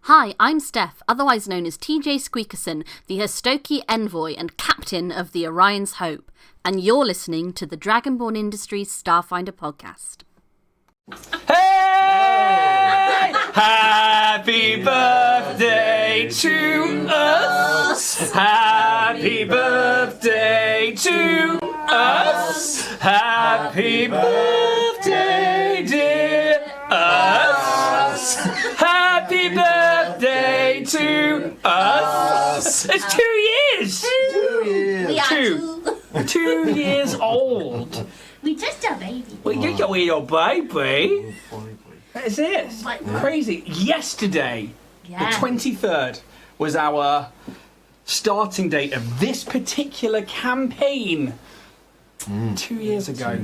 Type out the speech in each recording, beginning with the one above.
Hi, I'm Steph, otherwise known as TJ Squeakerson, the Hastoki Envoy and Captain of the Orion's Hope, and you're listening to the Dragonborn Industries Starfinder podcast. Hey! Happy birthday to us! Happy birthday to us! Happy birthday, dear us! Happy birthday to us! It's 2 years! 2 years! We are Two years old. We just a baby. Well, you're a little baby. That is it. It's like crazy. Yesterday, the 23rd, was our starting date of this particular campaign. 2 years ago.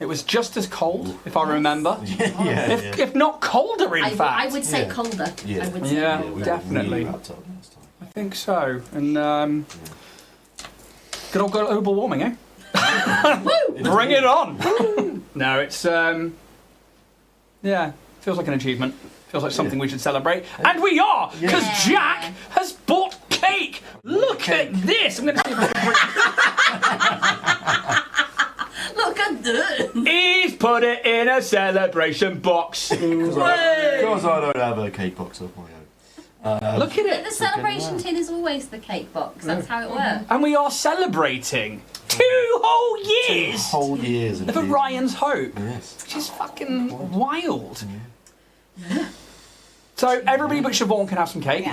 It was just as cold, if I remember. If not colder, in fact. I would say colder. Yeah. I would say colder. Definitely. Really wrapped up last time. I think so. And good old global warming, eh? Bring it on! No, it's feels like an achievement. Feels like something we should celebrate, and we are, because Jack has bought cake. Look at this. I'm going to see if I can bring. Look at this. He's put it in a celebration box. Because I don't have a cake box of my own. Look at it. The celebration tin is always the cake box. That's how it works. And we are celebrating 2 whole years 2 whole years of Orion's Hope, Yes. which is fucking wild. So everybody but Siobhan can have some cake.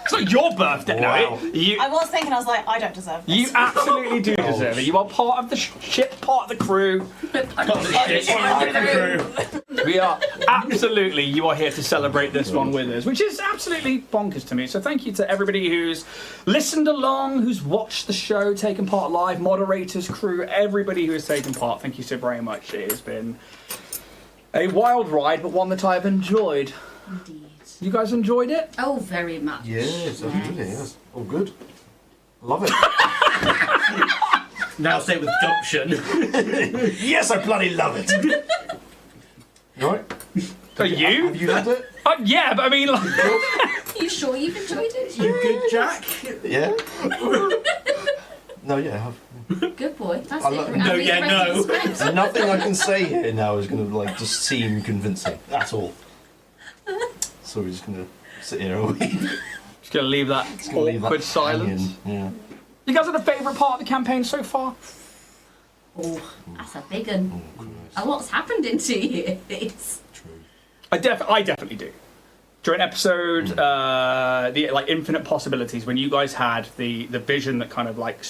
It's not your birthday, Wow. no. You I was thinking, I was like, I don't deserve this. You absolutely do deserve it. You are part of the ship, part of the crew. We are absolutely. You are here to celebrate this one with us, which is absolutely bonkers to me. So thank you to everybody who's listened along, who's watched the show, taken part live, moderators, crew, everybody who has taken part. Thank you so very much. It has been a wild ride, but one that I've enjoyed. Indeed. You guys enjoyed it? Oh, very much. Yes, absolutely, yes. Oh, good. Love it. Now say it with gumption. Yes, I bloody love it. You alright? Are you? Have you loved it? Yeah, but I mean, like, You sure you've enjoyed it? You good, Jack? Yeah. No, yeah, I have. Good boy. That's I it. love- I'll No, read yeah, the rest of the no. script. Nothing I can say here now is going to just seem convincing. That's all. So we're just going to sit here and wait. just gonna leave that Leave that awkward silence. hanging. Yeah. You guys have a favourite part of the campaign so far? Oh, that's a big one. Oh, Christ. A lot's happened in 2 years. True. I definitely do. During episode, the like infinite possibilities, when you guys had the vision that kind of like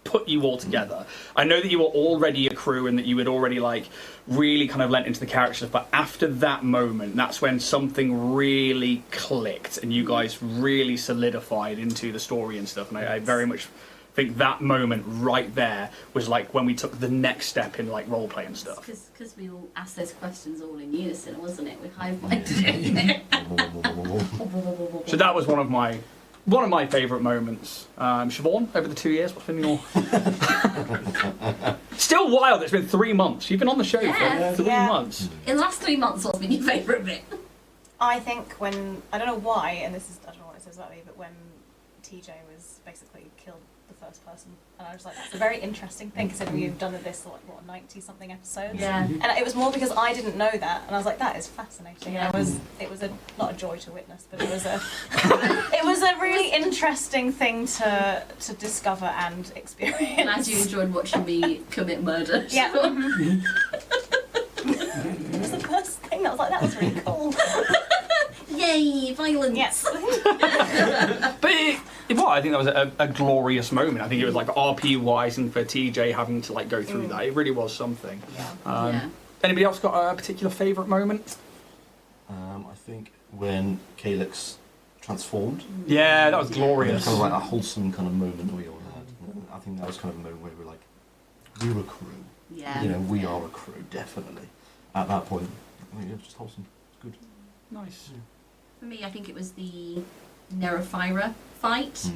put you all together. I know that you were already a crew and that you had already like really kind of lent into the characters, but after that moment, that's when something really clicked and you guys really solidified into the story and stuff. And I very much think that moment right there was like when we took the next step in like role play and stuff. Because we all asked those questions all in unison, wasn't it? We highlighted it. So that was one of my favourite moments. Siobhan, over the 2 years, what's been your... Still wild, it's been 3 months. You've been on the show Yeah. for 3 Yeah. months. In the last 3 months, what's been your favourite bit? I think when, I don't know why, and this is, I don't know what it says about me, but when TJ was basically killed the first person, and I was like, that's a very interesting thing, considering you've done this, like, what, 90-something episodes? Yeah. And it was more because I didn't know that, and I was like, that is fascinating. Yeah. And it was not a joy to witness, but it was a really interesting thing to discover and experience. Glad you enjoyed watching me commit murder. Yeah. It was the first thing that was like, that was really cool. Yay, violence! Yes. But I think that was a glorious moment. I think it was like RP-wise and for TJ having to like go through that. It really was something. Yeah. Anybody else got a particular favourite moment? I think when Calyx transformed, Yeah, that was it was glorious. kind of like a wholesome kind of moment we all had. I think that was kind of a moment where we were like, we're a crew. Yeah. You know, we are a crew, definitely. At that point, I think it was just wholesome. It's good. Nice. For me, I think it was the Nerifira fight.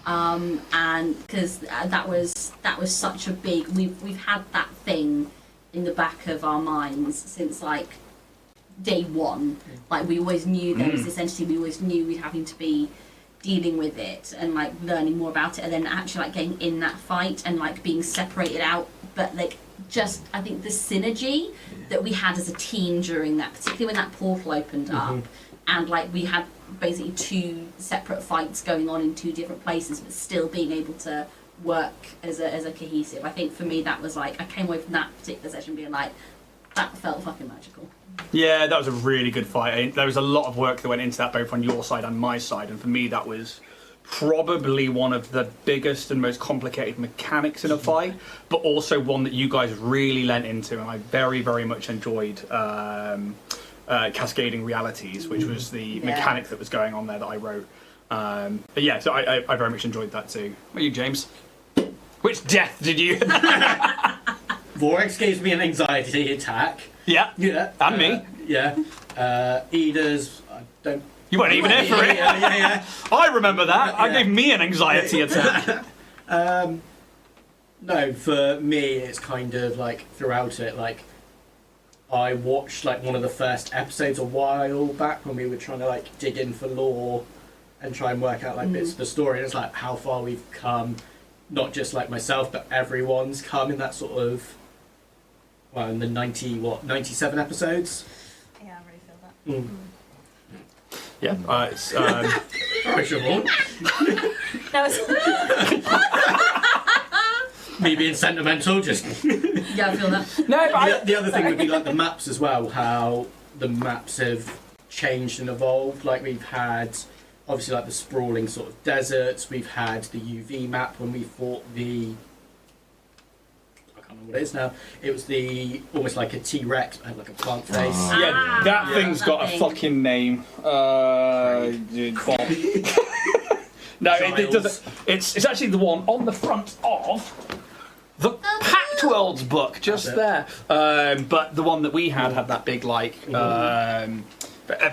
Mm. And because that was such a big, we've had that thing in the back of our minds since like day one. Like, we always knew there was this entity, we always knew we'd having to be dealing with it and like learning more about it, and then actually like getting in that fight and like being separated out, but like just I think the synergy that we had as a team during that, particularly when that portal opened up, and like we had basically 2 separate fights going on in 2 different places, but still being able to work as a cohesive. I think for me that was like, I came away from that particular session being like, that felt fucking magical. Yeah, that was a really good fight. There was a lot of work that went into that, both on your side and my side, and for me that was probably one of the biggest and most complicated mechanics in a fight, but also one that you guys really lent into, and I very, very much enjoyed Cascading Realities, which was the mechanic that was going on there that I wrote. But yeah, so I very much enjoyed that too. What are you, James? Which death did you... Vorex gives me an anxiety attack. Yeah, and me. Yeah. Ida's, I don't... You weren't even here for it. Yeah. I remember that. I gave me an anxiety attack. No, for me, it's kind of like throughout it, like I watched like one of the first episodes a while back when we were trying to like dig in for lore and try and work out like bits of the story, and it's like how far we've come, not just like myself, but everyone's come in that sort of, well, in the 97 episodes. Yeah, I really feel that. Yeah, it's... Sorry, Siobhan. No, it's... Me being sentimental, just... Yeah, I feel that. No, but The other thing would be like the maps as well, how the maps have changed and evolved. Like we've had, obviously, like the sprawling sort of deserts. We've had the UV map when we fought the... I can't remember what it is now. It was the almost like a T-Rex, but had like a plant face. yeah, that thing's that got thing. a fucking name. Bob. No, it doesn't. It's actually the one on the front of the Pact Worlds book, just there. But the one that we had that big like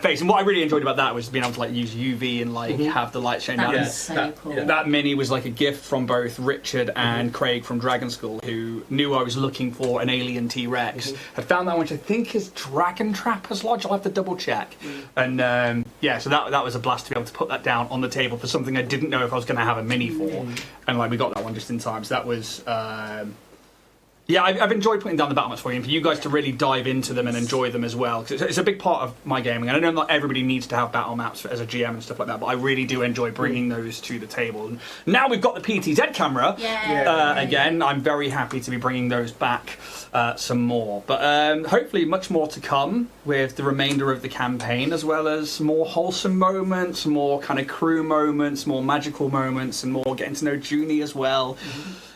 face. And what I really enjoyed about that was being able to like use UV and like have the light shine That down. was so cool. That mini was like a gift from both Richard and Craig from Dragon School, who knew I was looking for an alien T-Rex. Had found that one, which I think is Dragon Trapper's Lodge. I'll have to double check. And yeah, so that was a blast to be able to put that down on the table for something I didn't know if I was going to have a mini for. And like we got that one just in time. So that was... yeah, I've enjoyed putting down the battle maps for you, and for you guys to really dive into them and enjoy them as well. Cause it's a big part of my gaming, and I know not everybody needs to have battle maps as a GM and stuff like that, but I really do enjoy bringing those to the table. And now we've got the PTZ camera again. I'm very happy to be bringing those back some more. But hopefully much more to come with the remainder of the campaign, as well as more wholesome moments, more kind of crew moments, more magical moments, and more getting to know Junie as well.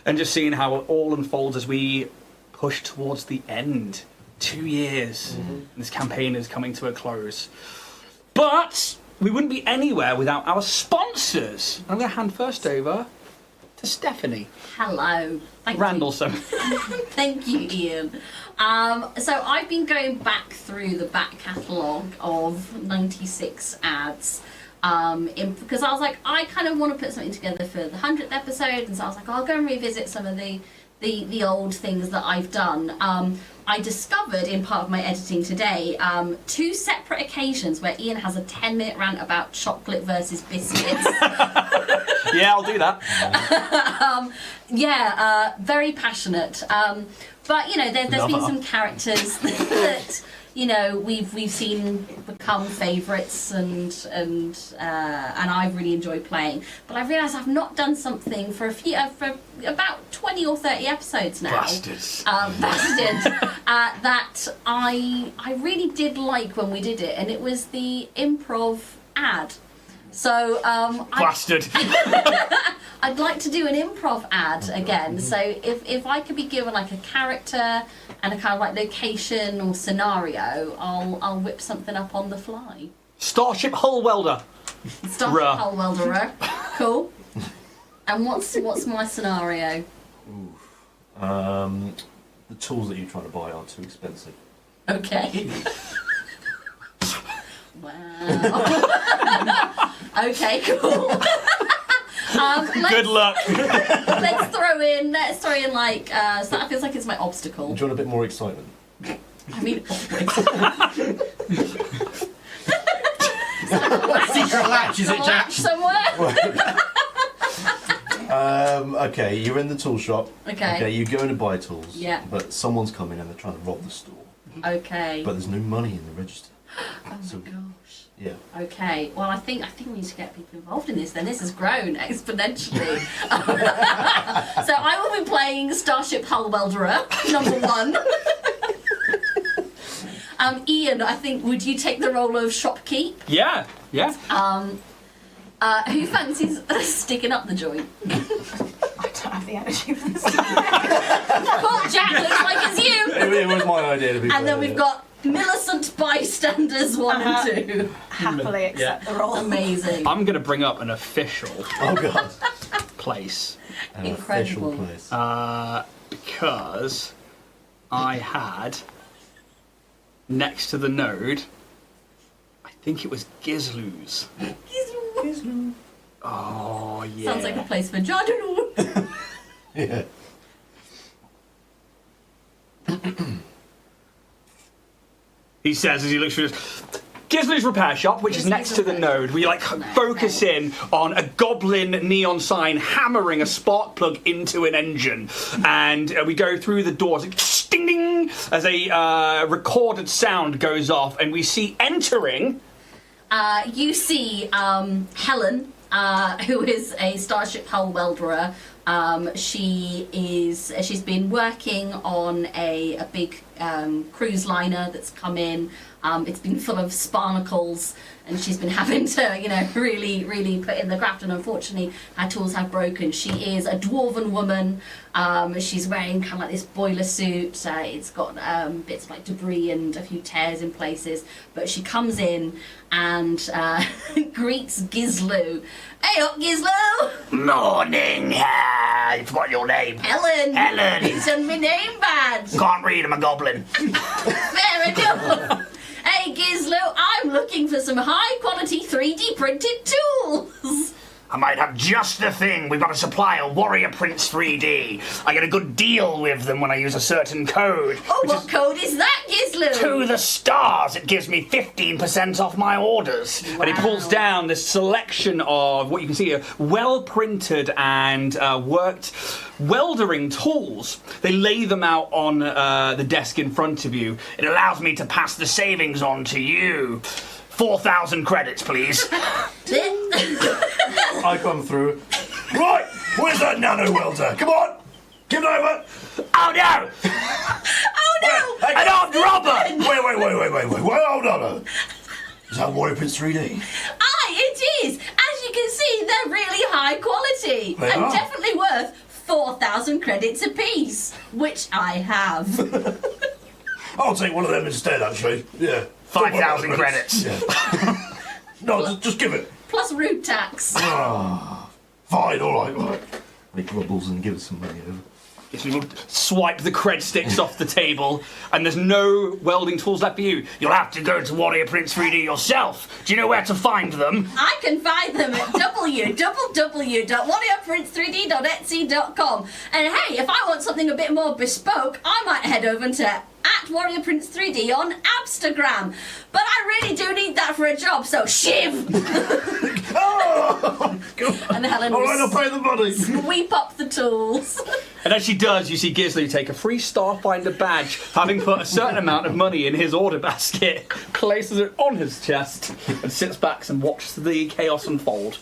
And just seeing how it all unfolds as we push towards the end. 2 years. And this campaign is coming to a close. But we wouldn't be anywhere without our sponsors. I'm going to hand first over to Stephanie Hello. Thank Randallson. Thank you, Ian. So I've been going back through the back catalogue of 96 ads. Because I was like, I kind of want to put something together for the 100th episode, and so I was like, I'll go and revisit some of the old things that I've done. I discovered in part of my editing today 2 separate occasions where Ian has a 10-minute rant about chocolate versus biscuits. Yeah, I'll do that. Very passionate. But you know, there's been some characters that you know we've seen become favourites, and I've really enjoyed playing. But I realised I've not done something for for about 20 or 30 episodes now. Bastards. That I really did like when we did it, and it was the improv ad. So Bastard. I'd like to do an improv ad again. So if I could be given like a character and a kind of like location or scenario, I'll whip something up on the fly. Starship Hull Welder. Starship Hull Welder. Cool. And what's my scenario? The tools that you're trying to buy are too expensive. Okay. Wow. Okay, cool. Good luck. Let's throw in like so that feels like it's my obstacle. Do you want a bit more excitement? I mean, always. Secret latch, is it, Jack? Somewhere. Okay, you're in the tool shop. Okay. You go in to buy tools. Yeah. But someone's coming and they're trying to rob the store. Okay. But there's no money in the register. Oh So- my gosh. Yeah. Okay. Well, I think we need to get people involved in this. Then this has grown exponentially. So I will be playing Starship Hull Welderer #1. Ian, I think would you take the role of shopkeep? Yeah. Who fancies sticking up the joint? I don't have the energy for this. Cool, Jack looks like it's you. It was my idea to be. And then we've got Millicent bystanders 1 and 2. Happily accept the role. Amazing. I'm going to bring up an official Oh god. place An Incredible. official place. because I had next to the node. I think it was Gizloo's. Oh yeah. Sounds like a place for Jordan. Yeah. He says as he looks through this. Gizloo's repair shop, which is next to the node. We like focus in on a goblin neon sign hammering a spark plug into an engine, and we go through the doors. Ding ding as a recorded sound goes off, and we see entering. You see Helen, who is a Starship Hull Welderer. She's been working on a big cruise liner that's come in. It's been full of sparnacles, and she's been having to, really put in the graft, and unfortunately her tools have broken. She is a dwarven woman. She's wearing kind of like this boiler suit. It's got bits of like debris and a few tears in places, but she comes in and greets Gizloo. Hey up, Gizloo! Morning, you forgot your name. Helen! Helen. It's on my name badge! Can't read, I'm a goblin. Fair enough! Hey Gizloo, I'm looking for some high quality 3D printed tools! I might have just the thing. We've got a supply of Warrior Prince 3D. I get a good deal with them when I use a certain code. Oh, what code is that, Gizloo? To the stars. It gives me 15% off my orders. And he pulls down this selection of what you can see are well printed and worked weldering tools. They lay them out on the desk in front of you. It allows me to pass the savings on to you. 4,000 credits, please. I come through. Right, where's that nano welder? Come on, give it over. Oh no! Oh no! An armed robber! Wait, hold on. Is that Warrior Prince 3D? Aye, it is! As you can see, they're really high quality. They and are. definitely worth 4,000 credits apiece, which I have. I'll take one of them instead, actually. Yeah. 5,000 credits. Yeah. No, just give it. Plus root tax. Fine, all right. He grumbles and gives some money over. If you swipe the cred sticks off the table, and there's no welding tools left for you. You'll have to go to Warrior Prince 3D yourself. Do you know where to find them? I can find them at www.warriorprince3d.etsy.com. And hey, if I want something a bit more bespoke, I might head over to @WarriorPrince3D on Instagram. But I really do need that for a job, so shiv! Oh, God. And Helen All right, I'll will pay the money. sweep up the tools. And as she does, you see Gizloo take a free Starfinder badge, having put a certain amount of money in his order basket, places it on his chest, and sits back and watches the chaos unfold.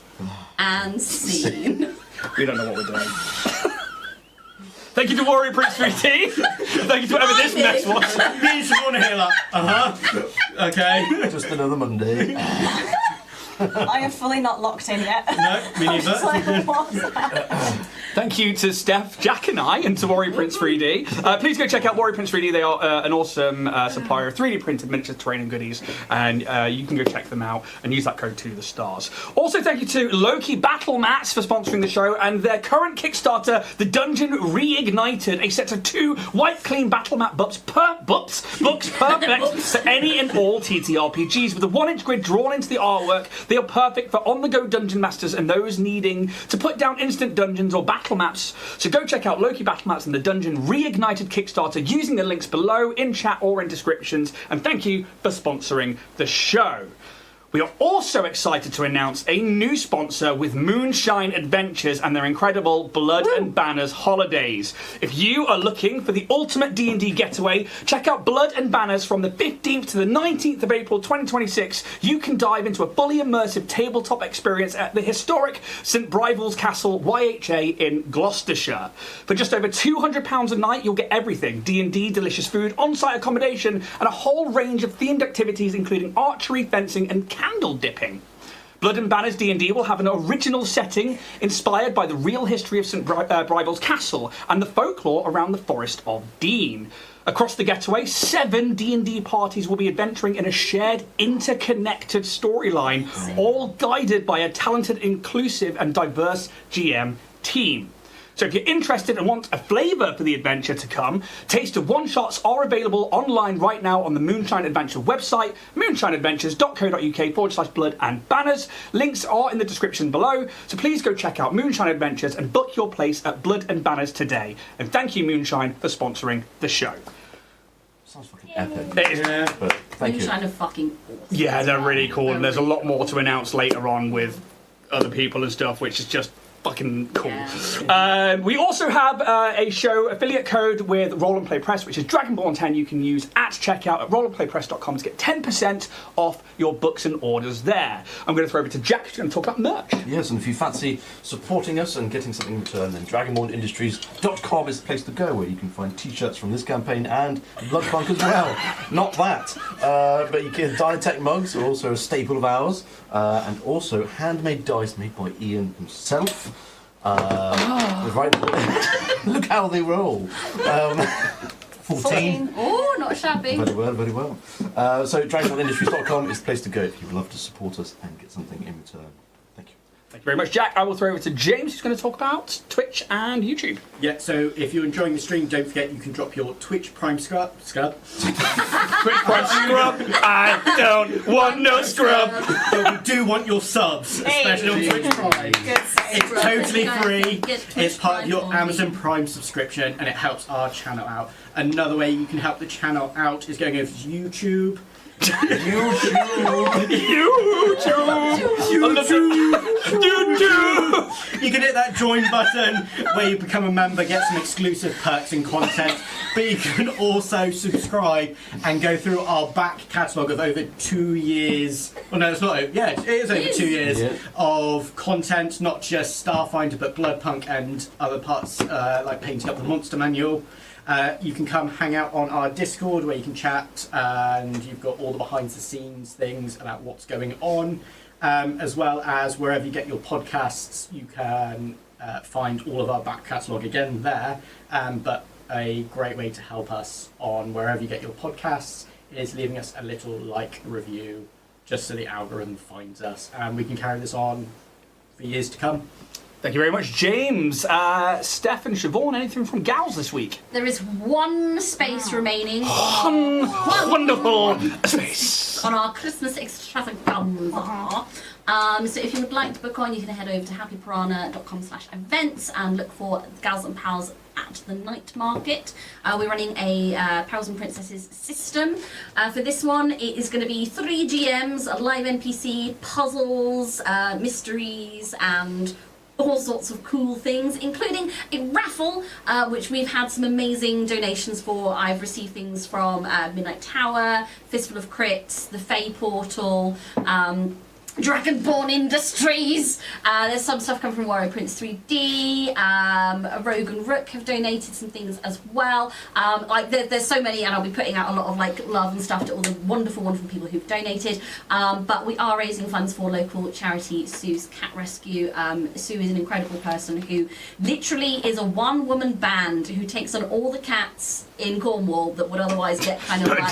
And scene. We don't know what we're doing. Thank you to Warrior Prince 3D. Thank you to whatever this mess was. You just want to hear that. Okay. Just another Monday. I am fully not locked in yet. No, me neither. It's like, what's that? Thank you to Steph, Jack and I, and to Warrior Prince 3D. Please go check out Warrior Prince 3D. They are an awesome supplier of 3D printed miniature terrain and goodies, and you can go check them out and use that code to the stars. Also, thank you to Loki Battle Mats for sponsoring the show, and their current Kickstarter, The Dungeon Reignited, a set of 2 white clean battle mat books perfect for any and all TTRPGs, with a 1-inch grid drawn into the artwork. They are perfect for on-the-go dungeon masters and those needing to put down instant dungeons or battle maps. So go check out Loki Battle Maps and the Dungeon Reignited Kickstarter using the links below in chat or in descriptions. And thank you for sponsoring the show. We are also excited to announce a new sponsor with Moonshine Adventures and their incredible Blood and Banners holidays. If you are looking for the ultimate D&D getaway, check out Blood and Banners from the 15th to the 19th of April 2026. You can dive into a fully immersive tabletop experience at the historic St Brival's Castle YHA in Gloucestershire. For just over £200 a night, you'll get everything: D&D, delicious food, on-site accommodation, and a whole range of themed activities including archery, fencing, and candle dipping. Blood and Banners D&D will have an original setting inspired by the real history of St Brival's Castle and the folklore around the Forest of Dean. Across the getaway, 7 D&D parties will be adventuring in a shared, interconnected storyline, all guided by a talented, inclusive and diverse GM team. So if you're interested and want a flavour for the adventure to come, taster one-shots are available online right now on the Moonshine Adventure website, moonshineadventures.co.uk/blood and banners. Links are in the description below, so please go check out Moonshine Adventures and book your place at Blood and Banners today. And thank you, Moonshine, for sponsoring the show. Sounds fucking epic. It is, But thank you. Moonshine are fucking awesome. yeah, they're really cool, and there's a lot more to announce later on with other people and stuff, which is just fucking cool. Yeah. We also have a show affiliate code with Roll and Play Press, which is Dragonborn 10. You can use at checkout at rollandplaypress.com to get 10% off your books and orders there. I'm going to throw over to Jack, who's going to talk about merch. Yes, and if you fancy supporting us and getting something in return, then dragonbornindustries.com is the place to go, where you can find t-shirts from this campaign and Bloodpunk as well. Not that. But you can Diatech mugs are also a staple of ours, and also handmade dice made by Ian himself. Right, look how they roll. 14. Oh, not shabby. Very well, very well. So dragonbornindustries.com is the place to go if you'd love to support us and get something in return. Thank you. Thank you very much, Jack. I will throw over to James, who's going to talk about Twitch and YouTube. Yeah, so if you're enjoying the stream, don't forget you can drop your Twitch Prime scrub. Twitch Prime scrub. I don't want no scrub. But we do want your subs, especially on Twitch Prime. It's totally free. It's part of your Amazon Prime subscription, and it helps our channel out. Another way you can help the channel out is going over to YouTube. YouTube. You can hit that join button where you become a member, get some exclusive perks and content, but you can also subscribe and go through our back catalogue of over 2 years. Well, no, it's not. Yeah, it is over 2 years of content, not just Starfinder, but Bloodpunk and other parts like painting up the monster manual. You can come hang out on our Discord where you can chat, and you've got all the behind the scenes things about what's going on, as well as wherever you get your podcasts. You can find all of our back catalogue again there, but a great way to help us on wherever you get your podcasts is leaving us a little like review, just so the algorithm finds us, and we can carry this on for years to come. Thank you very much, James. Steph and Siobhan, anything from Gals this week? There is one space remaining. Wonderful space. On our Christmas extravaganza. So if you would like to book on, you can head over to happypiranha.com/events and look for Gals and Pals at the night market. We're running a Pals and Princesses system. For this one, it is going to be 3 GMs, a live NPC, puzzles, mysteries, and all sorts of cool things, including a raffle, which we've had some amazing donations for. I've received things from Midnight Tower, Fistful of Crits, the Fae Portal, Dragonborn Industries. There's some stuff coming from Warrior Prince 3D. Rogue and Rook have donated some things as well. There's so many, and I'll be putting out a lot of love and stuff to all the wonderful, wonderful people who've donated. But we are raising funds for local charity Sue's Cat Rescue. Sue is an incredible person who literally is a one-woman band who takes on all the cats in Cornwall that would otherwise get kind of like...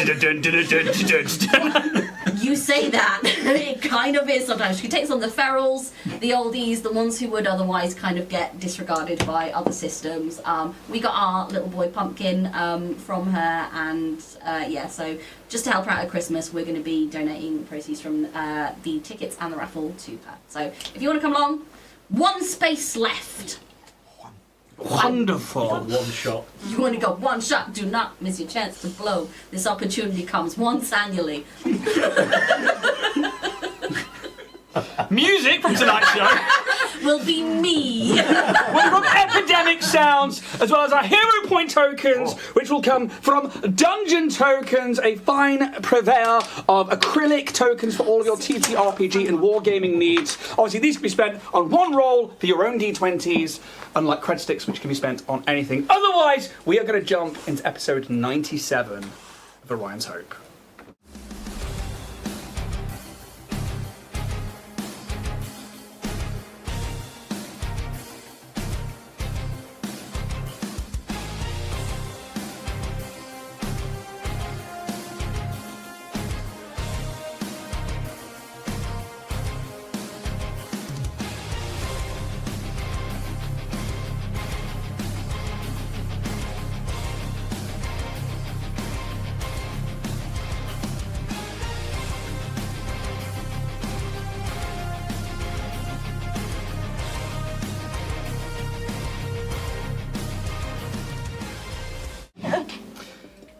You say that. It kind of is sometimes. She takes on the ferals, the oldies, the ones who would otherwise kind of get disregarded by other systems. We got our little boy Pumpkin from her, and so just to help her out at Christmas, we're going to be donating proceeds from the tickets and the raffle to her. So if you want to come along, one space left. Wonderful. One shot. You only got one shot. Do not miss your chance to blow. This opportunity comes once annually. Music from tonight's show Will be me. from Epidemic Sounds, as well as our Hero Point tokens, which will come from Dungeon Tokens, a fine purveyor of acrylic tokens for all of your TTRPG and wargaming needs. Obviously, these can be spent on one roll for your own D20s, unlike Cred sticks, which can be spent on anything. Otherwise, we are going to jump into episode 97 of Orion's Hope.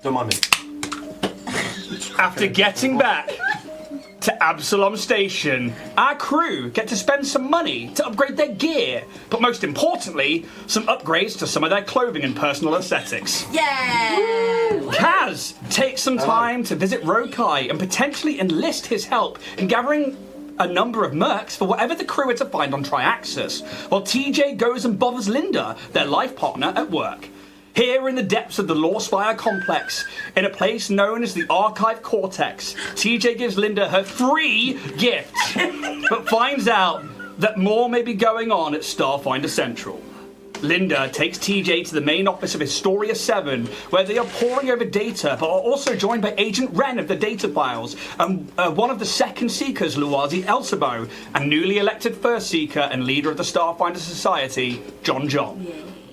Don't mind me. After getting back to Absalom Station, our crew get to spend some money to upgrade their gear, but most importantly, some upgrades to some of their clothing and personal aesthetics. Yeah! Kaz takes some time to visit Rokai and potentially enlist his help in gathering a number of mercs for whatever the crew are to find on Triaxis, while TJ goes and bothers Linda, their life partner, at work. Here in the depths of the Lawspire complex, in a place known as the Archive Cortex, TJ gives Linda her 3 gifts, but finds out that more may be going on at Starfinder Central. Linda takes TJ to the main office of Historia 7, where they are poring over data, but are also joined by Agent Wren of the data files, and one of the second Seekers, Luazi Elsabo, and newly elected first Seeker and leader of the Starfinder Society, John.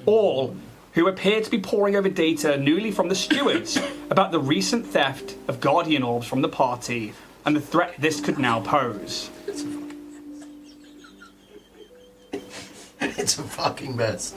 All who appear to be poring over data newly from the stewards about the recent theft of Guardian orbs from the party and the threat this could now pose. It's a fucking mess.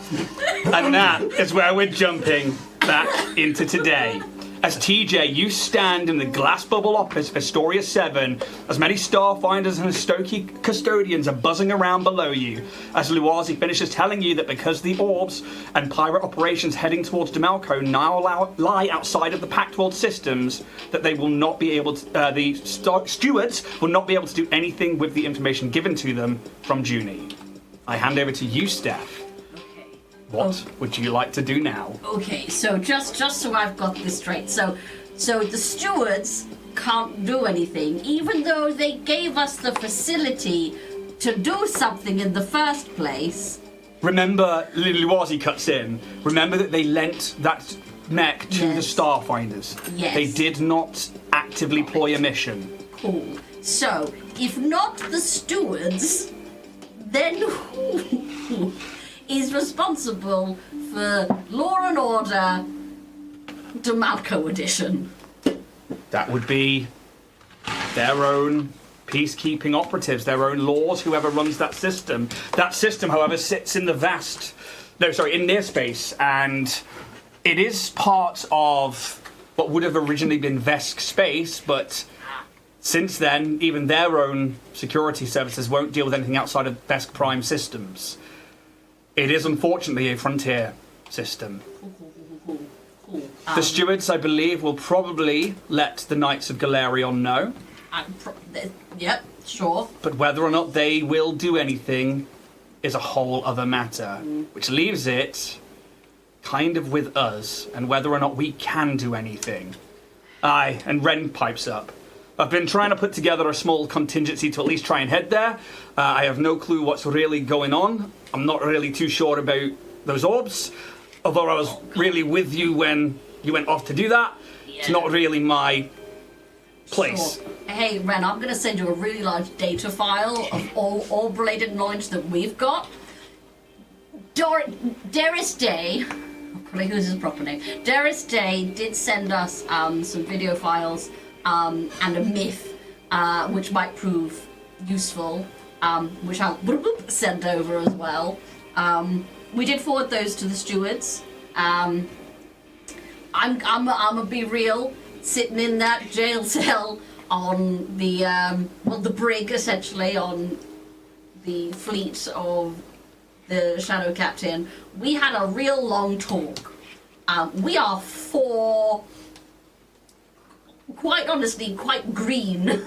And that is where we're jumping back into today. As TJ, you stand in the glass bubble office of Historia 7 as many Starfinders and Stokie custodians are buzzing around below you, as Luazi finishes telling you that because the orbs and pirate operations heading towards Demelco now lie outside of the Pact World systems, that they will not be able to, stewards will not be able to do anything with the information given to them from Junie. I hand over to you, Steph. What would you like to do now? Okay, so just so I've got this straight. So the stewards can't do anything, even though they gave us the facility to do something in the first place. Remember, Luazi cuts in. Remember that they lent that mech to the Starfinders. Yes. They did not actively ploy a mission. Cool. So, if not the stewards, then who is responsible for Law and Order Demalco Edition? That would be their own peacekeeping operatives, their own laws, whoever runs that system. That system, however, sits in in near space, and it is part of what would have originally been Vesk space, but since then, even their own security services won't deal with anything outside of Vesk Prime systems. It is unfortunately a frontier system. Cool. The stewards, I believe, will probably let the Knights of Galarion know. Yep, sure. But whether or not they will do anything is a whole other matter, which leaves it kind of with us, and whether or not we can do anything. Aye, and Wren pipes up. I've been trying to put together a small contingency to at least try and head there. I have no clue what's really going on. I'm not really too sure about those orbs, although I was really with you when you went off to do that. It's not really my place. Sure. Hey, Ren, I'm going to send you a really large data file of all orb-related knowledge that we've got. Doris Day, I'll probably use his proper name. Doris Day did send us some video files and a myth, which might prove useful, which I'll send over as well. We did forward those to the stewards. I'm gonna be real. Sitting in that jail cell on the the brig, essentially, on the fleet of the Shadow Captain, we had a real long talk. We are 4, quite honestly, quite green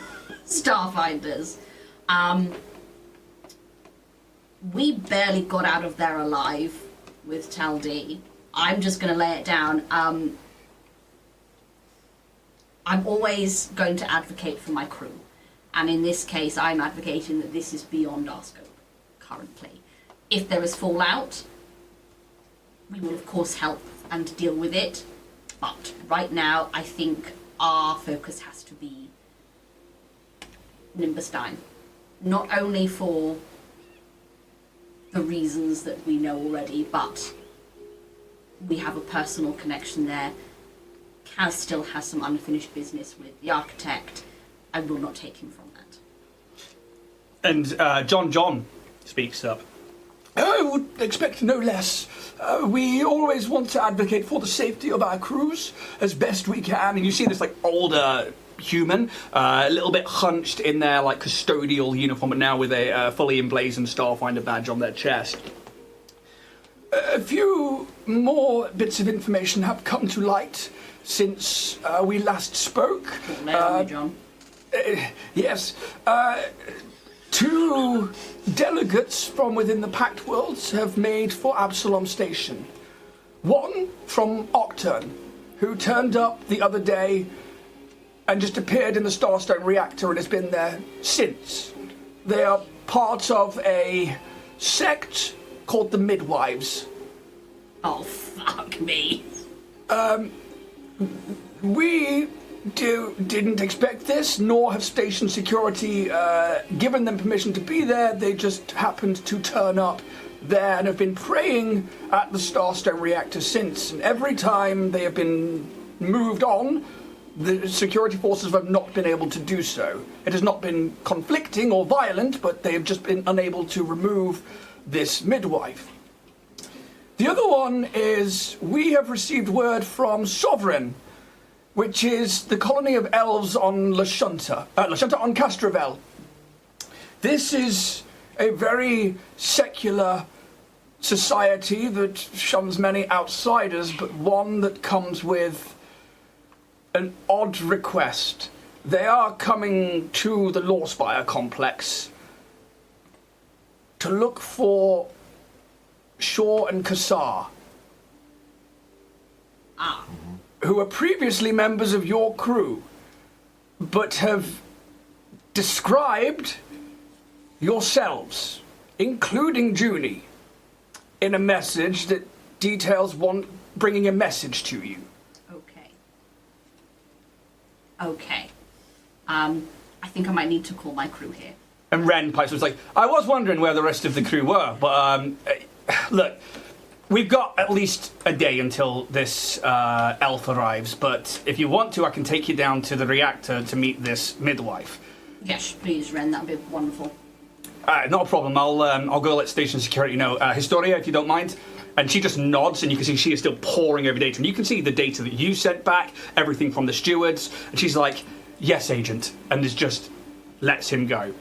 Starfinders. We barely got out of there alive with Taldi. I'm just going to lay it down. I'm always going to advocate for my crew. And in this case, I'm advocating that this is beyond our scope, currently. If there is fallout, we will of course help and deal with it. But right now, I think our focus has to be Nimberstein. Not only for the reasons that we know already, but we have a personal connection there. Kaz still has some unfinished business with the architect. I will not take him from that. And John speaks up. I would expect no less. We always want to advocate for the safety of our crews as best we can. And you see this like older human, a little bit hunched in their like custodial uniform, but now with a fully emblazoned Starfinder badge on their chest. A few more bits of information have come to light since we last spoke. John. Yes. 2 delegates from within the Pact Worlds have made for Absalom Station. One from Octurne, who turned up the other day and just appeared in the Starstone reactor and has been there since. They are part of a sect called the Midwives. Oh, fuck me. We didn't expect this, nor have station security given them permission to be there. They just happened to turn up there and have been praying at the Starstone reactor since. And every time they have been moved on, the security forces have not been able to do so. It has not been conflicting or violent, but they have just been unable to remove this midwife. The other one is we have received word from Sovereign, which is the colony of elves on Lashunta on Castrovel. This is a very secular society that shuns many outsiders, but one that comes with an odd request. They are coming to the Lawspire complex to look for Shaw and Kassar, who were previously members of your crew, but have described yourselves, including Junie, in a message that details bringing a message to you. Okay. I think I might need to call my crew here. And Ren pipes was like, I was wondering where the rest of the crew were, but look, we've got at least a day until this elf arrives, but if you want to, I can take you down to the reactor to meet this midwife. Yes, please, Ren, that'd be wonderful. Not a problem. I'll go let station security know. Historia, if you don't mind. And she just nods, and you can see she is still pouring over data. And you can see the data that you sent back, everything from the stewards. And she's like, yes, agent. And just lets him go.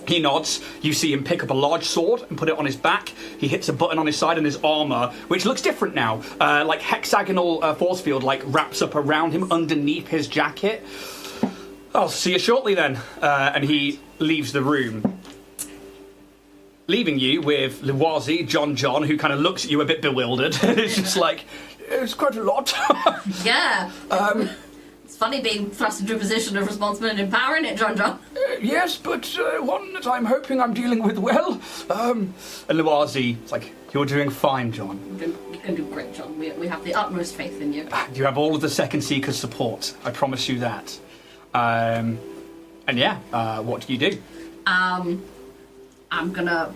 He nods. You see him pick up a large sword and put it on his back. He hits a button on his side, and his armor, which looks different now, like hexagonal force field, like wraps up around him underneath his jacket. I'll see you shortly then. And he leaves the room, leaving you with Liwazi, John, who kind of looks at you a bit bewildered. It's just like, it's quite a lot. Yeah. It's funny being thrust into a position of responsibility and power, isn't it, John? Yes, but one that I'm hoping I'm dealing with well. And Liwazi, it's like, you're doing fine, John. You can do great, John. We have the utmost faith in you. You have all of the Second Seeker's support. I promise you that. And yeah, what do you do? I'm gonna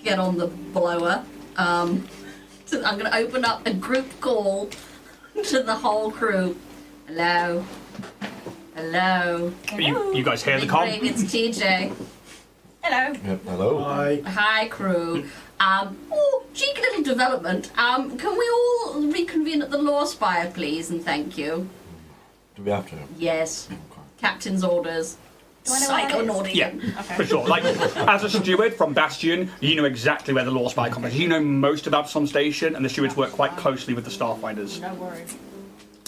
get on the blower. I'm gonna open up a group call to the whole crew. Hello. Hello. You guys hear the Big call? ring, it's TJ. Hello. Yep, hello. Hi. Hi, crew. Cheeky little development. Can we all reconvene at the Law Spire, please, and thank you? Do we have to? Yes. Okay. Captain's orders. Do I know where that is? Psychonautic. Yeah, Okay. for sure. Like, as a steward from Bastion, you know exactly where the Law Spy complex is. You know most of Absalom Station, and the stewards work quite closely with the Starfinders. No worries.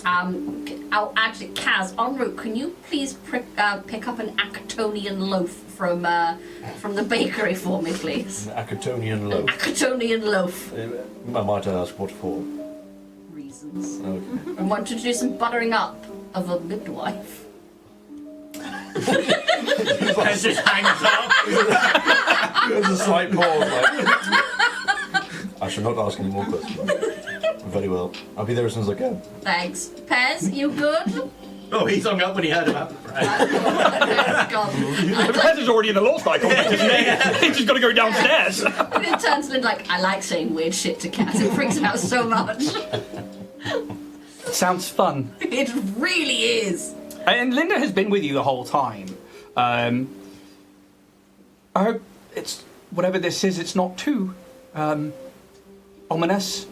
I'll actually, Kaz, en route, can you please pick up an Acatonian loaf from the bakery for me, please? An Acatonian loaf. Acatonian loaf. I might ask what for. Reasons. Okay. I want to do some buttering up of a midwife. And just hangs up. There's a slight pause. Like, I shall not ask any more questions. Very well. I'll be there as soon as I can. Thanks. Pez, you good? Oh, he's hung up when he heard about the bread. God. Pez is already in the Law Spy complex, isn't he? He's just got to go downstairs. It turns to Linda like, I like saying weird shit to Kaz. It freaks him out so much. Sounds fun. It really is. And Linda has been with you the whole time. I hope it's whatever this is. It's not too ominous.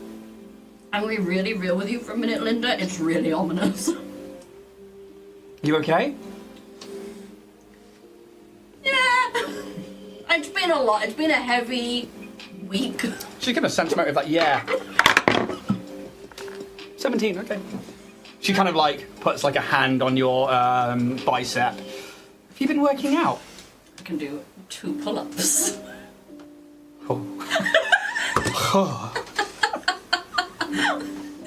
I'm going to be really real with you for a minute, Linda. It's really ominous. You okay? Yeah. It's been a lot. It's been a heavy week. She's gonna sense motive like, yeah. 17, okay. She kind of like puts like a hand on your bicep. Have you been working out? I can do 2 pull-ups. Oh.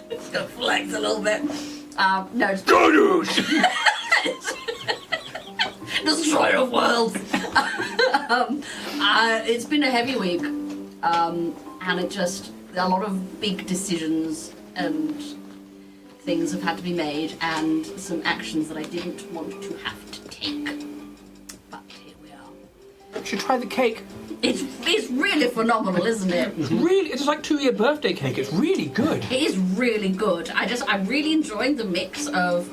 Just gonna flex a little bit. No, it's Gadoosh! Destroyer of worlds. It's been a heavy week, and it just a lot of big decisions and things have had to be made, and some actions that I didn't want to have to take. But here we are. You should try the cake. It's really phenomenal, isn't it? It's like 2-year birthday cake. It's really good. It is really good. I'm really enjoying the mix of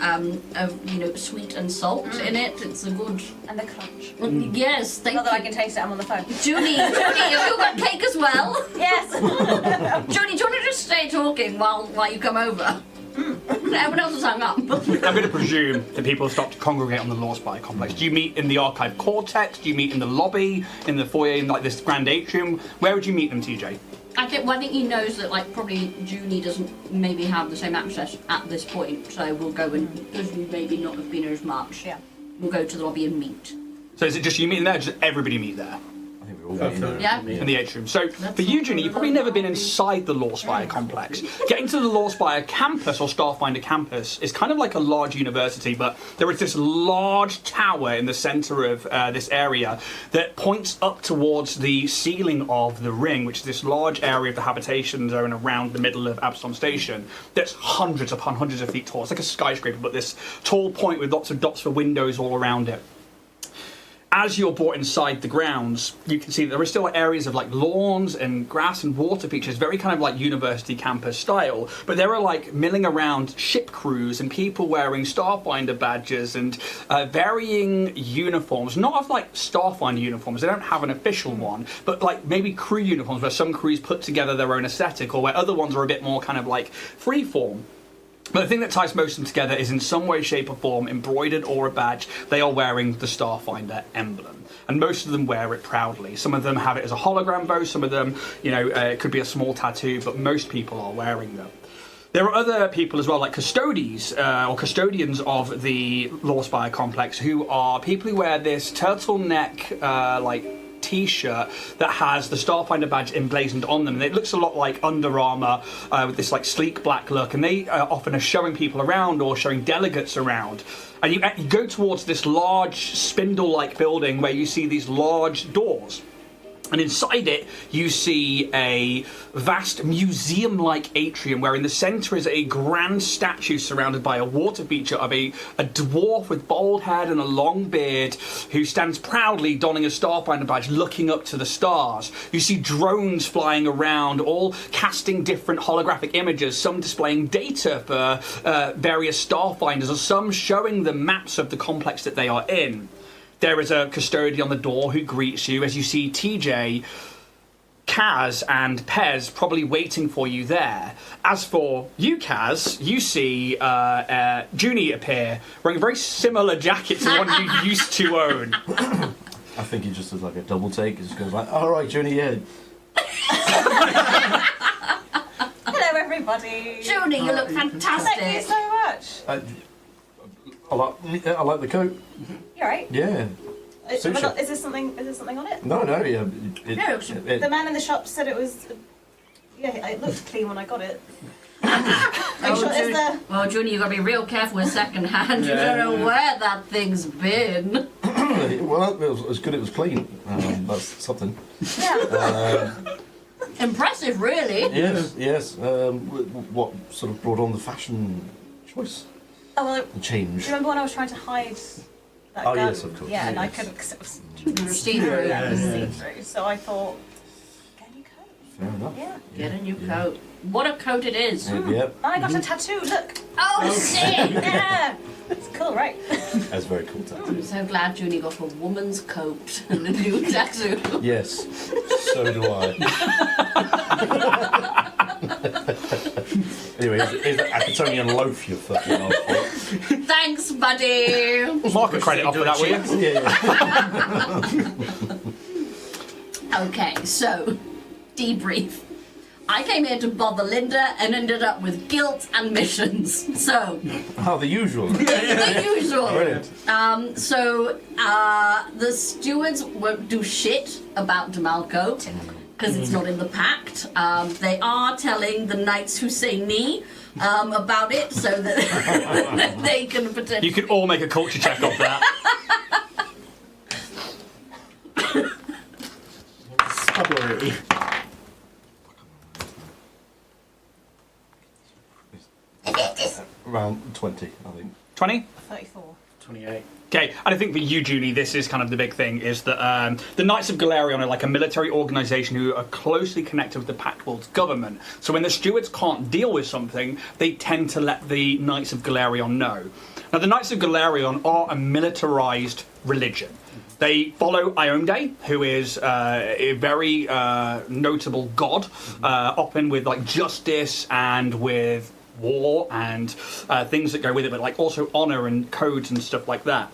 sweet and salt in it. It's a good. And the crunch. Yes, thank Not that I you. can taste it, I'm on the phone. Junie, have you got cake as well? Yes! Junie, do you want to just stay talking while you come over? Everyone else is hung up. I'm going to presume that people have stopped to congregate on the Law Spy complex. Do you meet in the archive cortex? Do you meet in the lobby, in the foyer, in like this grand atrium? Where would you meet them, TJ? I think he knows that probably Junie doesn't maybe have the same access at this point, so we'll go and because you maybe not have been here as much. Yeah. We'll go to the lobby and meet. So is it just you meeting there, or just everybody meet there? I think we're all meeting there. Yeah. In the atrium. So for you, Junie, you've probably never been inside the Law Spire complex. Getting to the Law Spire campus or Starfinder campus is kind of like a large university, but there is this large tower in the centre of this area that points up towards the ceiling of the ring, which is this large area of the habitation zone around the middle of Absalom Station that's hundreds upon hundreds of feet tall. It's like a skyscraper, but this tall point with lots of dots for windows all around it. As you're brought inside the grounds, you can see that there are still areas of like lawns and grass and water features, very kind of like university campus style. But there are like milling around ship crews and people wearing Starfinder badges and varying uniforms. Not of like Starfinder uniforms, they don't have an official one, but like maybe crew uniforms where some crews put together their own aesthetic or where other ones are a bit more kind of like freeform. But the thing that ties most of them together is in some way, shape or form, embroidered or a badge, they are wearing the Starfinder emblem. And most of them wear it proudly. Some of them have it as a hologram bow, some of them, it could be a small tattoo, but most people are wearing them. There are other people as well, like custodians custodians of the Law Spire complex, who are people who wear this turtleneck, t-shirt that has the Starfinder badge emblazoned on them, and it looks a lot like Under Armour with this like sleek black look, and they often are showing people around or showing delegates around. And you go towards this large spindle-like building where you see these large doors. And inside it, you see a vast museum-like atrium where in the centre is a grand statue surrounded by a water feature of a dwarf with bald head and a long beard who stands proudly donning a Starfinder badge looking up to the stars. You see drones flying around, all casting different holographic images, some displaying data for various Starfinders, or some showing the maps of the complex that they are in. There is a custodian on the door who greets you as you see TJ, Kaz, and Pez probably waiting for you there. As for you, Kaz, you see Junie appear wearing a very similar jacket to one you used to own. I think he just does like a double take. He just goes like, "All right, Junie, yeah." Hello, everybody. Junie, you look fantastic. Thank you so much. I like the coat. You alright? Yeah. Is Sushi. there something on it? No, yeah. The man in the shop said it was. Yeah, it looked clean when I got it. Well, Junie, you've got to be real careful with second hand. You don't know where that thing's been. Well, it was good. It was clean. That's something. Yeah. Impressive, really. Yes. What sort of brought on the fashion choice? Oh well. The change. Do you remember when I was trying to hide that Oh gun? yes, of course. Yeah, and I Yes. couldn't because it was See-through. yeah, it was see-through. So I thought, get a new coat. Fair enough. Yeah. Get a new coat. What a coat it is. Yep. And I got a tattoo. Look. Oh, sick! Yeah. It's cool, right? That's very cool tattoo. I'm so glad Junie got a woman's coat and a new tattoo. Yes. So do I. Anyway, it's only a loaf you're fucking off. Thanks, buddy. Market credit off for that, will you? Yeah. Okay, so debrief. I came here to bother Linda and ended up with guilt and missions. So Oh, the usual. the usual. Brilliant. The stewards won't do shit about Demalco because it's not in the pact. They are telling the knights who say knee about it so that they can potentially. You could all make a culture check off that. Stubbery. Around 20, I think. 20? 34. 28. Okay, and I think for you, Junie, this is kind of the big thing, is that the Knights of Galarion are like a military organisation who are closely connected with the Pact World's government. So when the stewards can't deal with something, they tend to let the Knights of Galarion know. Now, the Knights of Galarion are a militarised religion. They follow Ionde, who is a very notable god, often with like justice and with war and things that go with it, but like also honor and codes and stuff like that.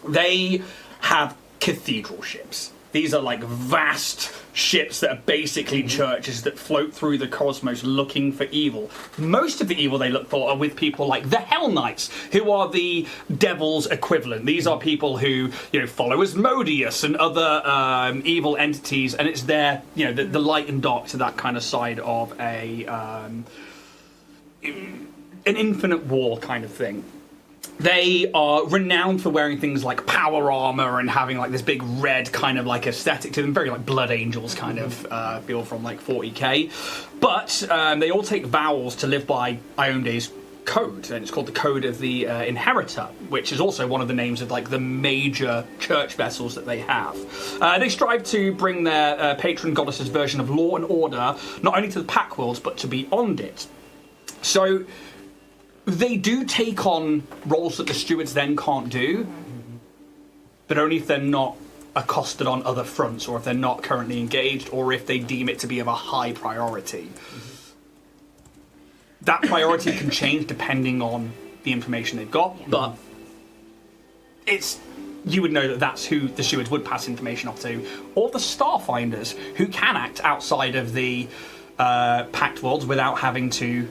They have cathedral ships. These are like vast ships that are basically churches that float through the cosmos looking for evil. Most of the evil they look for are with people like the Hell Knights, who are the devil's equivalent. These are people who, you know, follow Asmodeus and other evil entities, and it's their, you know, the light and dark to that kind of side of an infinite war kind of thing. They are renowned for wearing things like power armor and having like this big red kind of like aesthetic to them, very like Blood Angels kind of feel from like 40k. But they all take vows to live by Ionde's code, and it's called the Code of the Inheritor, which is also one of the names of like the major church vessels that they have. They strive to bring their patron goddess's version of law and order not only to the Pact Worlds but to beyond it. So they do take on roles that the stewards then can't do, but only if they're not accosted on other fronts, or if they're not currently engaged, or if they deem it to be of a high priority. That priority can change depending on the information they've got, but you would know that that's who the stewards would pass information off to, or the Starfinders, who can act outside of the Pact Worlds without having to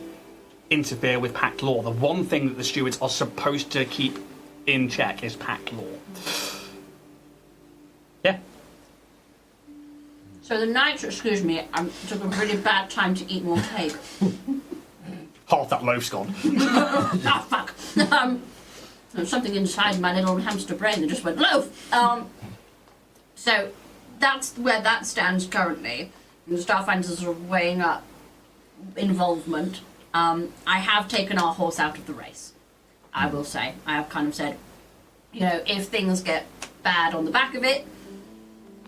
interfere with Pact law. The one thing that the stewards are supposed to keep in check is Pact law. Yeah. So the knights, excuse me, I took a really bad time to eat more cake. Half that loaf's gone. Oh, fuck. There's something inside my little hamster brain that just went loaf. So that's where that stands currently. The Starfinders are sort of weighing up involvement. I have taken our horse out of the race. I will say. I have kind of said, if things get bad on the back of it,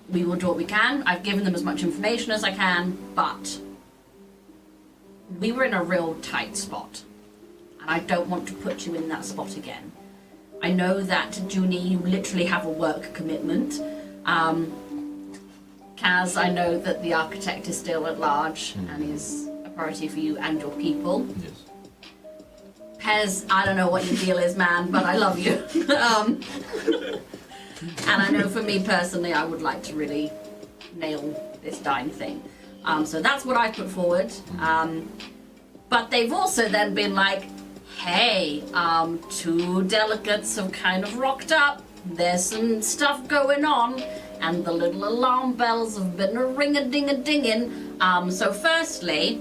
we will do what we can. I've given them as much information as I can, but we were in a real tight spot. And I don't want to put you in that spot again. I know that, Junie, you literally have a work commitment. Kaz, I know that the architect is still at large and is a priority for you and your people. Yes. Pez, I don't know what your deal is, man, but I love you. And I know for me personally, I would like to really nail this dying thing. So that's what I put forward. But they've also then been like, hey, two delegates have kind of rocked up. There's some stuff going on. And the little alarm bells have been a ring-a-ding-a-dinging. So firstly,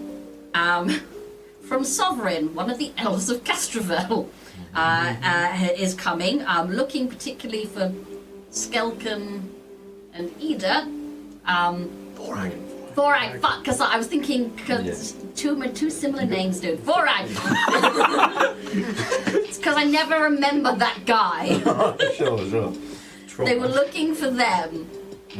from Sovereign, one of the Elves of Castrovel, is coming, looking particularly for Skelken and Ida. Vorag, fuck, because I was thinking, because two similar names, dude. Vorag! It's because I never remember that guy. Sure. They were looking for them,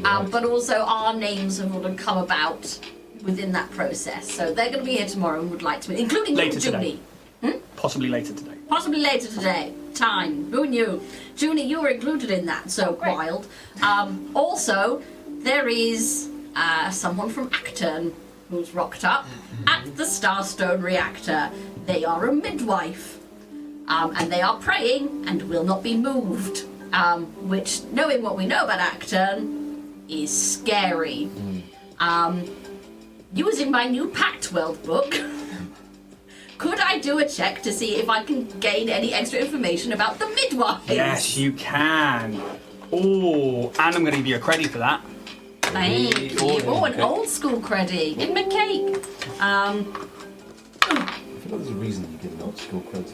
but also our names have all come about within that process. So they're going to be here tomorrow and would like to, including Later you, today. Junie. Possibly later today. Possibly later today. Time. Who knew? Junie, you were included in that, so wild. Also, there is someone from Acton who's rocked up at the Starstone reactor. They are a midwife, and they are praying and will not be moved. Which, knowing what we know about Acton, is scary. Using my new Pact World book, could I do a check to see if I can gain any extra information about the midwives? Yes, you can. Oh, and I'm going to give you a credit for that. Thank you. Oh, an old school credit. Give him a cake. I feel like there's a reason you give an old school credit.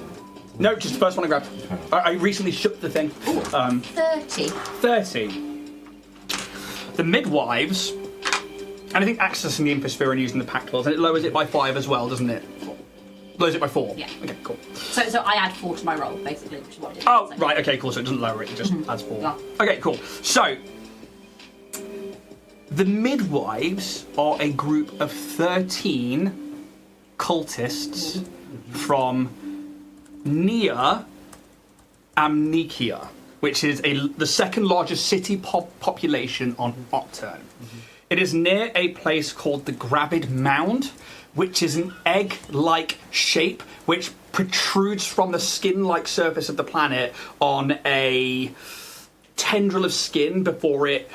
No, just the first one I grabbed. I recently shook the thing. 30. 30. The midwives, and I think accessing the infosphere and using the pact worlds, and it lowers it by 5 as well, doesn't it? Lowers it by 4? Yeah. Okay, cool. So I add 4 to my roll, basically, which is what I did. Oh, So- right, okay, cool. So it doesn't lower it, it just adds 4. Yeah. Okay, cool. So, the midwives are a group of 13 cultists from near Amnesia, which is the second largest city population on Octurn. It is near a place called the Gravid Mound, which is an egg-like shape which protrudes from the skin-like surface of the planet on a tendril of skin before it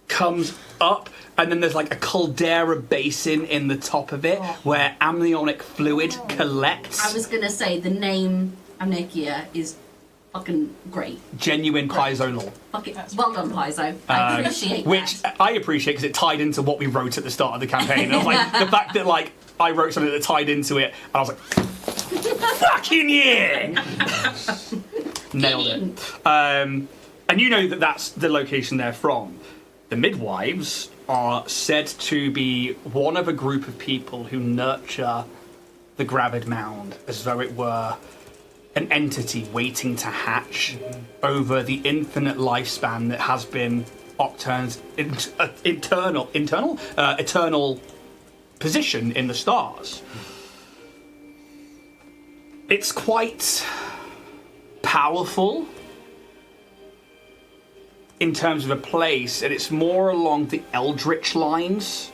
comes up, and then there's like a caldera basin in the top of it where amniotic fluid collects. I was going to say, the name Amnesia is fucking great. Genuine piezo lore. Fucking, well done, Paizo. I appreciate Which that. I appreciate because it tied into what we wrote at the start of the campaign. And I was like, the fact that like I wrote something that tied into it, and I was like, fucking yeah! Nailed it. And you know that that's the location they're from. The midwives are said to be one of a group of people who nurture the Gravid Mound as though it were an entity waiting to hatch over the infinite lifespan that has been Octurn's eternal position in the stars. It's quite powerful in terms of a place, and it's more along the eldritch lines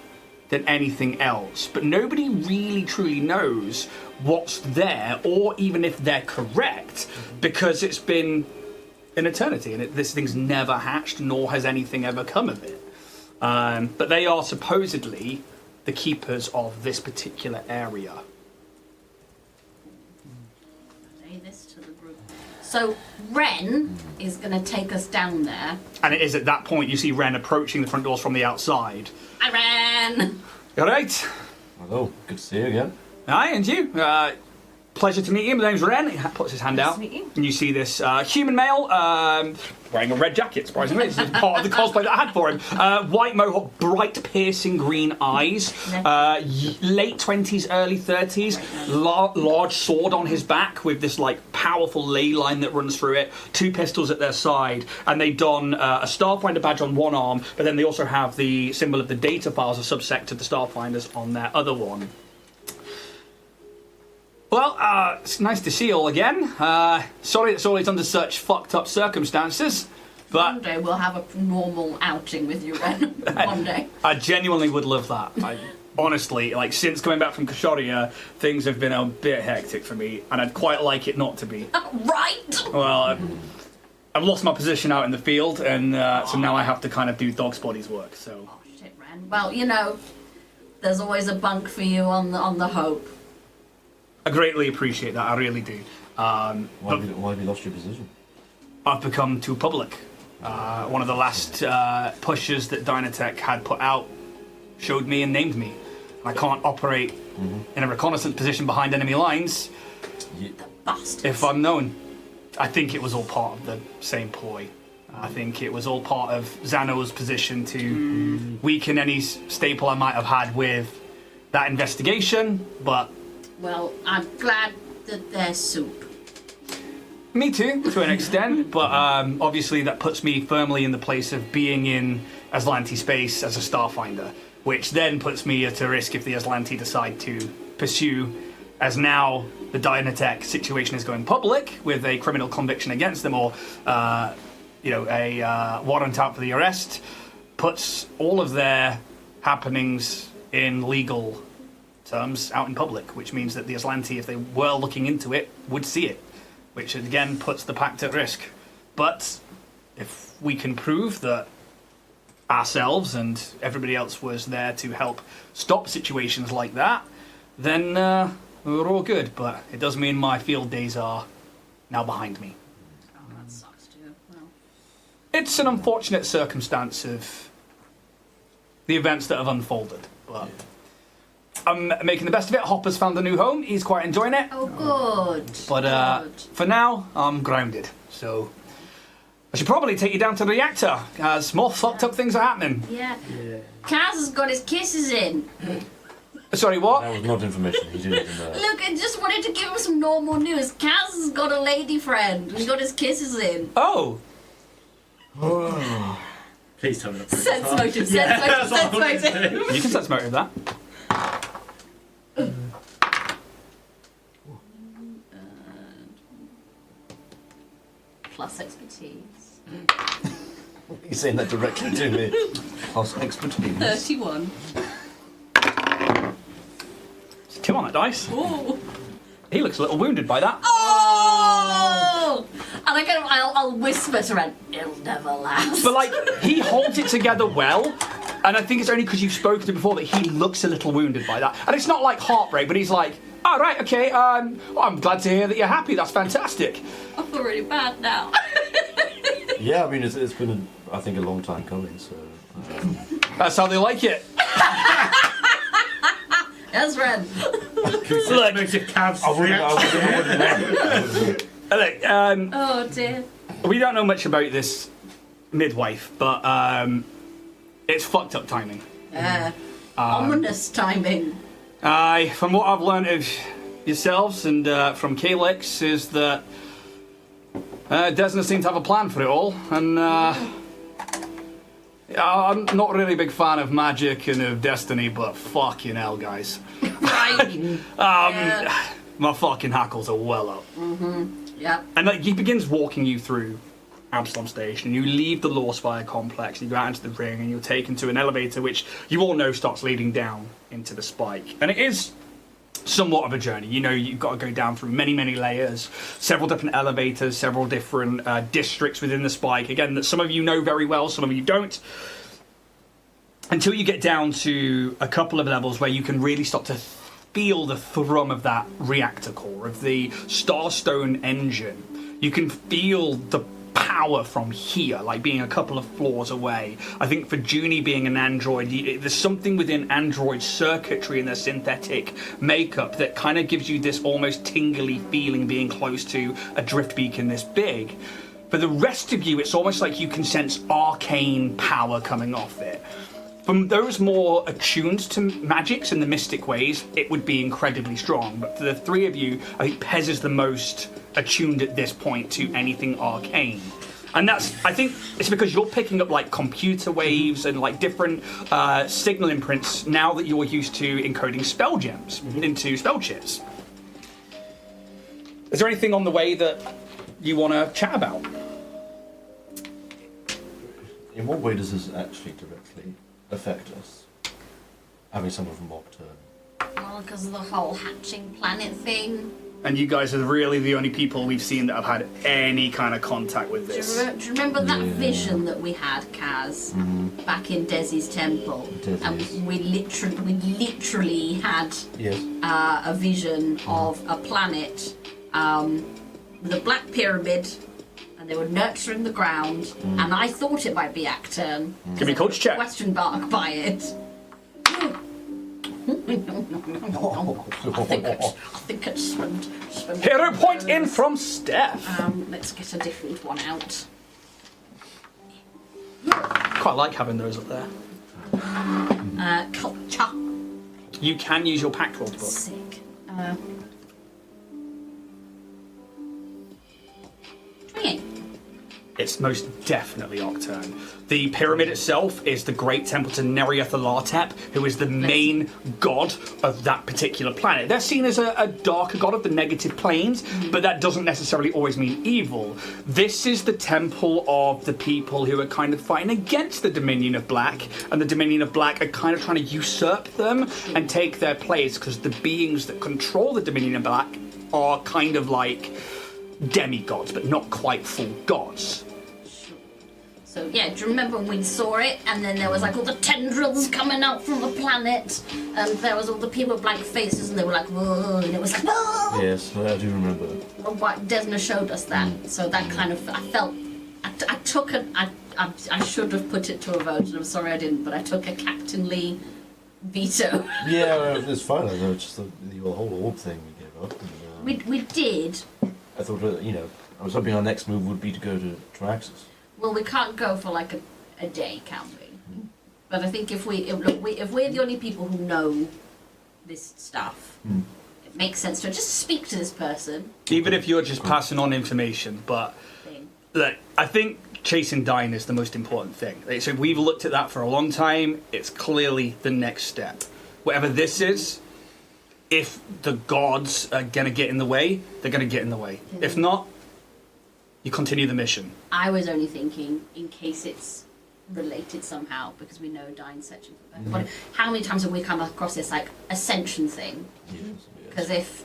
than anything else. But nobody really truly knows what's there, or even if they're correct, because it's been an eternity, and this thing's never hatched, nor has anything ever come of it. But they are supposedly the keepers of this particular area. Say this to the group. So Ren is going to take us down there. And it is at that point you see Ren approaching the front doors from the outside. Hi, Ren! All right. Hello, good to see you again. Hi, and you. pleasure to meet you. My name's Ren. He puts his hand Nice out. to meet you. And you see this human male wearing a red jacket, surprisingly. This is part of the cosplay that I had for him. White mohawk, bright, piercing green eyes. Late 20s, early 30s. Large sword on his back with this like powerful ley line that runs through it. 2 pistols at their side. And they don a Starfinder badge on one arm, but then they also have the symbol of the data files, a subsect of the Starfinders, on their other one. Well, it's nice to see you all again. Sorry it's always under such fucked up circumstances, but... One day we'll have a normal outing with you, Ren. One day. I genuinely would love that. Honestly, like, since coming back from Gothica, things have been a bit hectic for me, and I'd quite like it not to be. Right! Well, I've lost my position out in the field, and so now I have to kind of do dog's body's work, so... Oh, shit, Ren. Well, you know, there's always a bunk for you on the Hope. I greatly appreciate that, I really do. Why have you lost your position? I've become too public. One of the last pushes that Dynatech had put out showed me and named me. I can't operate in a reconnaissance position behind enemy lines The bastards. if I'm known. I think it was all part of the same ploy. I think it was all part of Xano's position to weaken any staple I might have had with that investigation, but... Well, I'm glad that there's soup. Me too, to an extent, but obviously that puts me firmly in the place of being in Aslanti space as a Starfinder, which then puts me at a risk if the Aslanti decide to pursue, as now the Dynatech situation is going public with a criminal conviction against them, or a warrant out for the arrest, puts all of their happenings in legal terms out in public, which means that the Aslanti, if they were looking into it, would see it, which again puts the pact at risk. But if we can prove that ourselves and everybody else was there to help stop situations like that, then we're all good. But it does mean my field days are now behind me. Oh, that sucks too. Well, It's an unfortunate circumstance of the events that have unfolded, but I'm making the best of it. Hopper's found a new home. He's quite enjoying it. oh, good. But Good. for now, I'm grounded. So I should probably take you down to the reactor, as more fucked up things are happening. Yeah. Kaz has got his kisses in. Sorry, what? That was not information. He didn't know. Look, I just wanted to give him some normal news. Kaz has got a lady friend. He's got his kisses in. Oh, Please tell me that. Sense motive, sense motive. you can sense motive that. Plus expertise. He's saying that directly to me. Plus expertise. 31. 2 on that dice. Ooh. He looks a little wounded by that. Oh! And I'll whisper to Ren, it'll never last. But, like, he holds it together well, and I think it's only because you've spoken to him before that he looks a little wounded by that. And it's not like heartbreak, but he's like, oh, right, okay, well, I'm glad to hear that you're happy. That's fantastic. I feel really bad now. Yeah, I mean, it's been, I think, a long time coming, so... That's how they like it. Yes, Ren. Look, look, Oh, dear. we don't know much about this midwife, but it's fucked up timing. Ominous timing. Aye, from what I've learned of yourselves and from Calyx is that Desna seemed to have a plan for it all, and I'm not really a big fan of magic and of destiny, but fucking hell, guys. Right. Yeah. My fucking hackles are well up. Yep. And like, he begins walking you through Absalom Station, and you leave the Law Spire complex, and you go out into the ring, and you're taken to an elevator, which you all know starts leading down into the spike. And it is somewhat of a journey. You know, you've got to go down through many, many layers, several different elevators, several different districts within the spike. Again, that some of you know very well, some of you don't. Until you get down to a couple of levels where you can really start to feel the thrum of that reactor core, of the Starstone engine. You can feel the power from here, like being a couple of floors away. I think for Junie being an android, there's something within android circuitry and their synthetic makeup that kind of gives you this almost tingly feeling being close to a drift beacon this big. For the rest of you, it's almost like you can sense arcane power coming off it. From those more attuned to magics and the mystic ways, it would be incredibly strong. But for the three of you, I think Pez is the most attuned at this point to anything arcane. And I think it's because you're picking up like computer waves and like different signal imprints now that you're used to encoding spell gems into spell chips. Is there anything on the way that you want to chat about? In what way does this actually directly affect us? Having someone from Octurne. Well, because of the whole hatching planet thing. And you guys are really the only people we've seen that have had any kind of contact with Do this. you remember that vision that we had, Kaz, back in Desi's temple? And we literally had a vision of a planet with a black pyramid, and they were nurturing the ground, and I thought it might be Acturn. Give me a culture check. Question mark by it. I think it's spent. Hero point in from Steph. Let's get a different one out. Quite like having those up there. Culture. You can use your pact roll book. Sick. 28. It's most definitely Octurne. The pyramid itself is the great temple to Nereathalartep, who is the main god of that particular planet. They're seen as a darker god of the negative planes, but that doesn't necessarily always mean evil. This is the temple of the people who are kind of fighting against the Dominion of Black, and the Dominion of Black are kind of trying to usurp them and take their place, because the beings that control the Dominion of Black are kind of like demigods, but not quite full gods. So yeah, do you remember when we saw it, and then there was like all the tendrils coming out from the planet, and there was all the people with blank faces, and they were like, whoa, and it was like, whoa! Yes, I do remember. Well, Desna showed us that, so that kind of, I felt, I took a, I should have put it to a vote, and I'm sorry I didn't, but I took a captainly veto. Yeah, it's fine. I know, just the whole orb thing we gave up. And, We did. I thought, I was hoping our next move would be to go to Traxxas. Well, we can't go for like a day, can we? But I think if we're the only people who know this stuff, it makes sense to just speak to this person. Even if you're just passing on information, but look, I think chasing Dyne is the most important thing. So we've looked at that for a long time. It's clearly the next step. Whatever this is, if the gods are going to get in the way, they're going to get in the way. If not, you continue the mission. I was only thinking in case it's related somehow, because we know Dyne's searching for them. But how many times have we come across this like ascension thing? Because if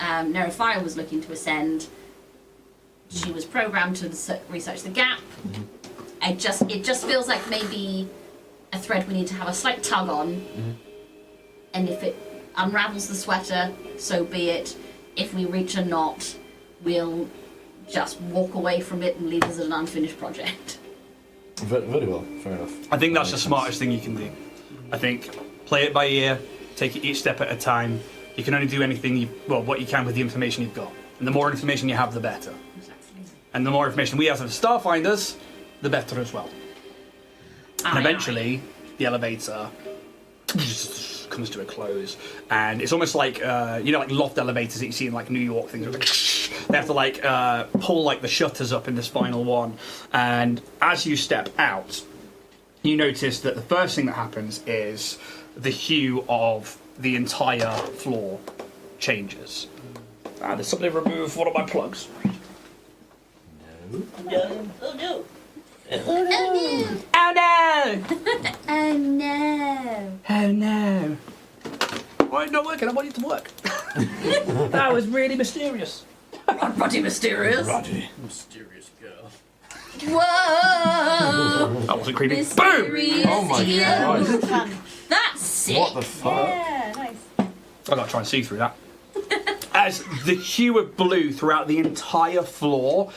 Nerifire was looking to ascend, she was programmed to research the gap. It just feels like maybe a thread we need to have a slight tug on, and if it unravels the sweater, so be it. If we reach a knot, we'll just walk away from it and leave us an unfinished project. Very well, fair enough. I think that's the smartest thing you can do. I think play it by ear, take it each step at a time. You can only do what you can with the information you've got. And the more information you have, the better. Exactly. And the more information we have of Starfinders, the better as well. And eventually, the elevator comes to a close, and it's almost like like loft elevators that you see in like New York things. They have to like pull like the shutters up in this final one, and as you step out, you notice that the first thing that happens is the hue of the entire floor changes. There's somebody remove one of my plugs. No. Oh no! Oh no! Oh no! Oh no! Why is it not working? I want it to work. That was really mysterious. Ruddy mysterious. Ruddy. Mysterious girl. Whoa! That wasn't creepy. Boom! Mysterious Oh my girl. god. Fun. That's sick. What the fuck? Yeah, nice. I gotta try and see through that. As the hue of blue throughout the entire floor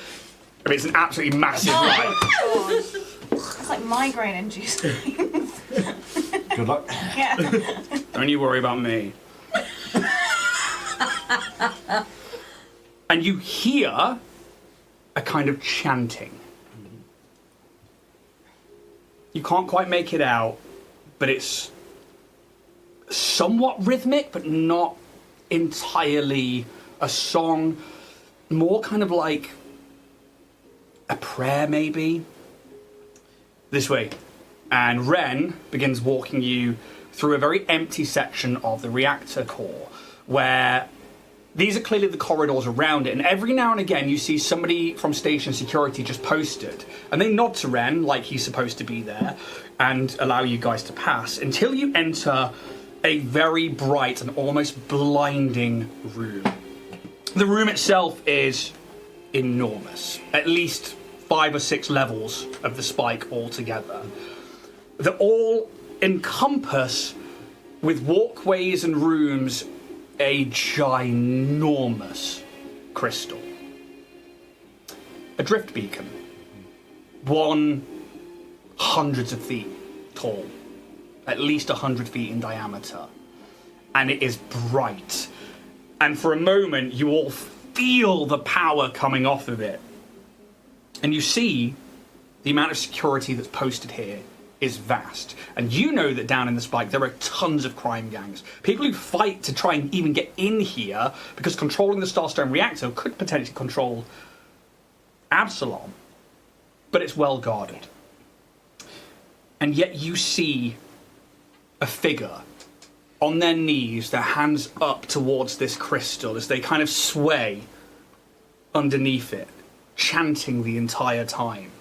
I mean, it's an absolutely massive light. God. It's like migraine inducing. Good luck. Yeah. Don't you worry about me. And you hear a kind of chanting. You can't quite make it out, but it's somewhat rhythmic, but not entirely a song. More kind of like a prayer, maybe. This way. And Ren begins walking you through a very empty section of the reactor core, where these are clearly the corridors around it, and every now and again you see somebody from station security just posted, and they nod to Ren like he's supposed to be there, and allow you guys to pass, until you enter a very bright and almost blinding room. The room itself is enormous, at least 5 or 6 levels of the spike altogether. They're all encompass with walkways and rooms a ginormous crystal. A drift beacon. One hundreds of feet tall. At least 100 feet in diameter. And it is bright. And for a moment you all feel the power coming off of it. And you see the amount of security that's posted here is vast. And you know that down in the spike there are tons of crime gangs. People who fight to try and even get in here, because controlling the Starstone reactor could potentially control Absalom. But it's well guarded. And yet you see a figure on their knees, their hands up towards this crystal as they kind of sway underneath it, chanting the entire time.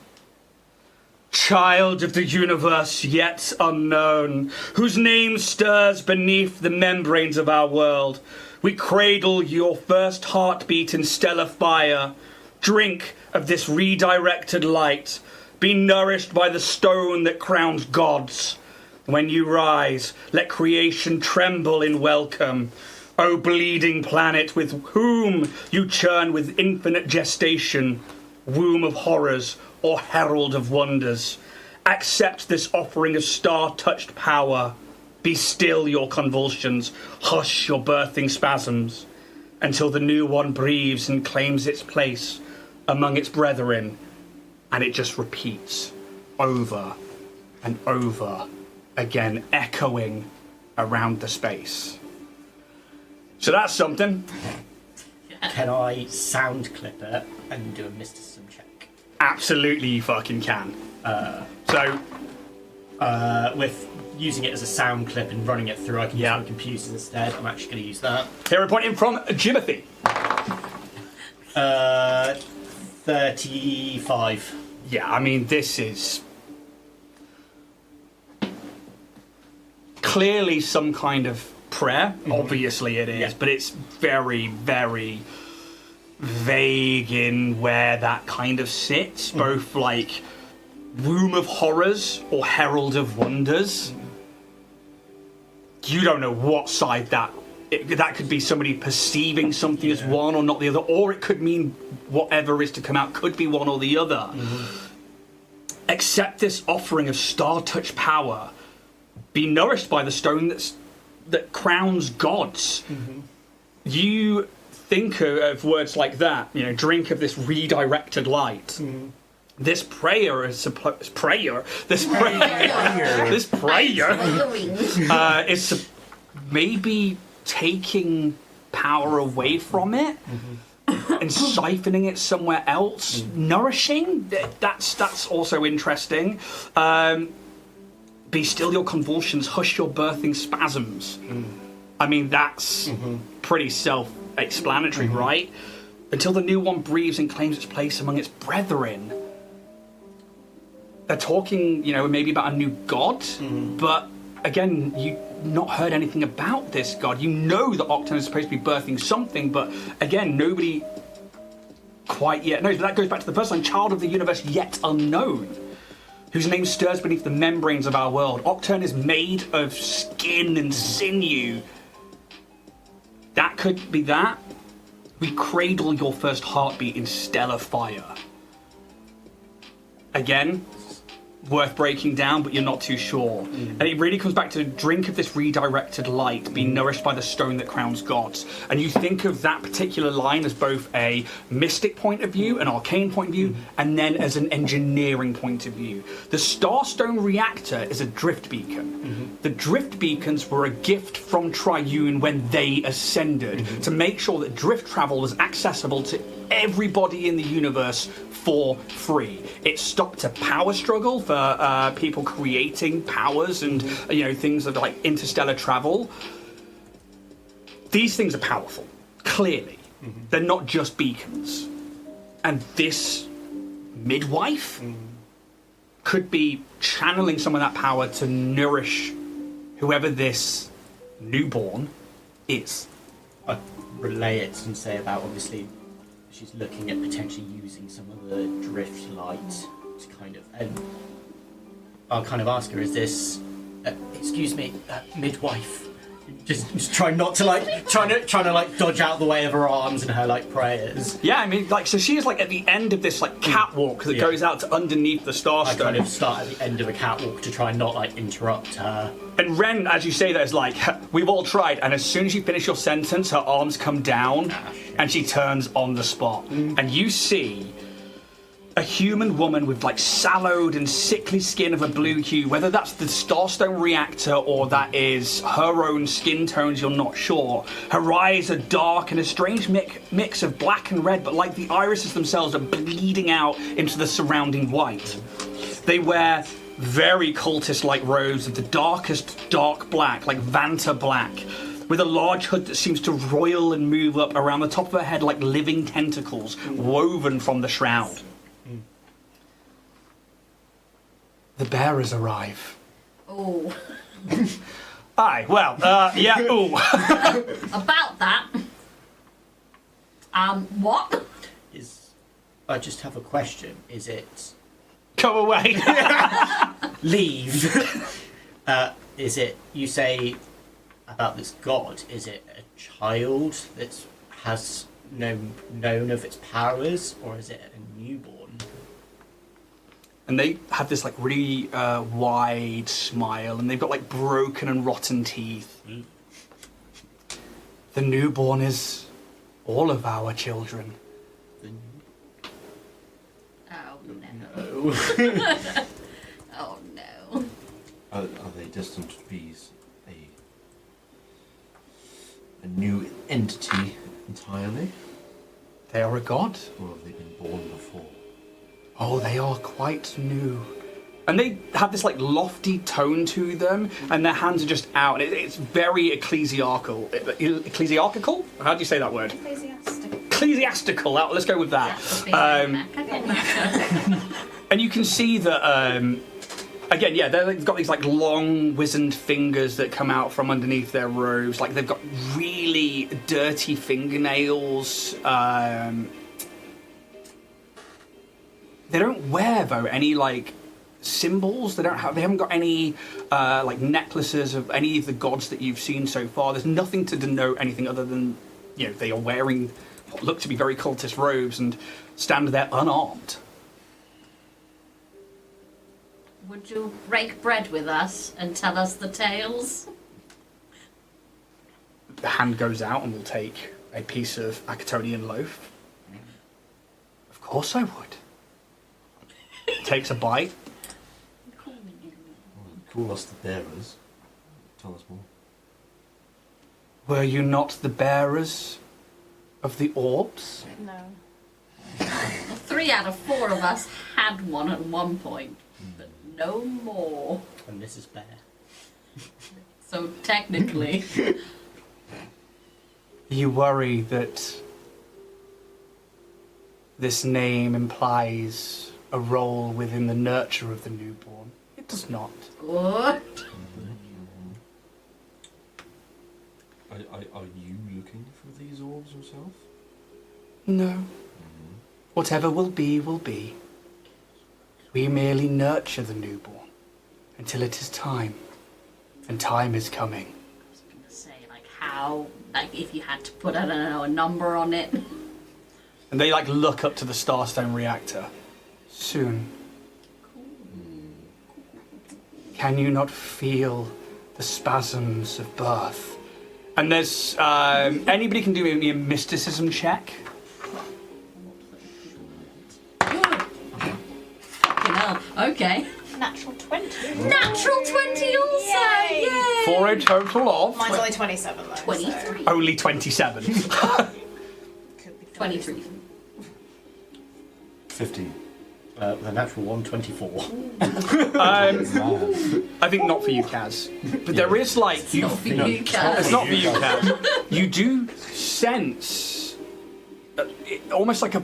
Child of the universe yet unknown, whose name stirs beneath the membranes of our world, we cradle your first heartbeat in stellar fire. Drink of this redirected light. Be nourished by the stone that crowns gods. When you rise, let creation tremble in welcome. O bleeding planet with whom you churn with infinite gestation, womb of horrors or herald of wonders, accept this offering of star-touched power. Be still your convulsions, hush your birthing spasms, until the new one breathes and claims its place among its brethren, and it just repeats over and over again, echoing around the space. So that's something. Can I sound clip it and do a mysticism check? Absolutely, you fucking can. With using it as a sound clip and running it through, I can use my computer instead. I'm actually going to use that. Here, a point in from Jimothy. 35. Yeah, I mean, this is clearly some kind of prayer. Mm-hmm. Obviously it is, but it's very, very vague in where that kind of sits. Both like womb of horrors or herald of wonders. You don't know what side that could be. Somebody perceiving something as one or not the other, or it could mean whatever is to come out could be one or the other. Accept this offering of star-touched power. Be nourished by the stone that crowns gods. You think of words like that, you know, drink of this redirected light. This prayer is is maybe taking power away from it and siphoning it somewhere else. Nourishing. That's also interesting. Be still your convulsions, hush your birthing spasms. I mean, that's pretty self-explanatory, right? Until the new one breathes and claims its place among its brethren. They're talking, you know, maybe about a new god, but again, you've not heard anything about this god. You know that Octon is supposed to be birthing something, but again, nobody quite yet knows. But that goes back to the first line, child of the universe yet unknown, whose name stirs beneath the membranes of our world. Octurne is made of skin and sinew. That could be that. We cradle your first heartbeat in stellar fire. again, worth breaking down, but you're not too sure. And it really comes back to drink of this redirected light, be nourished by the stone that crowns gods. And you think of that particular line as both a mystic point of view, an arcane point of view, and then as an engineering point of view. The Starstone reactor is a drift beacon. The drift beacons were a gift from Triune when they ascended to make sure that drift travel was accessible to everybody in the universe for free. It stopped a power struggle for people creating powers and things of like interstellar travel. These things are powerful, clearly. They're not just beacons. And this midwife could be channeling some of that power to nourish whoever this newborn is. I relay it and say about obviously she's looking at potentially using some of the drift light to kind of, and I'll kind of ask her, is this, excuse me, midwife? Just trying not to trying to like dodge out the way of her arms and her like prayers. Yeah, I mean, like, so she is like at the end of this like catwalk that goes out to underneath the Starstone. I kind of start at the end of a catwalk to try and not like interrupt her. And Ren, as you say that, is like, we've all tried, and as soon as you finish your sentence, her arms come down, and she turns on the spot. And you see a human woman with like sallowed and sickly skin of a blue hue, whether that's the Starstone reactor or that is her own skin tones, you're not sure. Her eyes are dark and a strange mix of black and red, but like the irises themselves are bleeding out into the surrounding white. They wear very cultist-like robes of the darkest dark black, like Vanta black, with a large hood that seems to roil and move up around the top of her head like living tentacles woven from the shroud. The bearers arrive. Oh. Aye, well, yeah, ooh. About that. What? I just have a question. Is it... Go away. Leave. Is it, you say about this god, is it a child that has known of its powers, or is it a newborn? And they have this like really wide smile, and they've got like broken and rotten teeth. The newborn is all of our children. Oh no. No. Oh no. Are they destined to be a new entity entirely? They are a god. Or have they been born before? Oh, they are quite new. And they have this like lofty tone to them, and their hands are just out. It's very ecclesiastical. Ecclesiastical? How do you say that word? Ecclesiastical. Let's go with that. And you can see that, again, yeah, they've got these like long, wizened fingers that come out from underneath their robes. Like they've got really dirty fingernails. They don't wear though any like symbols. They haven't got any like necklaces of any of the gods that you've seen so far. There's nothing to denote anything other than they are wearing what look to be very cultist robes and stand there unarmed. Would you break bread with us and tell us the tales? The hand goes out and will take a piece of Acatonian loaf. Of course I would. Takes a bite. Call us the bearers. Tell us more. Were you not the bearers of the orbs? No. 3 out of 4 of us had one at one point, but no more. And this is bear. So technically. You worry that this name implies a role within the nurture of the newborn. It does not. Good. Are you looking for these orbs yourself? No. Whatever will be, will be. We merely nurture the newborn until it is time. And time is coming. I was going to say, like, how, like, if you had to put, I don't know, a number on it. And they, like, look up to the Starstone reactor. Soon. Can you not feel the spasms of birth? And there's anybody can do a mysticism check. Fucking hell. Okay. Natural 20. Natural 20 also. Yay. For a total of Mine's only 27 though. 23. only 27. So could be 23. 15. With a natural 1, 24. I think not for you, Kaz. But there is like you. Not for you, Kaz. It's not for you, Kaz. You do sense almost like a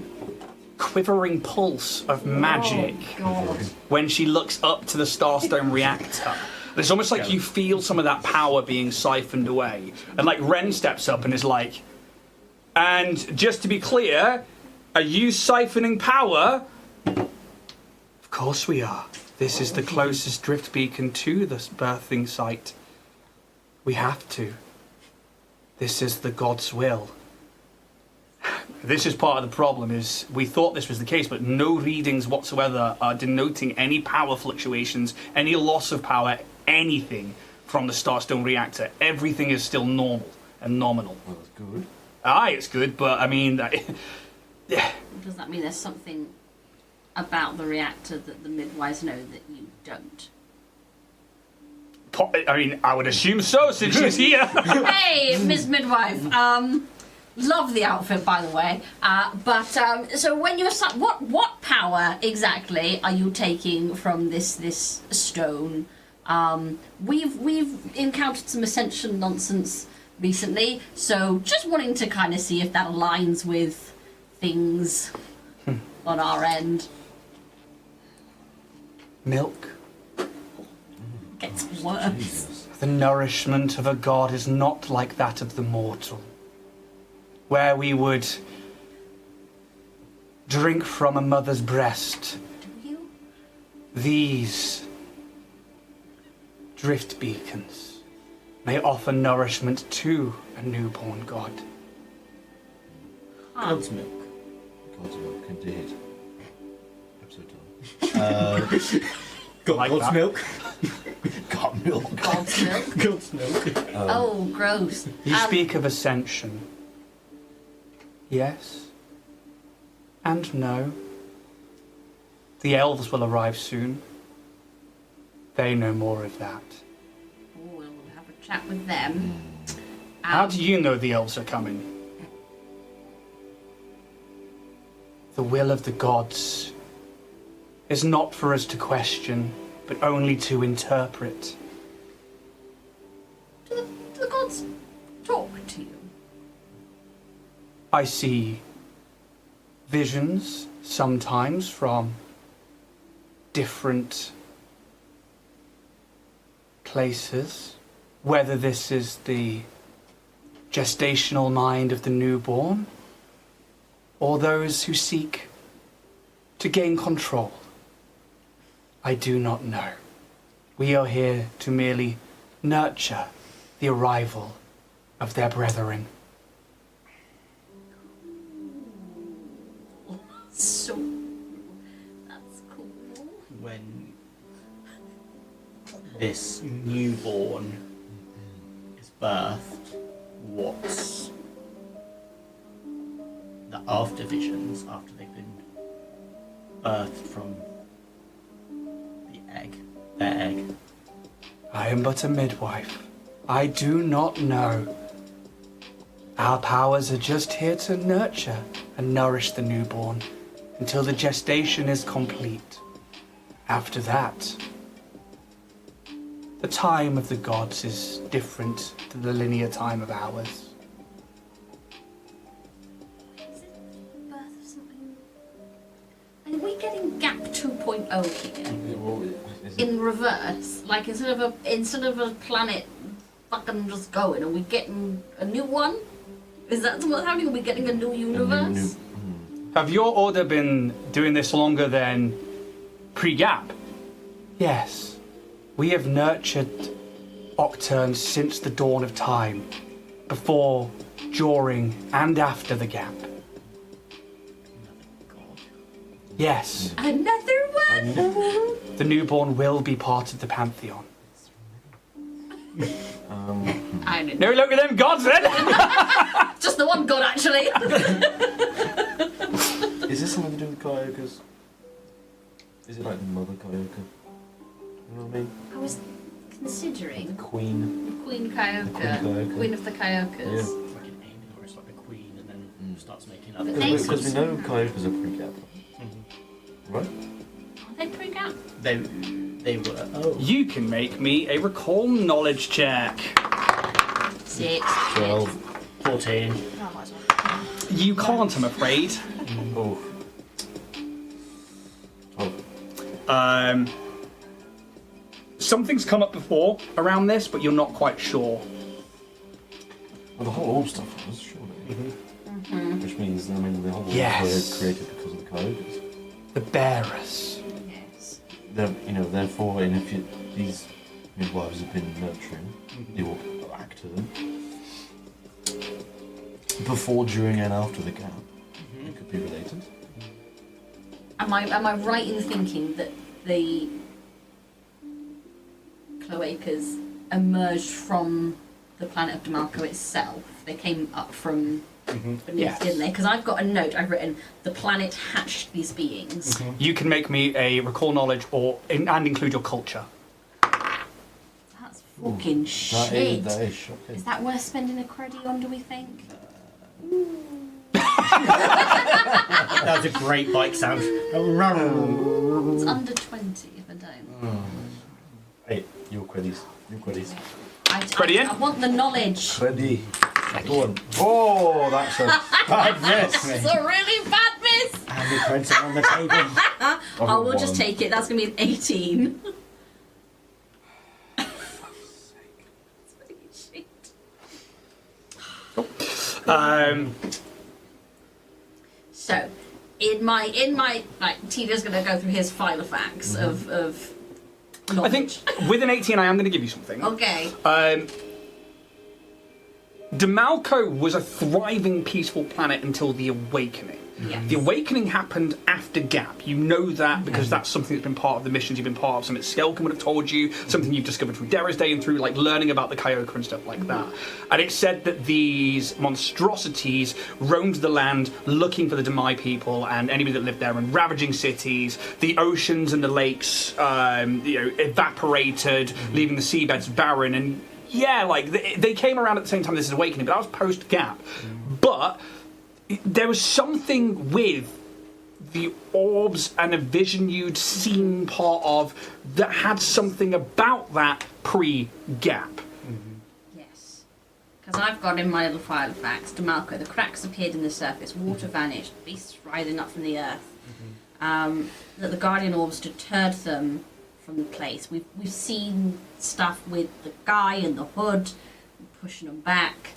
quivering pulse of magic God. when she looks up to the Starstone reactor. It's almost like you feel some of that power being siphoned away. And like Ren steps up and is like, and just to be clear, are you siphoning power? Of course we are. This is the closest drift beacon to the birthing site. We have to. This is the God's will. This is part of the problem, is we thought this was the case, but no readings whatsoever are denoting any power fluctuations, any loss of power, anything from the Starstone reactor. Everything is still normal and nominal. Well, that's good. Aye, it's good, but I mean... yeah. Does that mean there's something about the reactor that the midwives know that you don't? I mean, I would assume so, since she's here. Hey, Miss Midwife. Love the outfit, by the way. So when you're what power exactly are you taking from this stone? We've encountered some ascension nonsense recently, so just wanting to kind of see if that aligns with things on our end. Milk. Gets worse. Jesus. The nourishment of a god is not like that of the mortal, where we would drink from a mother's breast. Do you? These drift beacons may offer nourishment to a newborn god. God's milk. God's milk, indeed. Episode time. Like God's that. milk. God milk. God's milk. God's milk. Oh, gross. You speak of ascension. Yes. And no. The elves will arrive soon. They know more of that. We'll have a chat with them. How do you know the elves are coming? The will of the gods is not for us to question, but only to interpret. Do the gods talk to you? I see visions sometimes from different places, whether this is the gestational mind of the newborn or those who seek to gain control. I do not know. We are here to merely nurture the arrival of their brethren. So that's cool. When this newborn is birthed, what's the after visions after they've been birthed from their egg? I am but a midwife. I do not know. Our powers are just here to nurture and nourish the newborn until the gestation is complete. After that, the time of the gods is different to the linear time of ours. Is it the birth of something? Are we getting gap 2.0 here? In reverse? Like instead of a planet fucking just going, are we getting a new one? Is that what's happening? Are we getting a new universe? Have your order been doing this longer than pre-gap? Yes. We have nurtured Octurnes since the dawn of time, before, during, and after the gap. God. Yes. Another one? The newborn will be part of the pantheon. I don't know. No luck with them gods then. Just the one god, actually. Is this something to do with Kyokas? Is it like the mother Kyoka? You know what I mean? I was considering Queen. Queen The Kyoka, Queen Kyoka. Queen of the Kyokas. Yeah. It's like an alien, or it's like the queen, and then starts making up. But they- Because we know Kyokas are pretty gap. Right? Are they pretty out? They were. Oh. You can make me a recall knowledge check. 6. 12. 14. No, I might as well. You can't, I'm afraid. Oh. 12. Something's come up before around this, but you're not quite sure. Well, the whole orb stuff was, surely. Which means, I mean, the whole orb Yes. was created because of the Kyokas. The bearers. Yes. Therefore, and if these midwives have been nurturing, the orb back to them. Before, during, and after the gap. It could be related. Am I right in thinking that the cloacas emerged from the planet of Demalco itself? They came up from beneath, Yes. didn't they? Because I've got a note. I've written the planet hatched these beings. You can make me a recall knowledge and include your culture. That's fucking shit. That is shocking. Is that worth spending a credit on? Do we think? That was a great bike sound. It's under 20 if I don't. Hey, your credits. Your credits. Credit in? I want the knowledge. Ready. Go on. Oh, that's a bad miss. It's a really bad miss. And we prints it on the table. I will just take it. That's going to be an 18. So, in my like, Tito's going to go through his file of facts of knowledge. I think with an 18, I am going to give you something. Okay. Demalco was a thriving, peaceful planet until the Awakening. Yes. The Awakening happened after Gap. You know that because that's something that's been part of the missions you've been part of. Something Skelkin would have told you, something you've discovered through Dera's Day and through like learning about the Kyoka and stuff like that. And it said that these monstrosities roamed the land looking for the Demai people and anybody that lived there and ravaging cities. The oceans and the lakes, evaporated, leaving the seabeds barren. And yeah, like they came around at the same time this is Awakening, but that was post Gap. But there was something with the orbs and a vision you'd seen part of that had something about that pre-Gap. Yes. Because I've got in my little file of facts, Demalco, the cracks appeared in the surface, water vanished, beasts rising up from the earth. That the guardian orbs deterred them from the place. We've seen stuff with the guy and the hood, pushing them back.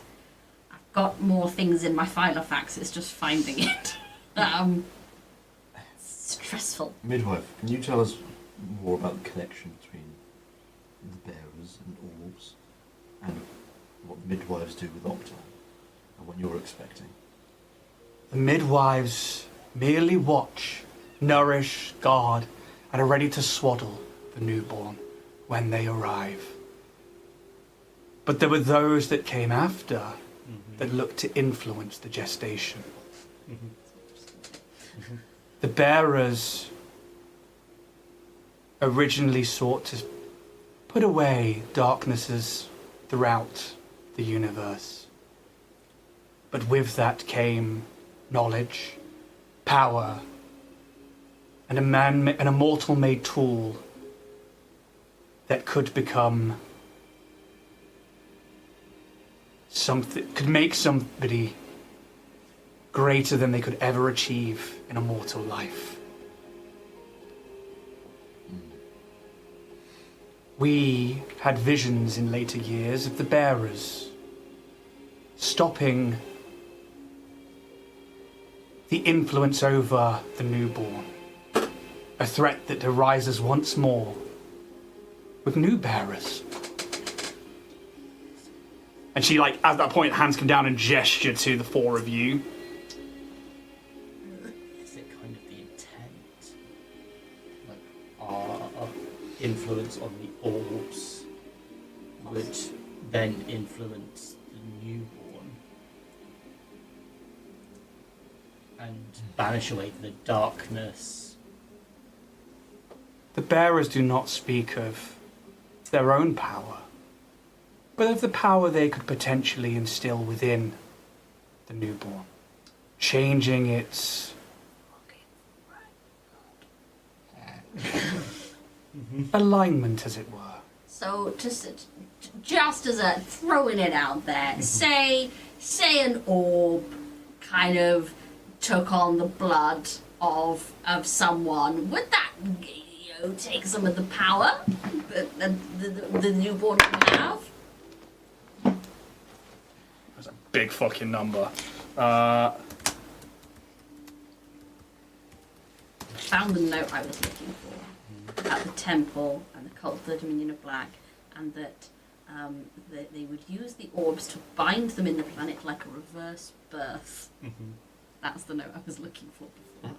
Got more things in my file of facts, it's just finding it. Stressful. Midwife, can you tell us more about the connection between the bearers and orbs and what midwives do with Opta and what you're expecting? The midwives merely watch, nourish, guard, and are ready to swaddle the newborn when they arrive. But there were those that came after that looked to influence the gestation. The bearers originally sought to put away darknesses throughout the universe. But with that came knowledge, power, and a mortal-made tool that could become something, could make somebody greater than they could ever achieve in a mortal life. We had visions in later years of the bearers stopping the influence over the newborn, a threat that arises once more with new bearers. And she, like, at that point, hands come down and gesture to the four of you. Is it kind of the intent? Like influence on the orbs would then influence the newborn and banish away the darkness. The bearers do not speak of their own power, but of the power they could potentially instill within the newborn, changing its alignment, as it were. So just as a throwing it out there, say an orb kind of took on the blood of someone, would that take some of the power that the newborn would have? That's a big fucking number. Found the note I was looking for about the temple and the cult of the Dominion of Black, and that they would use the orbs to bind them in the planet like a reverse birth. That's the note I was looking for before.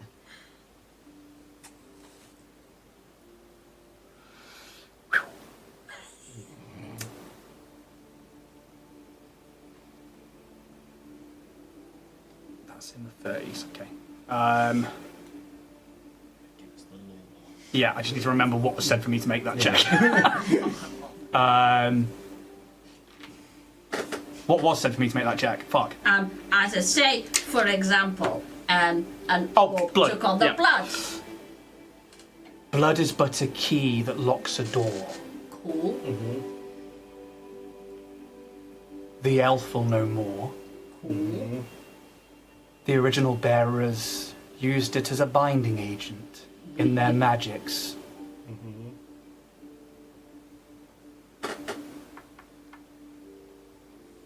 That's in the 30s, okay. Yeah, I just need to remember what was said for me to make that check. What was said for me to make that check? Fuck. As I say, for example, an orb blood, took on the yeah. blood. Blood is but a key that locks a door. Cool. The elf will know more. The original bearers used it as a binding agent in their magics.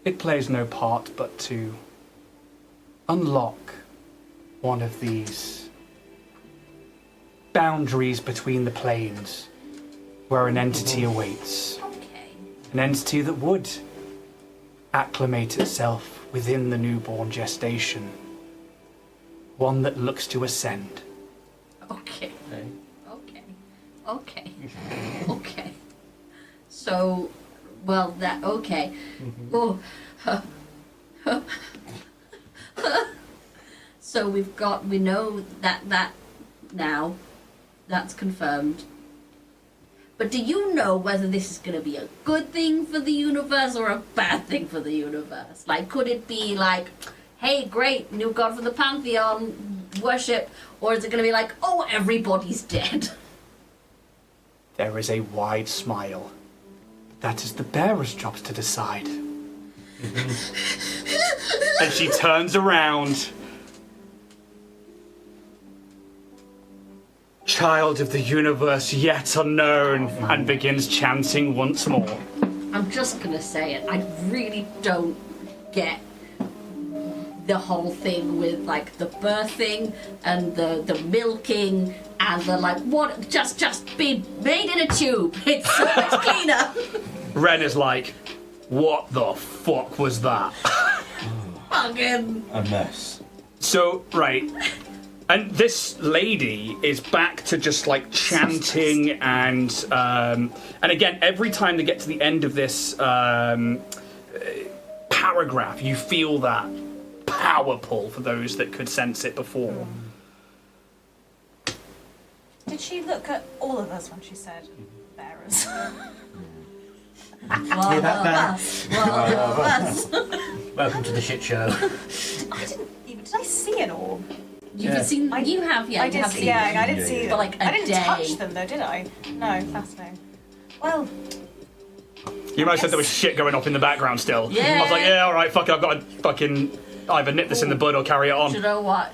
It plays no part but to unlock one of these boundaries between the planes where an entity awaits. Okay. An entity that would acclimate itself within the newborn gestation. One that looks to ascend. Okay. Okay. So, well, that, okay. Oh. So we know that now, that's confirmed. But do you know whether this is going to be a good thing for the universe or a bad thing for the universe? Like, could it be like, hey, great, new god for the pantheon, worship, or is it going to be like, oh, everybody's dead? There is a wide smile. That is the bearer's job to decide. And she turns around. Child of the universe yet unknown, and begins chanting once more. I'm just going to say it. I really don't get the whole thing with like the birthing and the milking and the like, what, just be made in a tube. It's so much cleaner. Ren is like, what the fuck was that? Fucking A mess. So, right. And this lady is back to just like chanting and again, every time they get to the end of this paragraph, you feel that power pull for those that could sense it before. Did she look at all of us when she said bearers? well, that us. Welcome to the shit show. I didn't even. Did I see an orb? You've seen. You have, yeah. I you did. have See, seen yeah, them. I did see them. For like a I didn't day. touch them though, did I? No, fascinating. Well, You might have said there was shit going off in the background still. Yeah. I was like, yeah, alright, fuck it, I've got to fucking either nip this in the bud or carry it on. Do you know what?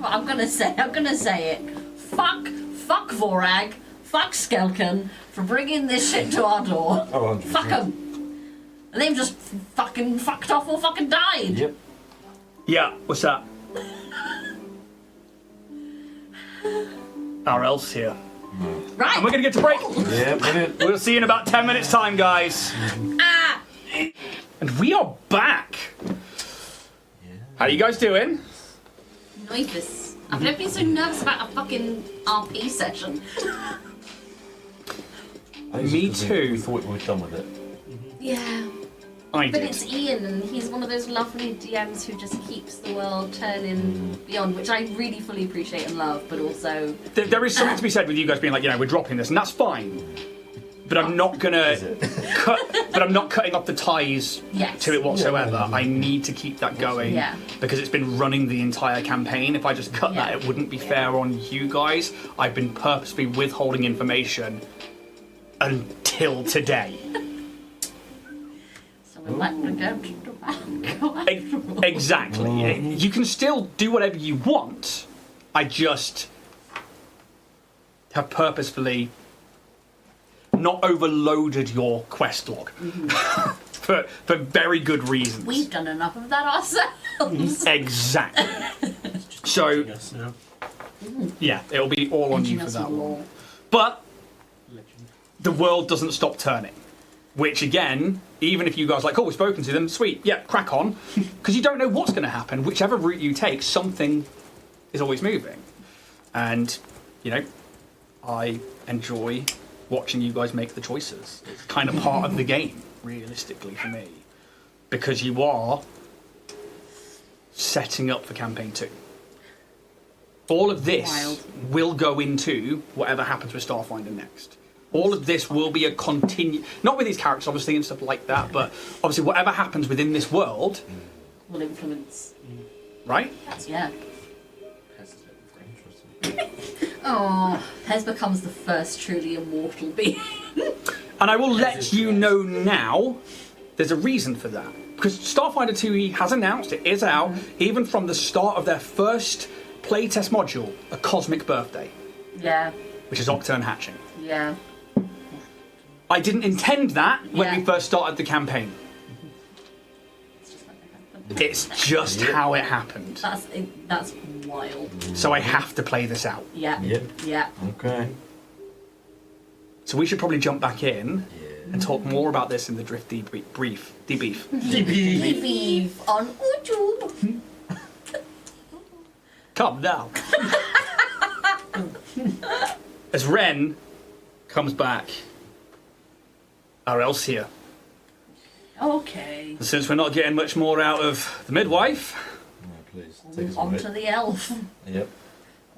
I'm gonna say it. Fuck Vorag. Fuck Skelken for bringing this shit to our door. Oh, 100%. Fuck them. And they've just fucking fucked off or fucking died. Yep. Yeah, what's that? Our elf's here. Right. And we're gonna get to break. Yeah, brilliant. We'll see you in about 10 minutes time, guys. Ah! And we are back. How you guys doing? Nervous. I've never been so nervous about a fucking RP session. I think Me it's just 'cause too. We thought we were done with it. Yeah. I But did. it's Ian, and he's one of those lovely DMs who just keeps the world turning beyond, which I really fully appreciate and love, but also... There is something to be said with you guys being like, we're dropping this, and that's fine. But I'm not gonna But I'm not cutting off the ties Yes. to it whatsoever. I need to keep that going Yeah. because it's been running the entire campaign. If I just cut that, Yeah. it wouldn't be fair on you guys. I've been purposely withholding information until today. So we let the go Exactly. You can still do whatever you want. I just have purposefully not overloaded your quest log for very good reasons. We've done enough of that ourselves. Exactly. So Yes, now. yeah, it'll be all on you for that one. But Legend. the world doesn't stop turning. Which again, even if you guys are like, we've spoken to them, sweet, yeah, crack on. Because you don't know what's going to happen. Whichever route you take, something is always moving. And, I enjoy watching you guys make the choices. It's kind of part of the game, realistically, for me. Because you are setting up for campaign 2. All of this Wild. will go into whatever happens with Starfinder next. All of this will be a not with these characters obviously and stuff like that, but obviously whatever happens within this world, Will influence. right? Yeah. Interesting. Oh, Pez becomes the first truly immortal being. And I will let you know now, there's a reason for that. Because Starfinder 2E has announced, it is out, even from the start of their first playtest module, a cosmic birthday, Yeah. which is Octurne hatching. Yeah. I didn't intend that when Yeah. we first started the campaign. It's just like that happened. It's just how it happened. That's wild. So I have to play this out. Yeah. Yep. Yeah. Okay. So we should probably jump back in and talk more about this in the Drift debrief. Leave on YouTube. Calm down. As Ren comes back, our Elsia. Okay. Since we're not getting much more out of the midwife, Yeah, please take us On away. to the elf. Yep.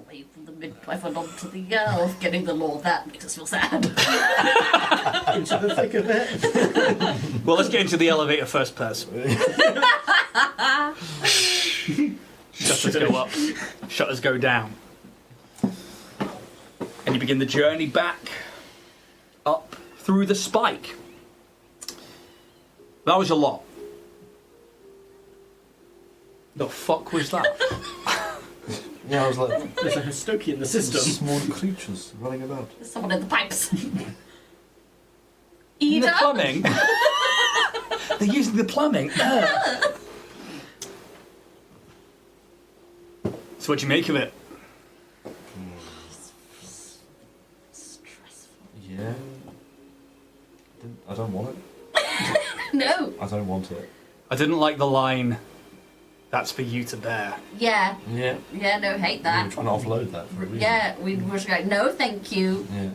Away from the midwife and on to the elf. Getting the law, that makes us feel sad. Into the thick of it. well, let's get into the elevator first person. Shutters go up, shutters go down. And you begin the journey back up through the spike. That was a lot. The fuck was that? Yeah, I was like, There's a Histoki in the system. small creatures running about. There's someone in the pipes. The Ida? plumbing. They're using the plumbing. So what do you make of it? Stressful. Yeah. I don't want it. No. I don't want it. I didn't like the line, "That's for you to bear." Yeah. Yeah. Yeah, no, hate We were that. trying to offload that for a reason. Yeah, we were just like, no, thank you. Yeah.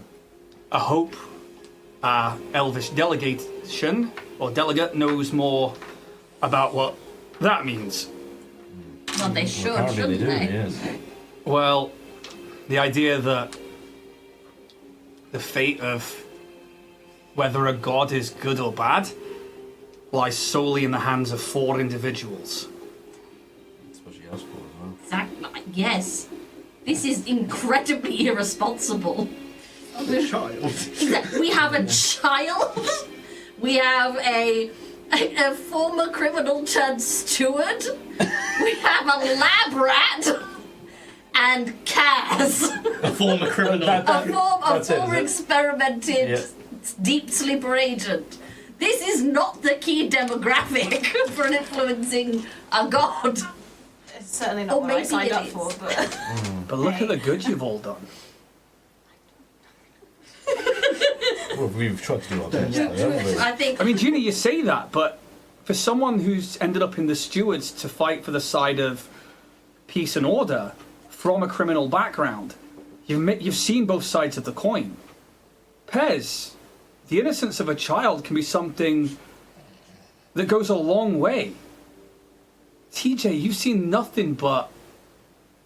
I hope our Elvish delegation or delegate knows more about what that means. Well, they should, Apparently shouldn't they they? do, yes. Well, the idea that the fate of whether a god is good or bad lies solely in the hands of 4 individuals. That's what she asked for as well. Exactly. Yes. This is incredibly irresponsible. The child. Exactly. We have a child. We have a former criminal turned steward. We have a lab rat. And Kaz. A former criminal. A That's it, former is it? experimented Yeah. deep sleeper agent. This is not the key demographic for influencing a god. It's certainly not Or what I maybe signed it up is. for, but But look at the good you've all done. Well, we've tried to do our best, Yeah. though, haven't we? I think. I mean, Gina, you say that, but for someone who's ended up in the stewards to fight for the side of peace and order from a criminal background, you've seen both sides of the coin. Pez, the innocence of a child can be something that goes a long way. TJ, you've seen nothing but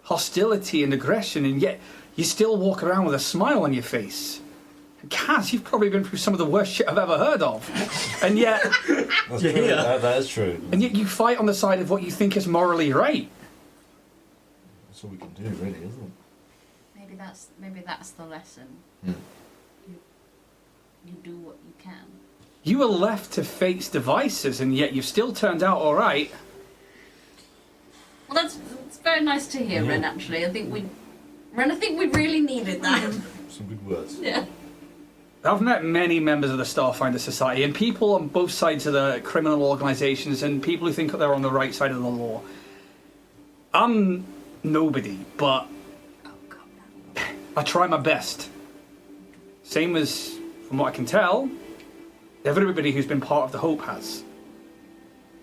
hostility and aggression, and yet you still walk around with a smile on your face. And Kaz, you've probably been through some of the worst shit I've ever heard of. And yet... That's true. That is true. And yet you fight on the side of what you think is morally right. That's all we can do, really, isn't it? Maybe that's the lesson. Hmm. You do what you can. You were left to fate's devices, and yet you've still turned out all right. Well, that's very nice to hear, Ren. Actually, I think we really needed that. Some good words. Yeah. I've met many members of the Starfinder Society, and people on both sides of the criminal organisations, and people who think they're on the right side of the law. I'm nobody, but I try my best. Same as, from what I can tell, everybody who's been part of the Hope has.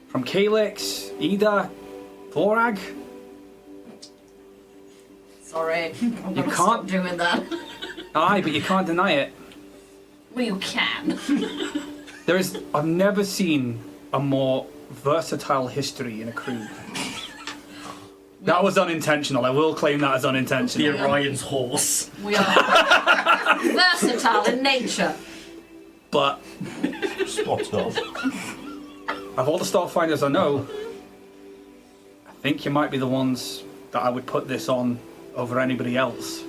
From Calyx, Ida, Thorag. Sorry, I'm You gonna can't- stop doing that. Aye, but you can't deny it. Well, you can. I've never seen a more versatile history in a crew. That was unintentional. I will claim that as The unintentional. Orion's horse. We are versatile in nature. But Spot on. of all the Starfinders I know, I think you might be the ones that I would put this on over anybody else.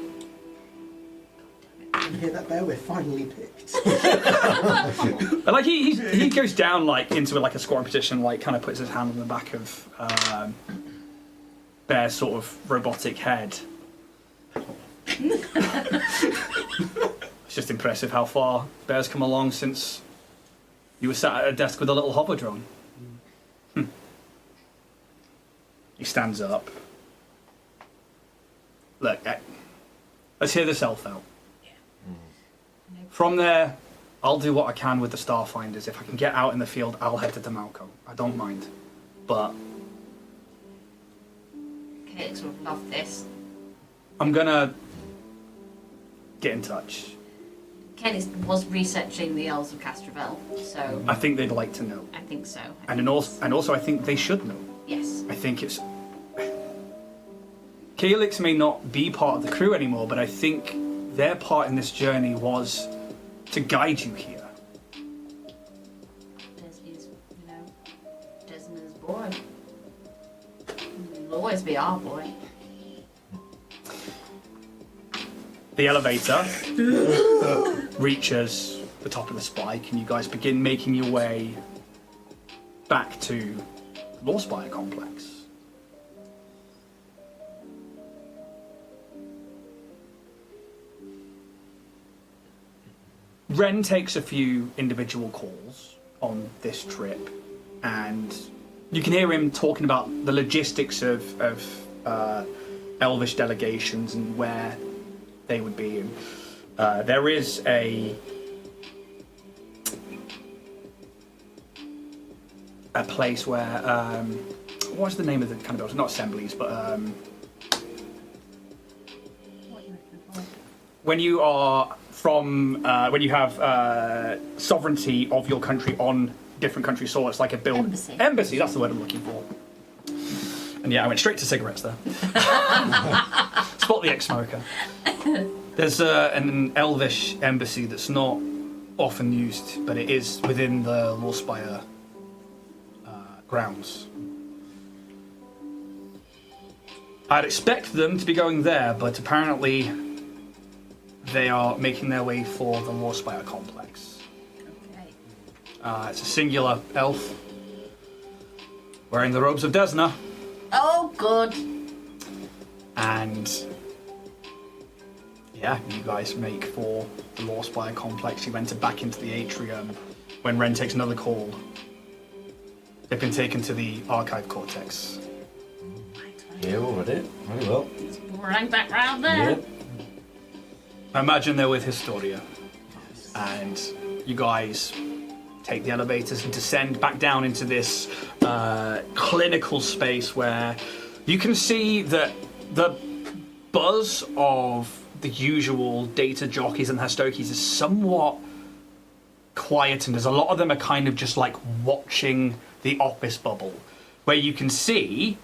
You hear that, Bear? We're finally picked. But like he goes down like into like a squatting position, like kind of puts his hand on the back of Bear's sort of robotic head. It's just impressive how far Bear's come along since you were sat at a desk with a little hover drone. He stands up. Look, let's hear this elf out. From there, I'll do what I can with the Starfinders. If I can get out in the field, I'll head to Demalco. I don't mind. But Calyx would love this. I'm gonna get in touch. Calyx was researching the Elves of Castrovel, so I think they'd like to know. I think so. And also I think they should know. Yes. I think it's... Calyx may not be part of the crew anymore, but I think their part in this journey was to guide you here. Desna's boy. He'll always be our boy. The elevator reaches the top of the spike, and you guys begin making your way back to the Law Spire complex. Ren takes a few individual calls on this trip, and you can hear him talking about the logistics of Elvish delegations and where they would be. There is a place where what's the name of the kind of building? Not assemblies, but when you are from when you have sovereignty of your country on different country soil, it's like a build embassy. That's the word I'm looking for. And yeah, I went straight to cigarettes there. Spot the ex-smoker. There's an Elvish embassy that's not often used, but it is within the Law Spire grounds. I'd expect them to be going there, but apparently they are making their way for the Law Spire complex. Okay. It's a singular elf wearing the robes of Desna. Oh, good. And yeah, you guys make for the Law Spire complex. You enter back into the atrium when Ren takes another call. They've been taken to the archive cortex. Yeah, already. Very well. Boomerang back round there. Yeah. I imagine they're with Historia. And you guys take the elevators and descend back down into this clinical space where you can see that the buzz of the usual data jockeys and Hastokies is somewhat quietened as a lot of them are kind of just like watching the office bubble, where you can see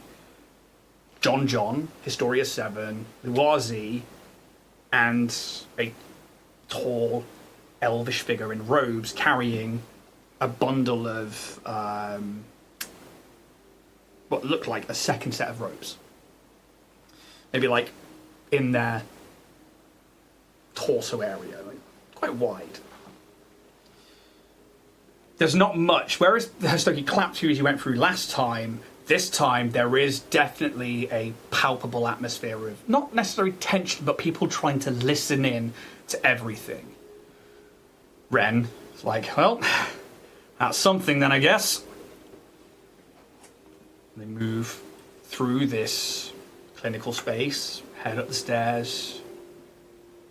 John, Historia 7, Luazi, and a tall, elvish figure in robes carrying a bundle of what looked like a second set of robes. Maybe like in their torso area, like quite wide. There's not much. Whereas the Hostoki clapped you as you went through last time, this time there is definitely a palpable atmosphere of not necessarily tension, but people trying to listen in to everything. Ren is like, well, that's something then, I guess. They move through this clinical space, head up the stairs,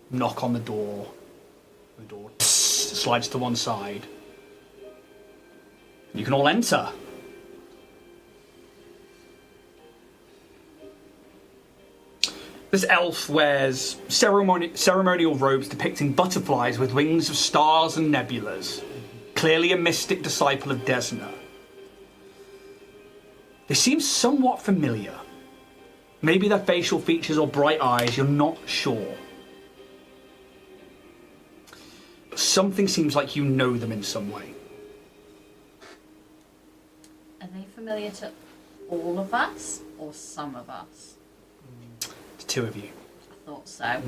knock on the door. The door slides to one side. You can all enter. This elf wears ceremonial robes depicting butterflies with wings of stars and nebulas. Clearly a mystic disciple of Desna. They seem somewhat familiar. Maybe their facial features or bright eyes, you're not sure. But something seems like you know them in some way. Are they familiar to all of us or some of us? It's two of you. I thought so.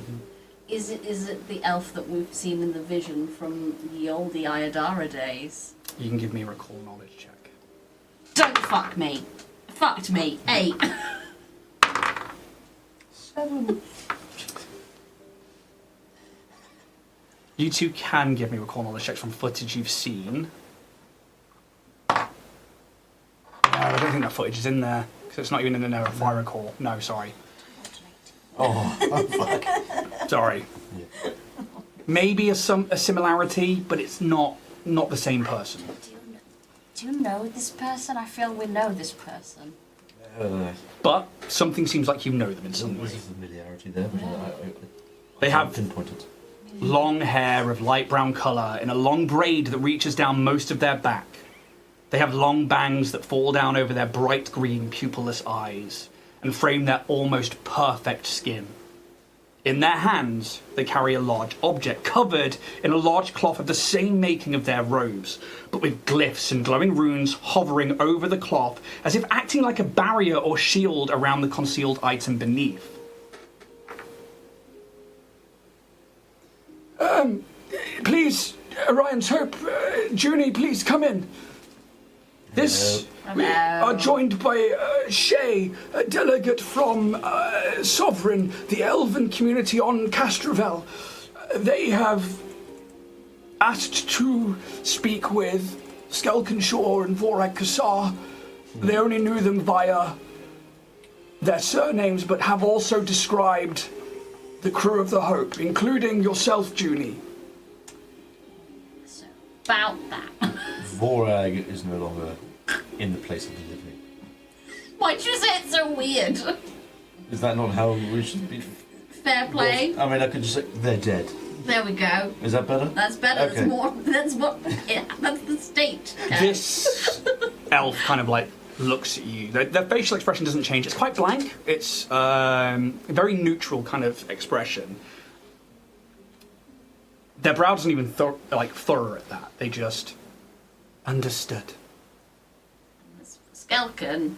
Is it the elf that we've seen in the vision from the old Iadara days? You can give me a recall knowledge check. Don't fuck me. Fucked me. 8. 7. You two can give me recall knowledge checks from footage you've seen. No, I don't think that footage is in there, because it's not even in the there if I recall. No, sorry. Oh, fuck. Sorry. Yeah. Maybe a similarity, but it's not the same person. Do you know this person? I feel we know this person. But something seems like you know them in some way. There's a familiarity there, but They I have can't pinpoint it. long hair of light brown colour in a long braid that reaches down most of their back. They have long bangs that fall down over their bright green pupilless eyes and frame their almost perfect skin. In their hands, they carry a large object covered in a large cloth of the same making of their robes, but with glyphs and glowing runes hovering over the cloth as if acting like a barrier or shield around the concealed item beneath. Please, Orion's Hope, Junie, please come in. This, we are joined by Shay, a delegate from Sovereign, the elven community on Castrovel. They have asked to speak with Skelkinshaw and Vorak Kassar. They only knew them via their surnames, but have also described the crew of the Hope, including yourself, Junie. So, about that. Vorag is no longer in the place of the living. Why'd you say it so weird? Is that not how we should be? Fair play. I mean, I could just say they're dead. There we go. Is that better? That's better. Okay. That's more. That's what. Yeah, that's the state. Okay. This elf kind of like looks at you. Their facial expression doesn't change. It's quite blank. It's a very neutral kind of expression. Their brow doesn't even furrow at that. They just understood. Skelken,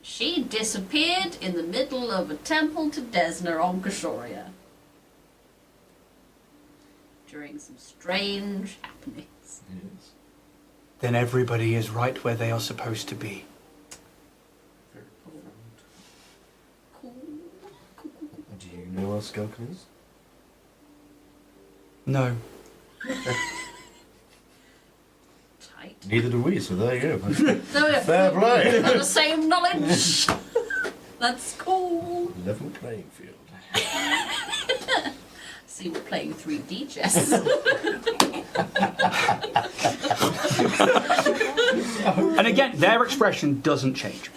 she disappeared in the middle of a temple to Desna on Kashoria during some strange happenings. Yes. Then everybody is right where they are supposed to be. Cool. Do you know where Skelken is? No. Tight. Neither do we, so there you go. So we Fair play. have the same knowledge. That's cool. Level playing field. See, we're playing 3D chess. And again, their expression doesn't change.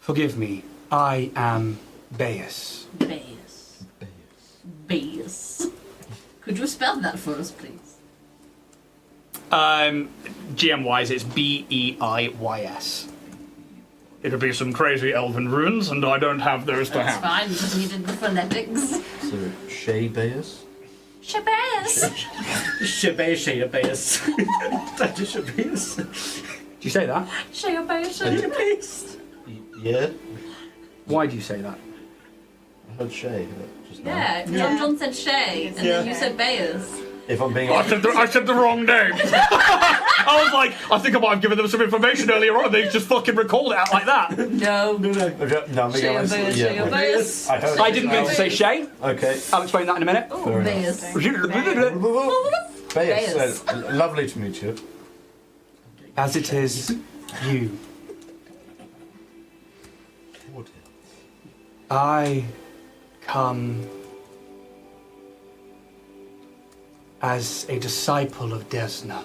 Forgive me, I am Baeus. Baeus. Baeus. Could you spell that for us, please? GM wise, it's Beiyys. It'll be some crazy elven runes, and I don't have those to That's hand. fine, just needed the phonetics. So, Shay Bayers? Shabazz! Shabayas. Dr. Shabayas. Did you say that? Shabazz. Yeah? Why do you say that? I heard Shay just now. Yeah, John said Shay, and then you said Bayers. If I'm being I said the wrong name. I was like, I think I might have given them some information earlier on, and they just fucking recalled it out like that. No. No, I'm being Shay honest. Bayers, Yeah, Shay right. Bayers. I heard I didn't mean to say Shay. Okay. I'll explain that in a minute. Oh, Fair Bayers. Bayers, Bayers. lovely to meet you. As it is you, I come as a disciple of Desna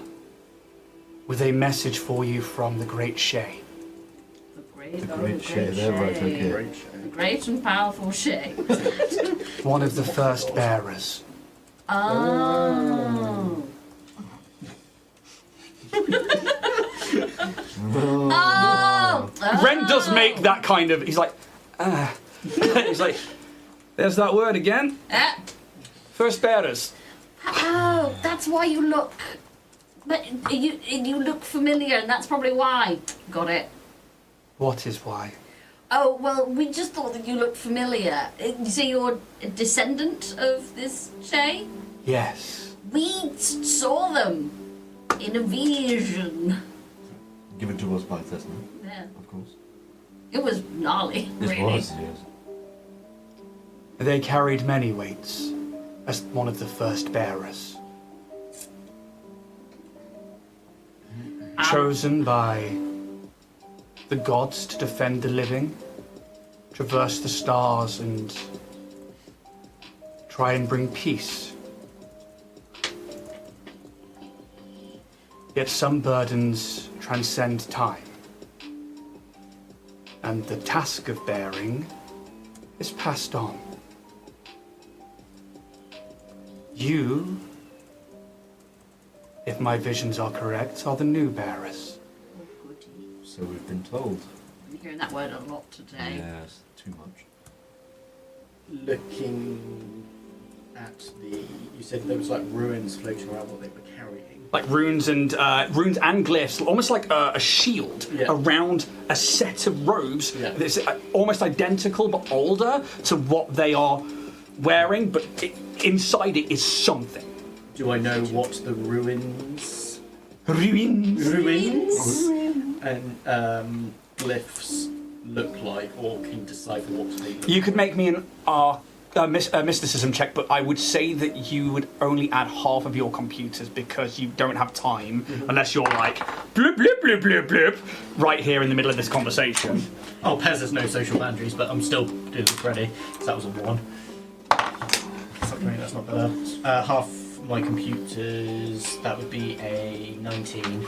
with a message for you from the Great Shay. The Great Shay, there, right, okay. The great and powerful Shay. One of the first bearers. Oh. Oh. Ren does make that kind of. He's like, he's like, there's that word again. First bearers. Oh, that's why you look. But you look familiar, and that's probably why. Got it. What is why? Oh well, we just thought that you looked familiar. So you're a descendant of this Shay? Yes. We saw them in a vision. Give it to us by Tesla, Yeah, of course. it was gnarly. This Really. was, yes. They carried many weights as one of the first bearers. Chosen by the gods to defend the living, traverse the stars and try and bring peace. Yet some burdens transcend time, and the task of bearing is passed on. You, if my visions are correct, are the new bearers. So we've been told. I'm hearing that word a lot today. Yes, too much. Looking at you said there was like ruins floating around what they were carrying. Like runes and glyphs, almost like a shield around a set of robes that's almost identical but older to what they are wearing, but inside it is something. Do I know what the ruins Ruins? and glyphs look like, or can decipher what they look You could make me a mysticism check, but I would say that you would only add half of your computers because you don't have time unless you're like bloop bloop bloop bloop bloop right here in the middle of this conversation. Oh, Pez has no social boundaries, but I'm still doing this ready. So that was a 1. Something that's not better. Half my computers, that would be a 19.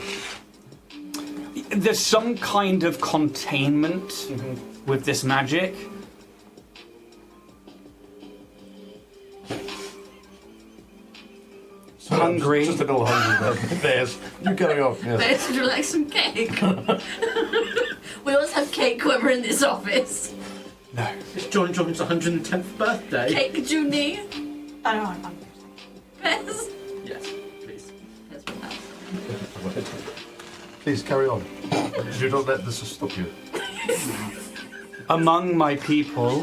There's some kind of containment with this magic. Hungry. Just a little hungry, Bears. You carry on. Yes. Bears, would you like some cake? We always have cake when we're in this office. No. It's John John's 110th birthday. Cake, do you need? I know, I'm Bears? Yes, please. Bears will have Please carry on. Do not let this stop you. Among my people,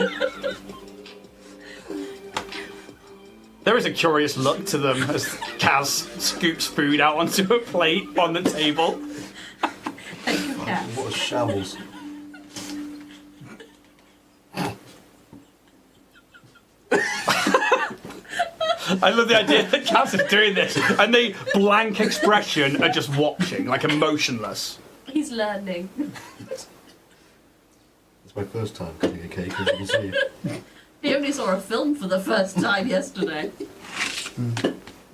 there is a curious look to them as Kaz scoops food out onto a plate on the table. Thank you, Kat. What a shambles. I love the idea that Kaz is doing this, and the blank expression are just watching, like emotionless. He's learning. It's my first time cutting a cake, as you can see. He only saw a film for the first time yesterday.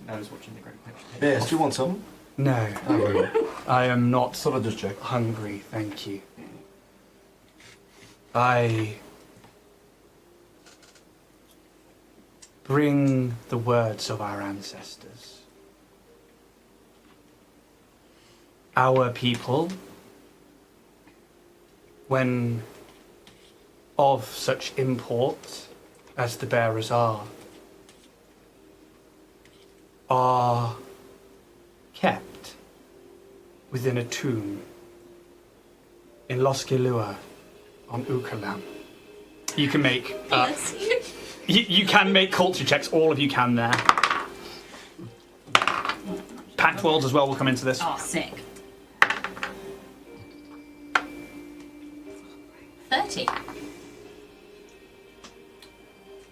I was watching the Great Picture. Bears, do you want some? No, Oh, very well. I am not Thought I'd just check. hungry, thank you. I bring the words of our ancestors. Our people, when of such import as the bearers are kept within a tomb in Loskilua on Ukalam. You can make you can make culture checks. All of you can there. Pact Worlds as well will come into this. Oh, sick. 30.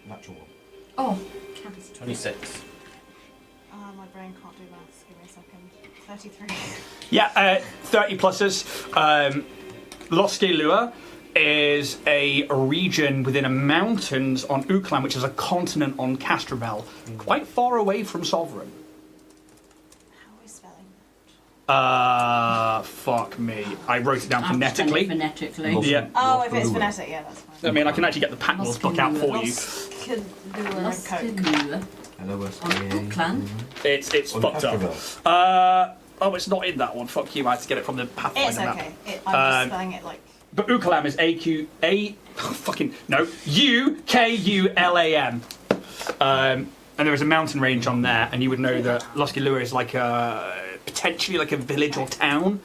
Natural one. Oh, 26. My brain can't do maths. Give me a second. 33. Yeah, 30 pluses. Loskilua is a region within a mountains on Ukalam, which is a continent on Castrobel, quite far away from Sovereign. How are we spelling? Fuck me. I wrote it down I'm spelling phonetically. phonetically. Yeah. Oh, if it's phonetic, yeah, that's fine. I mean, I can actually get the Pact Worlds book out for you. Loskilua. Hello, On Ukalam. It's On fucked up. Castrobel. Oh, it's not in that one. Fuck you. I had to get it from the Pathfinder It's map. okay. I'm just spelling it like. But Ukalam is Ukalam. And there is a mountain range on there, and you would know that Loskilua is like potentially like a village or town.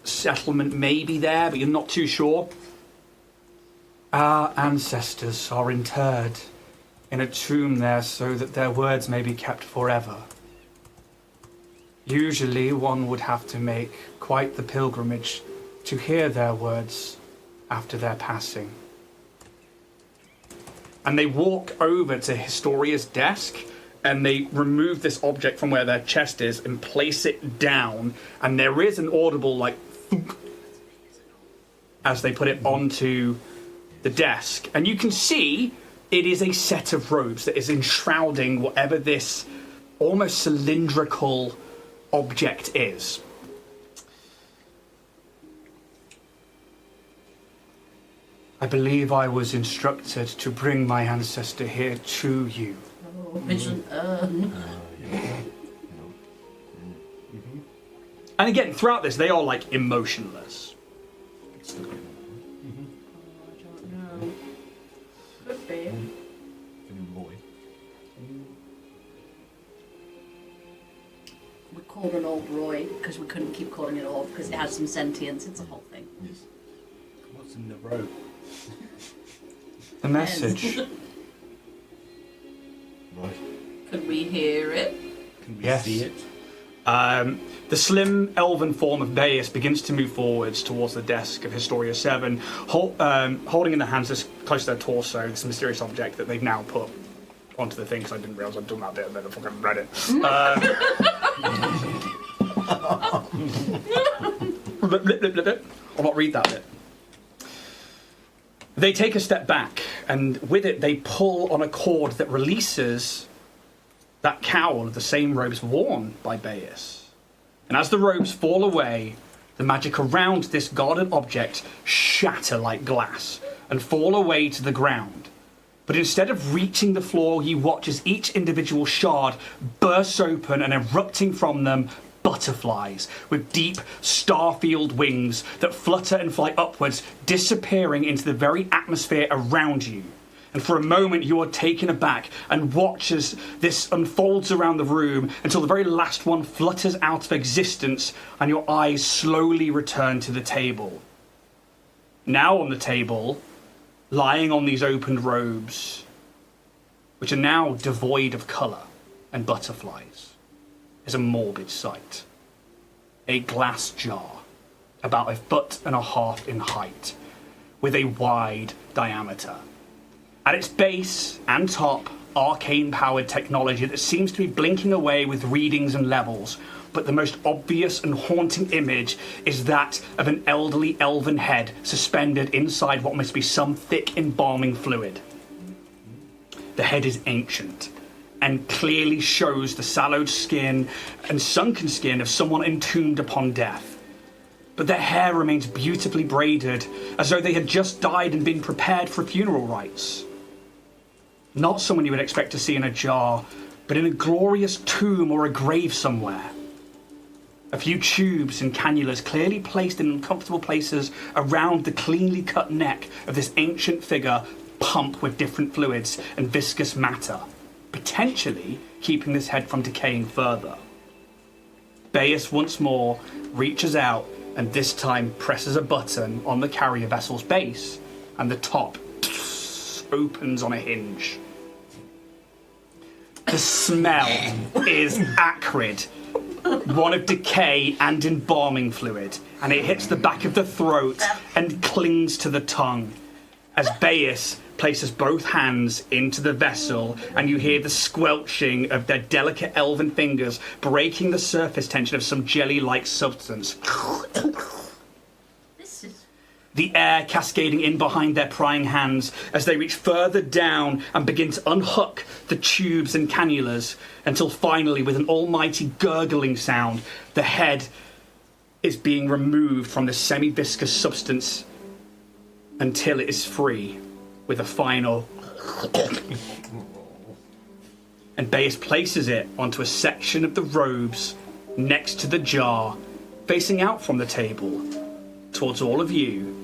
Settlement may be there, but you're not too sure. Our ancestors are interred in a tomb there so that their words may be kept forever. Usually one would have to make quite the pilgrimage to hear their words after their passing. And they walk over to Historia's desk and they remove this object from where their chest is and place it down, and there is an audible like thunk as they put it onto the desk, and you can see it is a set of robes that is enshrouding whatever this almost cylindrical object is. I believe I was instructed to bring my ancestor here to you. Oh, vision. And again, throughout this, they are like emotionless. I don't know. Could be. We called an orb Roy because we couldn't keep calling it orb because it has some sentience. It's a whole thing. Yes. What's in the rope? The message. Right. Could we hear it? Can we Yes. see it? The slim elven form of Baius begins to move forwards towards the desk of Historia 7, holding in their hands this close to their torso this mysterious object that they've now put onto the thing, because I didn't realise I'd done that bit, and then I fucking read it. I'll not read that bit. They take a step back, and with it they pull on a cord that releases that cowl of the same robes worn by Baius. And as the robes fall away, the magic around this guarded object shatter like glass and fall away to the ground. But instead of reaching the floor, you watch as each individual shard bursts open, and erupting from them butterflies with deep starfield wings that flutter and fly upwards, disappearing into the very atmosphere around you. And for a moment you are taken aback and watch as this unfolds around the room until the very last one flutters out of existence and your eyes slowly return to the table. Now on the table, lying on these opened robes, which are now devoid of colour and butterflies, is a morbid sight. A glass jar, about 1.5 feet in height, with a wide diameter. At its base and top, arcane-powered technology that seems to be blinking away with readings and levels, but the most obvious and haunting image is that of an elderly elven head suspended inside what must be some thick embalming fluid. The head is ancient and clearly shows the sallowed skin and sunken skin of someone entombed upon death. But their hair remains beautifully braided, as though they had just died and been prepared for funeral rites. Not someone you would expect to see in a jar, but in a glorious tomb or a grave somewhere. A few tubes and cannulas clearly placed in uncomfortable places around the cleanly cut neck of this ancient figure pump with different fluids and viscous matter, potentially keeping this head from decaying further. Baius once more reaches out and this time presses a button on the carrier vessel's base, and the top opens on a hinge. The smell is acrid, one of decay and embalming fluid, and it hits the back of the throat and clings to the tongue. As Baius places both hands into the vessel, and you hear the squelching of their delicate elven fingers breaking the surface tension of some jelly-like substance. This is... The air cascading in behind their prying hands as they reach further down and begin to unhook the tubes and cannulas, until finally, with an almighty gurgling sound, the head is being removed from the semi-viscous substance until it is free, with a final... And Baius places it onto a section of the robes next to the jar, facing out from the table towards all of you,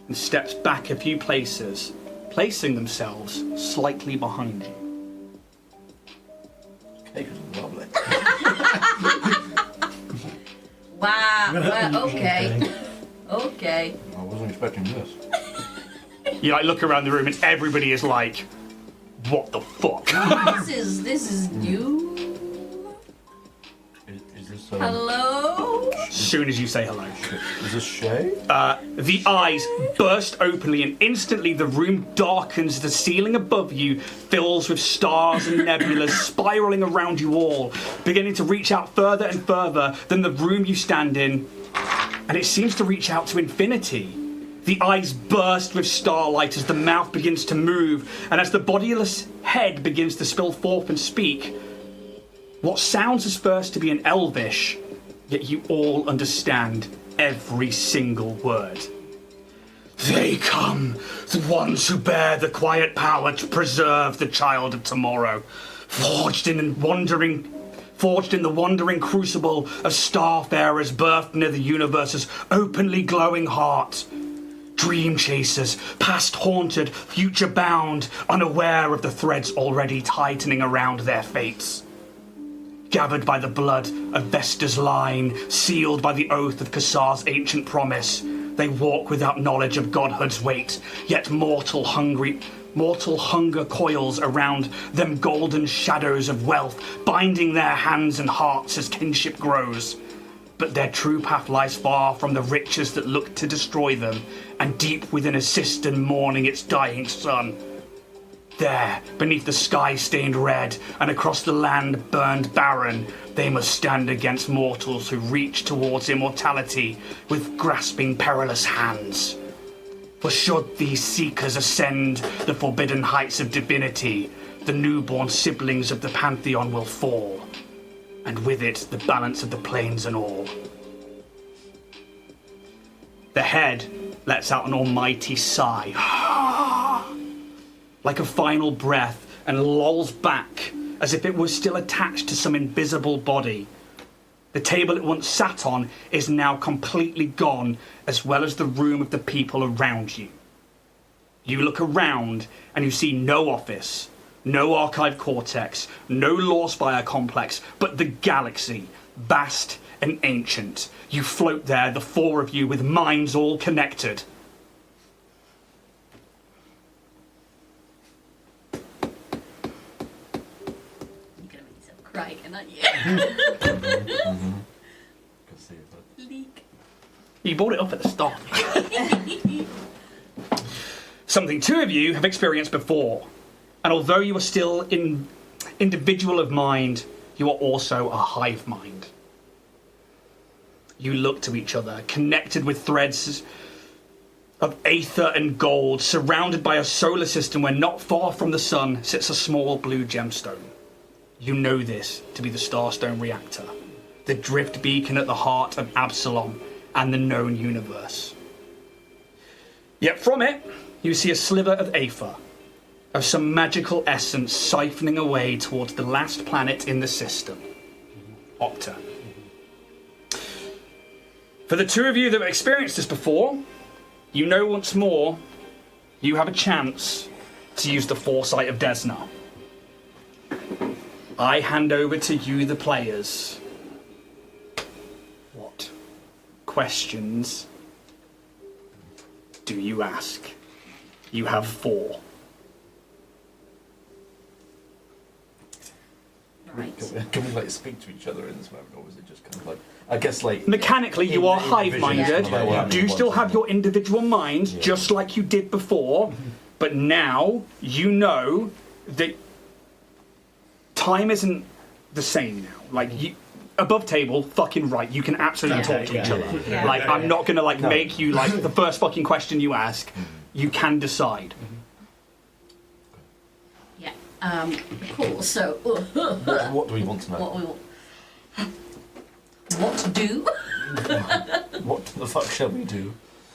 and steps back a few places, placing themselves slightly behind you. Cake is lovely. Wow, well, okay. Okay. I wasn't expecting this. You like look around the room and everybody is like, what the fuck? This is new. Is this Hello? As soon as you say hello. Is this Shay? The eyes burst openly, and instantly the room darkens. The ceiling above you fills with stars and nebulas spiraling around you all, beginning to reach out further and further than the room you stand in, and it seems to reach out to infinity. The eyes burst with starlight as the mouth begins to move, and as the bodiless head begins to spill forth and speak what sounds as first to be an elvish, yet you all understand every single word. They come, the ones who bear the quiet power to preserve the child of tomorrow, forged in the wandering crucible of starfarers birthed near the universe's openly glowing heart. Dream chasers, past haunted, future bound, unaware of the threads already tightening around their fates. Gathered by the blood of Vesta's line, sealed by the oath of Kassar's ancient promise, they walk without knowledge of godhood's weight, yet mortal hunger coils around them golden shadows of wealth, binding their hands and hearts as kinship grows. But their true path lies far from the riches that look to destroy them, and deep within a cistern mourning its dying sun. There, beneath the sky stained red, and across the land burned barren, they must stand against mortals who reach towards immortality with grasping perilous hands. For should these seekers ascend the forbidden heights of divinity, the newborn siblings of the Pantheon will fall, and with it the balance of the planes and all. The head lets out an almighty sigh, like a final breath, and lolls back as if it was still attached to some invisible body. The table it once sat on is now completely gone, as well as the room of the people around you. You look around and you see no office, no archive cortex, no law spire complex, but the galaxy, vast and ancient. You float there, the four of you, with minds all connected. Crying, aren't you? Leak. You brought it up at the start. Something two of you have experienced before, and although you are still individual of mind, you are also a hive mind. You look to each other, connected with threads of aether and gold, surrounded by a solar system where not far from the sun sits a small blue gemstone. You know this to be the Starstone Reactor, the drift beacon at the heart of Absalom and the known universe. Yet from it, you see a sliver of aether, of some magical essence siphoning away towards the last planet in the system, Octa. For the two of you that have experienced this before, you know once more you have a chance to use the foresight of Desna. I hand over to you, the players. What questions do you ask? You have 4. Right. Can we like speak to each other in this moment, or is it just kind of like? I guess like Mechanically, you are hive-minded. Yeah. You do still have your individual mind, Yeah. just like you did before, but now you know that time isn't the same now. Like, you, above table, fucking right, you can absolutely talk to each other. Yeah. Like, I'm not gonna like No. make you like the first fucking question you ask. You can decide. Yeah. Cool. So, What do we want to know? what we want? What to do? What the fuck shall we do?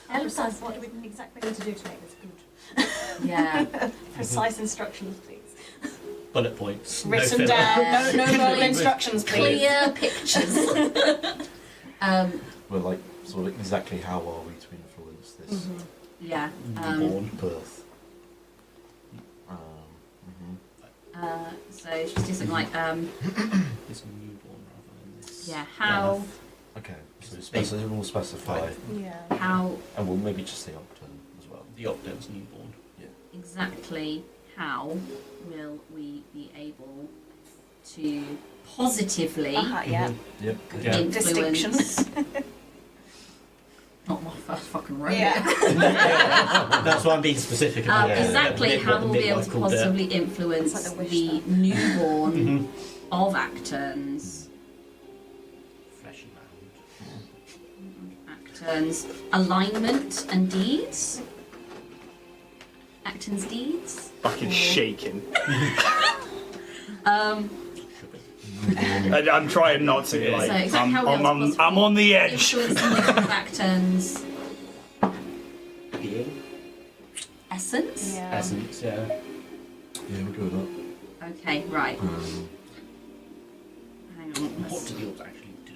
Precise, what do we exactly need to do to make this good? Yeah. Precise instructions, please. Bullet points. Written filler. down. No verbal instructions, please. Clear pictures. We're like sort of exactly how are we to influence this Yeah. Newborn. birth? So it's just do something like It's a newborn rather than this. yeah. How Okay, so we'll specify, Yeah. how and we'll maybe just say Octon as well. The Octan's newborn. exactly how will we be able to positively Yeah. Yep. Yeah. influence? Not my first fucking rodeo. Yeah. That's why I'm being specific about it. Exactly how What the we'll be able midwife to called it. positively influence It's like the wish the stuff. newborn of Actons. Flesh and mound. Actons alignment and deeds. Actons deeds. Fucking shaking. Sugar. I'm trying not to. Like, So exactly how we'll be able to I'm on the edge. influence the newborn of Actons Being. essence. Yeah. Essence, yeah. Yeah, we'll go with that. Okay, right. Hang on. What let's- do the orbs actually do?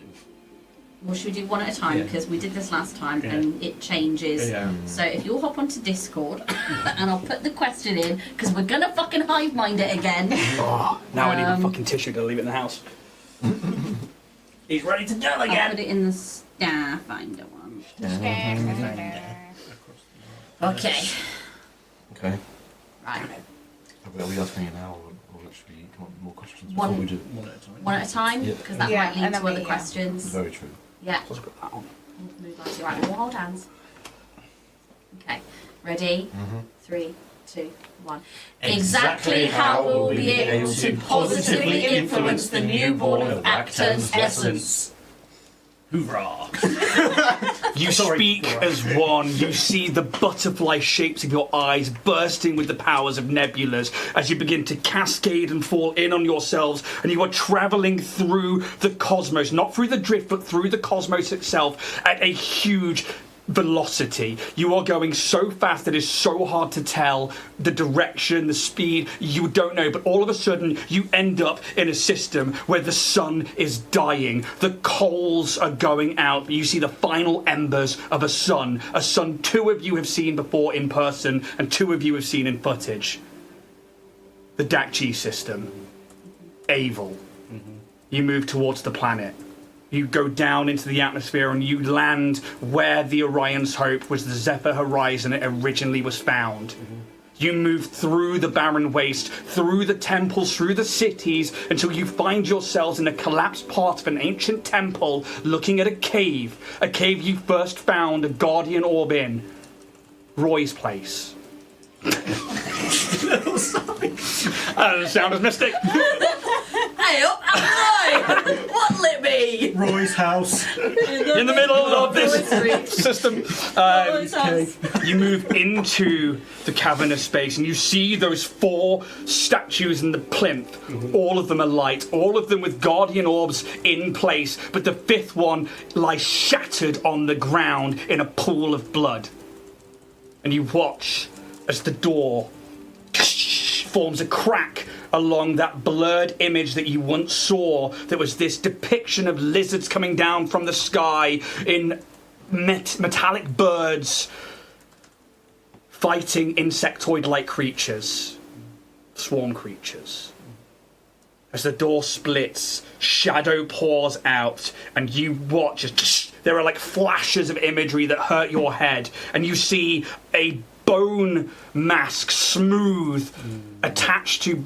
Well, should we do one at a time? Yeah. Because we did this last time Yeah. and it changes. Yeah. So if you'll hop onto Discord and I'll put the question in because we're gonna fucking hive mind it again. Oh, now I need a fucking tissue to leave it in the house. He's ready to go I'll again. put it in the Starfinder one. Okay. Okay. Right. Are we asking it now, or should we come up with more questions One- before we do? One at a time. One at a time Yeah. because that Yeah, might lead and to then we- other yeah. questions. Very true. Yeah. Let's put that on. Move on to right. We'll hold hands. Okay. Ready? 3, 2, 1. Exactly how we'll be able to positively influence the newborn of Acton's essence. Hoorah! You speak as one. You see the butterfly shapes of your eyes bursting with the powers of nebulas as you begin to cascade and fall in on yourselves, and you are travelling through the cosmos, not through the drift, but through the cosmos itself at a huge velocity. You are going so fast that it's so hard to tell the direction, the speed, you don't know, but all of a sudden you end up in a system where the sun is dying, the coals are going out, you see the final embers of a sun 2 of you have seen before in person and 2 of you have seen in footage. The Dakchi system. Aval. You move towards the planet. You go down into the atmosphere and you land where the Orion's Hope was, the Zephyr Horizon it originally was found. You move through the barren waste, through the temples, through the cities, until you find yourselves in a collapsed part of an ancient temple looking at a cave you first found a guardian orb in. Roy's place. Sound as mystic. Hey up, I'm What lit me? Roy's house. In the middle of this system. Roy's house. You move into the cavernous space and you see those 4 statues in the plinth. All of them are light, all of them with guardian orbs in place, but the 5th one lies shattered on the ground in a pool of blood. And you watch as the door forms a crack along that blurred image that you once saw, that was this depiction of lizards coming down from the sky in metallic birds fighting insectoid-like creatures, swarm creatures. As the door splits, shadow pours out, and you watch as there are like flashes of imagery that hurt your head, and you see a bone mask, smooth, attached to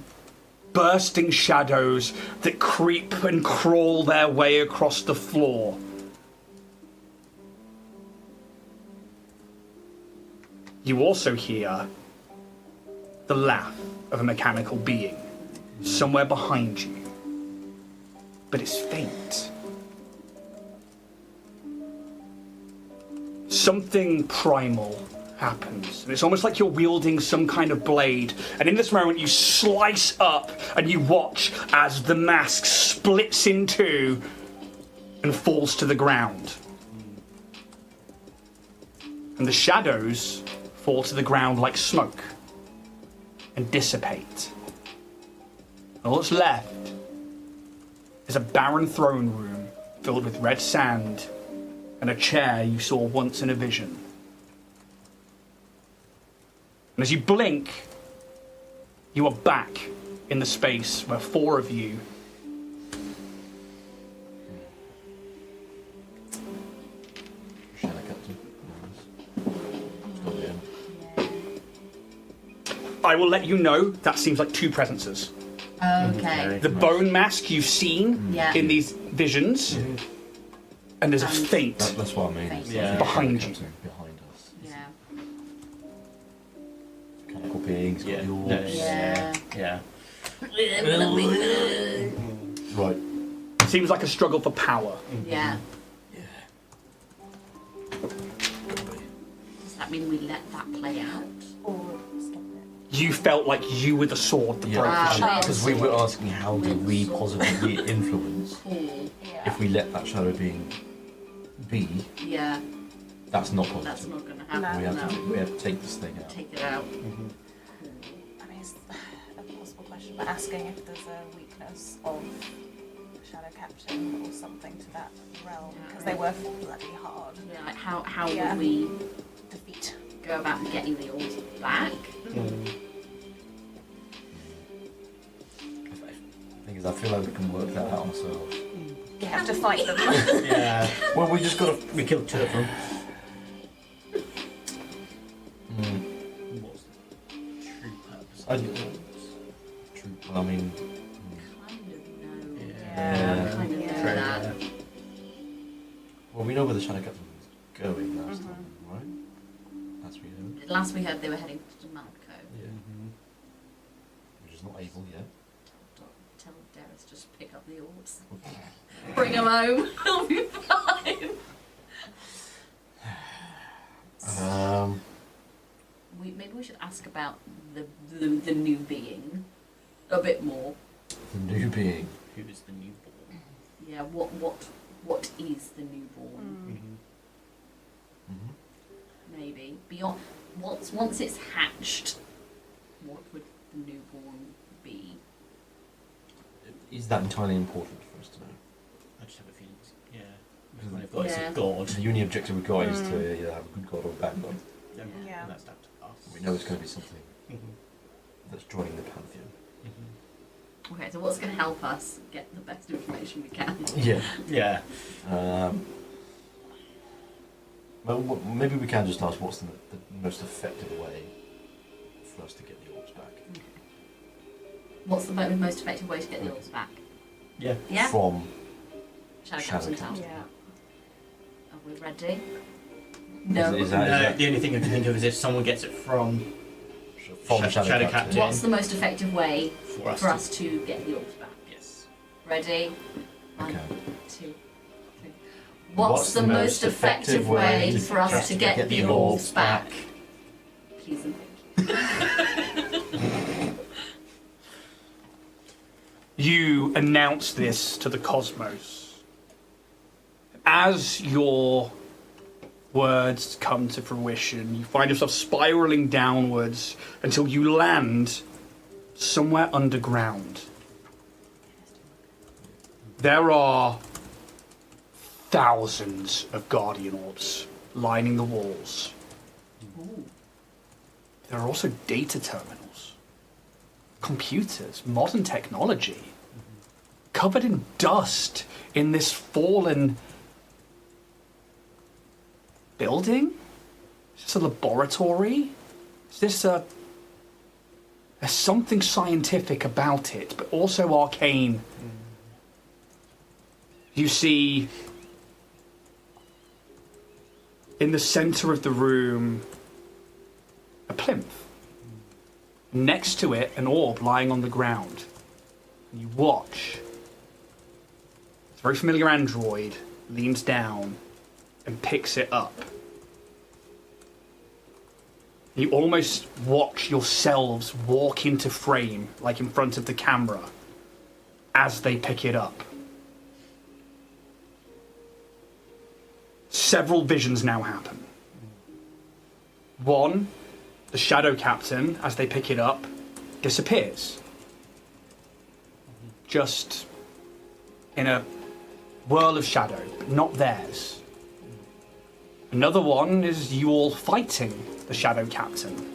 bursting shadows that creep and crawl their way across the floor. You also hear the laugh of a mechanical being somewhere behind you, but it's faint. Something primal happens, and it's almost like you're wielding some kind of blade, and in this moment you slice up and you watch as the mask splits in two and falls to the ground. And the shadows fall to the ground like smoke and dissipate. And all that's left is a barren throne room filled with red sand and a chair you saw once in a vision. And as you blink, you are back in the space where four of you I will let you know that seems like two presences. Okay. The bone mask you've seen in these visions, and there's a faint That's what I mean. Yeah. behind you. Behind us. Yeah. Mechanical beings, got the orbs. Yeah. Right. Seems like a struggle for power. Yeah. Does that mean we let that play out? Or stop it. You felt like you were the sword that broke the shadow. Because we were asking how do we positively influence Cool. Yeah. if we let that shadow being be. Yeah. That's not positive. That's not going to happen. No. We have to take this thing out. Take it out. I mean, it's a possible question, but asking if there's a weakness of Shadow Captain or something to that realm, because they were bloody hard. Yeah, like how Yeah. would we Defeat. go about getting the orbs back? The thing is, I feel like we can work that out ourselves. You have to fight them. Yeah. Well, we just got to. We killed two of them. What's the true purpose? I don't know. True. Well, I mean. Kind of know. Yeah. Kind of know Yeah. that. Well, we know where the Shadow Captain was going last time, right? As we heard. Last we heard, they were heading to Malco. Yeah. Which is not able yet. Tell Darius just pick up the orbs. Bring them home. It'll be fine. Maybe we should ask about the new being a bit more. The new being. Who is the newborn? Yeah. What is the newborn? Maybe beyond once it's hatched, what would the newborn be? Is that entirely important for us to know? I just have a feeling. Because when I've got Yeah. it's a god. The only objective we've got is to either have a good god or a bad god. Yeah. And that's down to us. We know it's going to be something that's joining the pantheon. Okay, so what's going to help us get the best information we can? Yeah. Yeah. Well, maybe we can just ask what's the most effective way for us to get the orbs back. What's the most effective way to get the orbs back? Yeah. Yeah. From Shadow Shadow Captain Town. Yeah. Are we ready? No. Is No, that the only thing I can think of is if someone gets it from from Shadow Shadow Captain. Captain? What's the most effective way for us. for us to get the orbs back? Yes. Ready? One, Okay. 2, 3. What's the most effective way for us to get the orbs back? Please and thank you. You announce this to the cosmos. As your words come to fruition, you find yourself spiraling downwards until you land somewhere underground. There are thousands of guardian orbs lining the walls. Ooh. There are also data terminals, computers, modern technology, covered in dust in this fallen building? Is this a laboratory? Is this there's something scientific about it, but also arcane. You see, in the center of the room, a plinth. Next to it, an orb lying on the ground. And you watch. It's a very familiar android leans down and picks it up. You almost watch yourselves walk into frame, like in front of the camera, as they pick it up. Several visions now happen. One, the Shadow Captain, as they pick it up, disappears. Just in a whirl of shadow, but not theirs. Another one is you all fighting the Shadow Captain.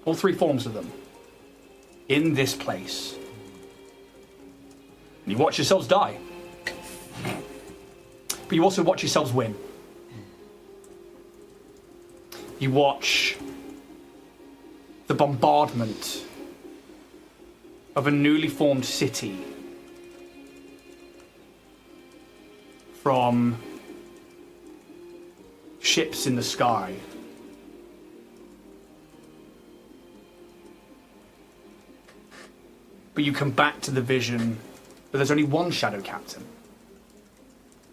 All three forms of them. In this place. And you watch yourselves die. But you also watch yourselves win. You watch the bombardment of a newly formed city from ships in the sky. But you come back to the vision, but there's only one Shadow Captain.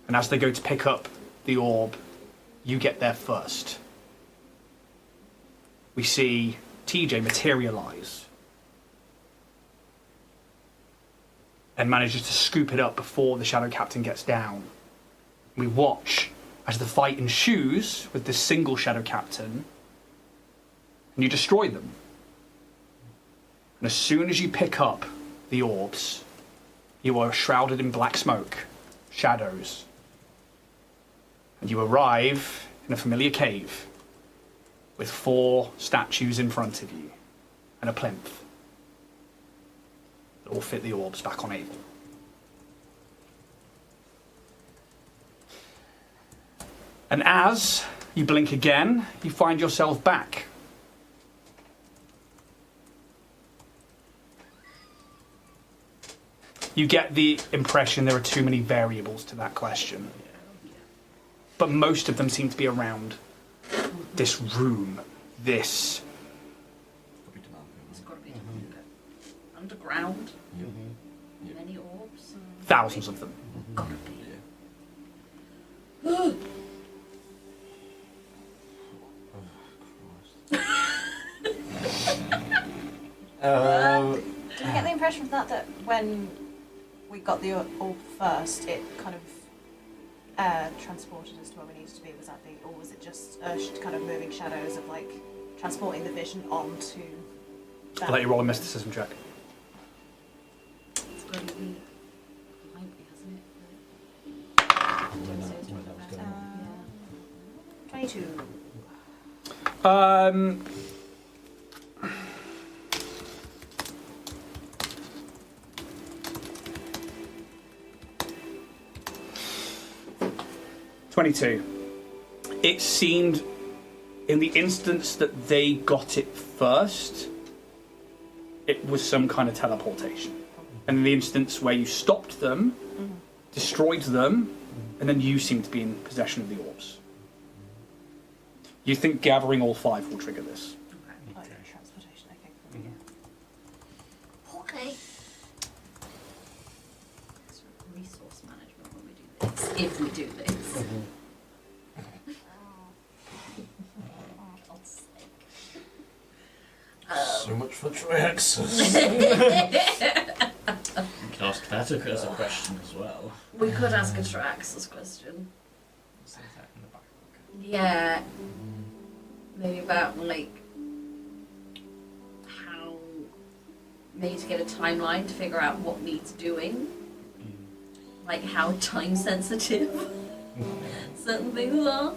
And as they go to pick up the orb, you get there first. We see TJ materialize and manages to scoop it up before the Shadow Captain gets down. We watch as the fight ensues with this single Shadow Captain, and you destroy them. And as soon as you pick up the orbs, you are shrouded in black smoke, shadows, and you arrive in a familiar cave with 4 statues in front of you and a plinth that all fit the orbs back on Able. And as you blink again, you find yourself back. You get the impression there are too many variables to that question. But most of them seem to be around this room, this... It's got to be underground. Many orbs. Thousands of them. Gotta be. Did you get the impression from that when we got the orb first, it kind of transported us to where we needed to be? Was that or was it just kind of moving shadows of like transporting the vision onto that? I'll let you roll a mysticism check. It's got to be lively, hasn't it? 22. 22. It seemed, in the instance that they got it first, it was some kind of teleportation. And in the instance where you stopped them, destroyed them, and then you seem to be in possession of the orbs. You think gathering all 5 will trigger this? Okay. Transportation. Okay. Resource management when we do this. If we do this. God's sake. So much for Triaxis. You can ask that as a question as well. We could ask a Traxxas question. Say that in the backlog. Yeah. Maybe about like how maybe to get a timeline to figure out what needs doing. Like how time sensitive certain things are.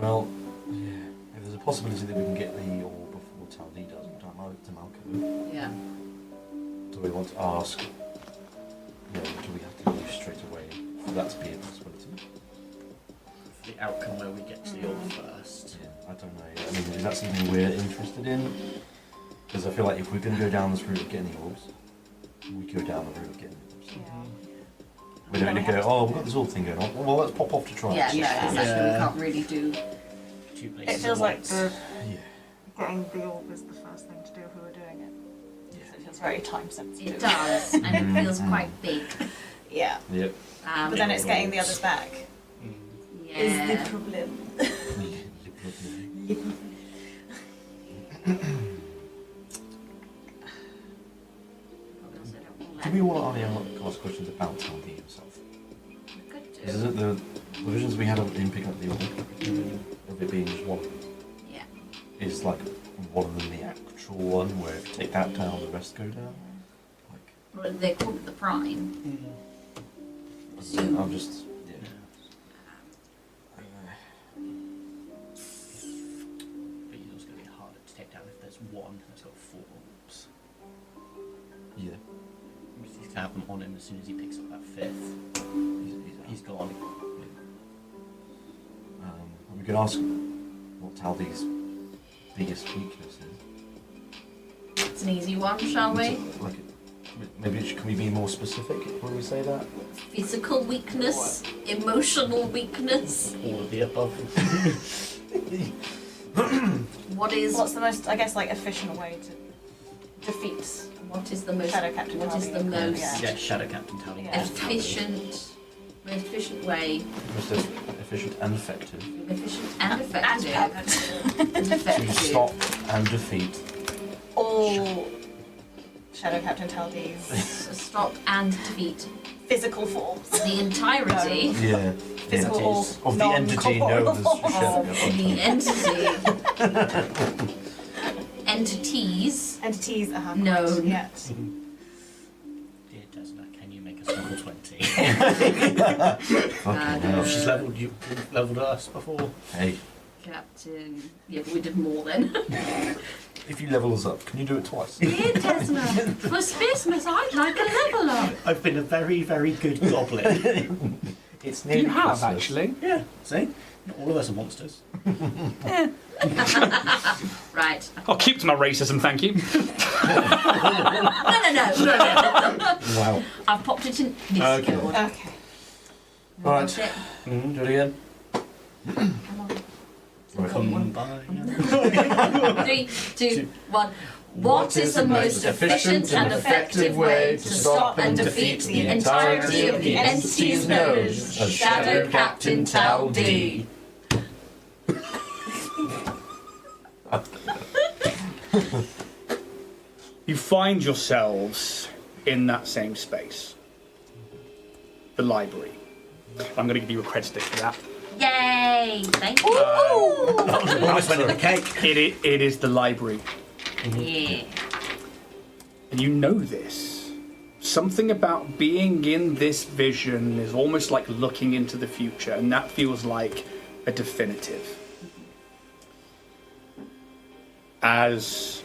Well, yeah. If there's a possibility that we can get the orb before Taldi does, to Malco, Yeah. do we want to ask? Do we have to leave straight away for that to be a possibility? The outcome where we get to the orb first. Yeah, I don't know. I mean, is that something we're interested in? Because I feel like if we're going to go down this route of getting the orbs, we go down the route of getting the orbs. Yeah. We don't need to go, oh, we've got this orb thing going on. Well, let's pop off to try Yeah, it. no, exactly. Yeah. We can't really do. Two places It feels at like once. Yeah. getting the orb is the first thing to do if we were doing it. So it feels very time sensitive. It does, and it feels quite big. Yeah. Yep. But then it's getting the others back. Yeah. Is the problem. Do we want to ask questions about Taldi himself? We could do. Is it the visions we had of him picking up the orb, of it being just one of them? Yeah. Is like one of them the actual one where if you take that down, the rest go down? Like, Well, they call it the prime. Assume. I'm just, yeah. But it's also going to be harder to take down if there's one that's got 4 orbs. Yeah. He's going to have them on him as soon as he picks up that 5th. He's gone. We could ask what Taldi's biggest weakness is. It's an easy one, shall we? Like, maybe can we be more specific when we say that? Physical weakness, emotional weakness. All of the above. What's the most, I guess, like efficient way to defeat? What is the most? Shadow Captain What is Taldi. the most Yeah, Shadow Captain Tally. Yeah. most efficient way? Most efficient and effective Efficient and effective. And to effective. stop and defeat. All Shadow Captain Taldi's Stop and defeat physical forms. the entirety. Yeah. Physical or Of the entity known as non-corporeal Shadow The entity. Entities. entities are Known. yet. Dear Desna, can you make us level 20? Fucking hell. She's leveled us before. Hey, Captain. Yeah, but we did more then. if you level us up, can you do it twice? Dear Desna, for Spacemas, I'd like a level up. I've been a very, very good goblin. It's You nearly have, Christmas. actually. Yeah, see? Not all of us are monsters. Right. I'll keep to my racism, thank you. No. Wow. I've popped it in this Okay. guild. Okay. Right. That's it. Do it again. Come on. Right. Combine. 3, 2, 1. What is the most efficient and effective way to stop and defeat the entirety of the entities known as Shadow Captain Tal D? You find yourselves in that same space. The library. I'm going to give you a cred stick for that. Yay! Thank you. Almost went in the cake. It is the library. Yeah. And you know this. Something about being in this vision is almost like looking into the future, and that feels like a definitive. As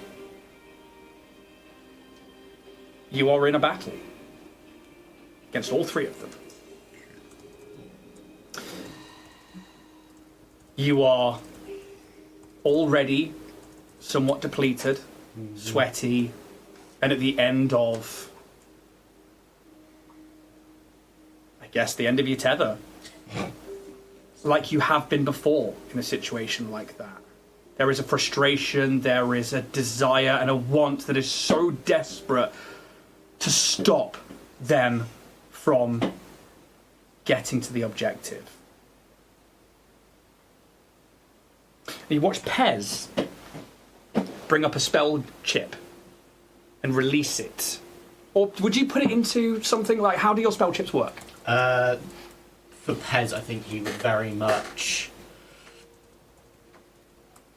you are in a battle against all 3 of them. You are already somewhat depleted, sweaty, and at the end of, I guess, the end of your tether. Like you have been before in a situation like that. There is a frustration, there is a desire and a want that is so desperate to stop them from getting to the objective. And you watch Pez bring up a spell chip and release it. Or would you put it into something like, how do your spell chips work? For Pez, I think he would very much...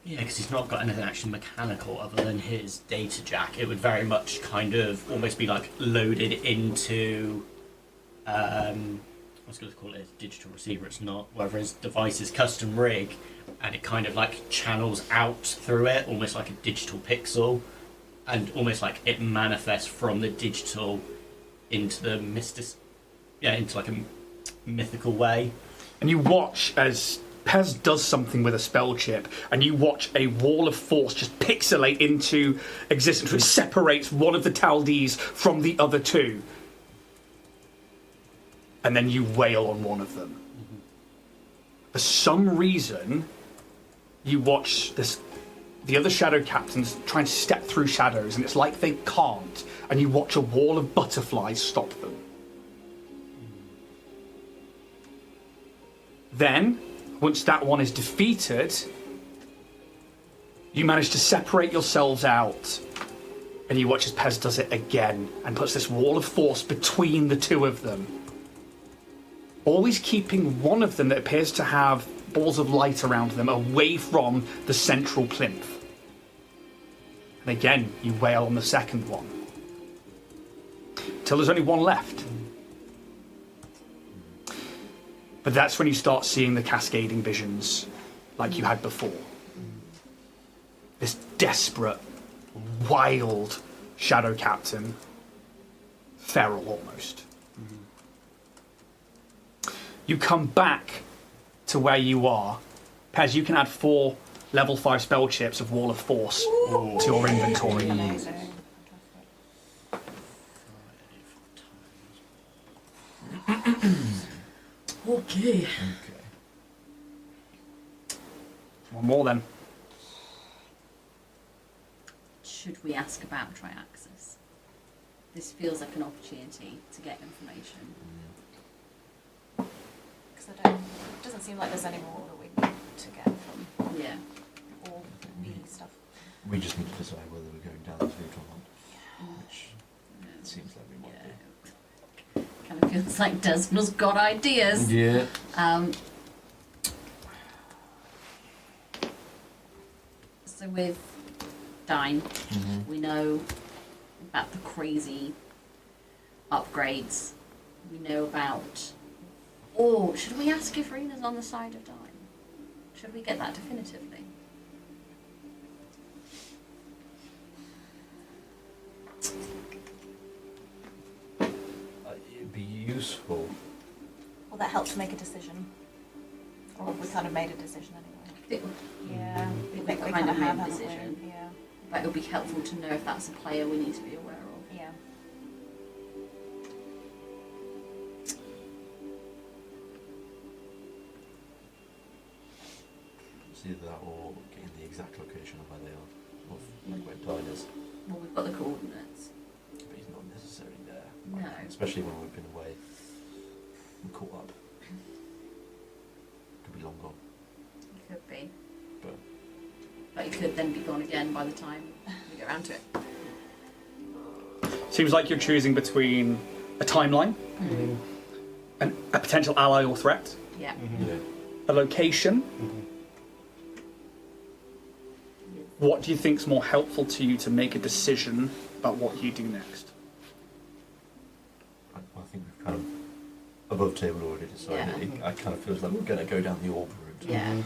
Yeah, because he's not got anything actually mechanical other than his data jack. It would very much kind of almost be like loaded into... I was going to call it a digital receiver, it's not. Whether his device's custom rig, and it kind of like channels out through it, almost like a digital pixel, and almost like it manifests from the digital into the into like a mythical way. And you watch as Pez does something with a spell chip, and you watch a wall of force just pixelate into existence, which separates one of the Taldees from the other two. And then you wail on one of them. Mm-hmm. For some reason, you watch the other shadow captains try and step through shadows, and it's like they can't, and you watch a wall of butterflies stop them. Then, once that one is defeated, you manage to separate yourselves out, and you watch as Pez does it again and puts this wall of force between the two of them, always keeping one of them that appears to have balls of light around them away from the central plinth. And again, you wail on the second one, till there's only one left. But that's when you start seeing the cascading visions like you had before. This desperate, wild shadow captain, feral almost. You come back to where you are. Pez, you can add 4 level 5 spell chips of Wall of Force to your inventory. Amazing. Okay. One more then. Should we ask about Triaxis? This feels like an opportunity to get information. Because it doesn't seem like there's any more that we need to get from Yeah. all the stuff. We just need to decide whether we're going down this route or not, which it seems like we might Kind of feels like Desmond's got ideas. do. Yeah. So with Dine, we know about the crazy upgrades. We know about... Oh, should we ask if Rena's on the side of Dine? Should we get that definitively? It'd be useful. Will that help to make a decision? Or have we kind of made a decision anyway? Yeah, we I think we kind of made a haven't we? decision. Yeah. But it would be helpful to know if that's a player we need to be aware of. Yeah. It's either that or getting the exact location of where they are, of like where Dine is. Well, we've got the coordinates. But he's not necessarily there. No. Especially when we've been away and caught up. Could be long gone. It could be. But it could then be gone again by the time we get around to it. Seems like you're choosing between a timeline, a potential ally or threat, Yeah. yeah. a location. What do you think's more helpful to you to make a decision about what you do next? I think we've kind of above table already decided. Yeah. It kind of feels like we're going to go down the orb route. Yeah.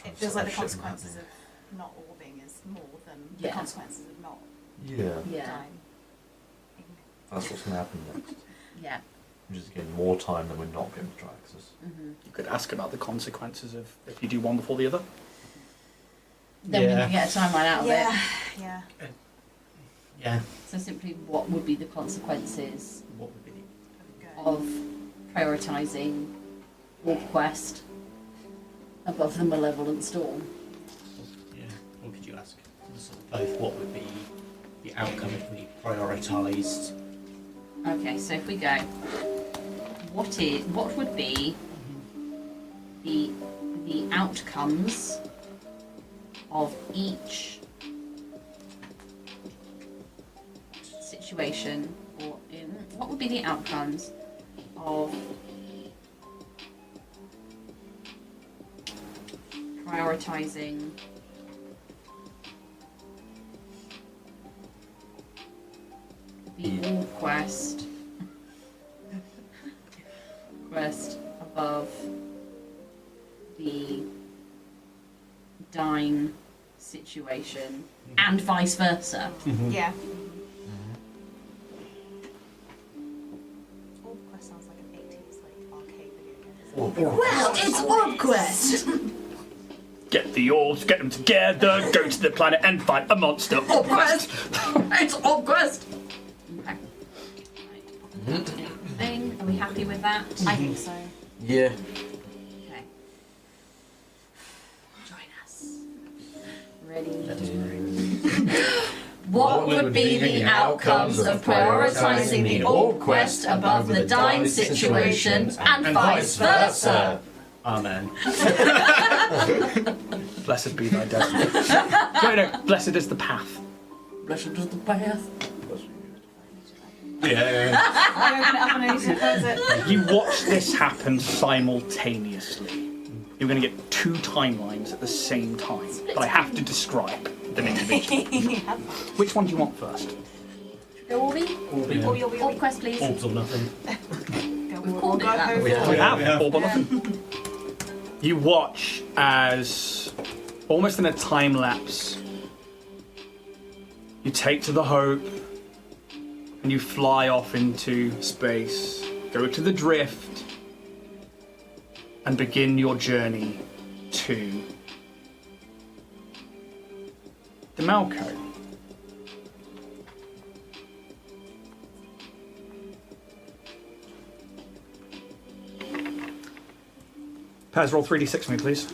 It feels like the consequences of not orbing is more than the Yeah. consequences of not Yeah. Yeah. dying. That's what's going to happen next. Yeah. Which is again more time than we're not going to Triaxis. You could ask about the consequences of if you do one before the other. Then we Yeah. can get a timeline out of Yeah. it. Yeah. Yeah. So simply, what would be the consequences What would be of prioritising Warp Quest above the Malevolent Storm? Yeah. Or could you ask sort of both what would be the outcome if we prioritised? Okay, so if we go, what would be the outcomes of each situation, or what would be the outcomes of prioritising the Orb quest above the dine situation, and vice versa. Yeah. Orb Quest sounds like an 80s like arcade video game. Well, it's Orb Quest. Get the orbs, get them together, go to the planet and fight a monster. Orb Quest. It's Orb Quest. Okay. Right. Thing. Are we happy with that? I think so. Yeah. Okay. Join us. Ready? What would be the outcomes of prioritising the Orb Quest above the Dine situation and vice versa? Amen. Blessed be thy destiny. No, blessed is the path. Blessed is the path. Yeah. I open it up and I need to close it. You watch this happen simultaneously. You're going to get two timelines at the same time, but I have to describe them individually. Which one do you want first? Go Orby? Orb Quest, please. Orbs or nothing. We've called it that. We have. Orb or nothing. You watch as, almost in a time lapse, you take to the Hope and you fly off into space, go to the Drift, and begin your journey to Demalco. Paz, roll 3d6 for me, please.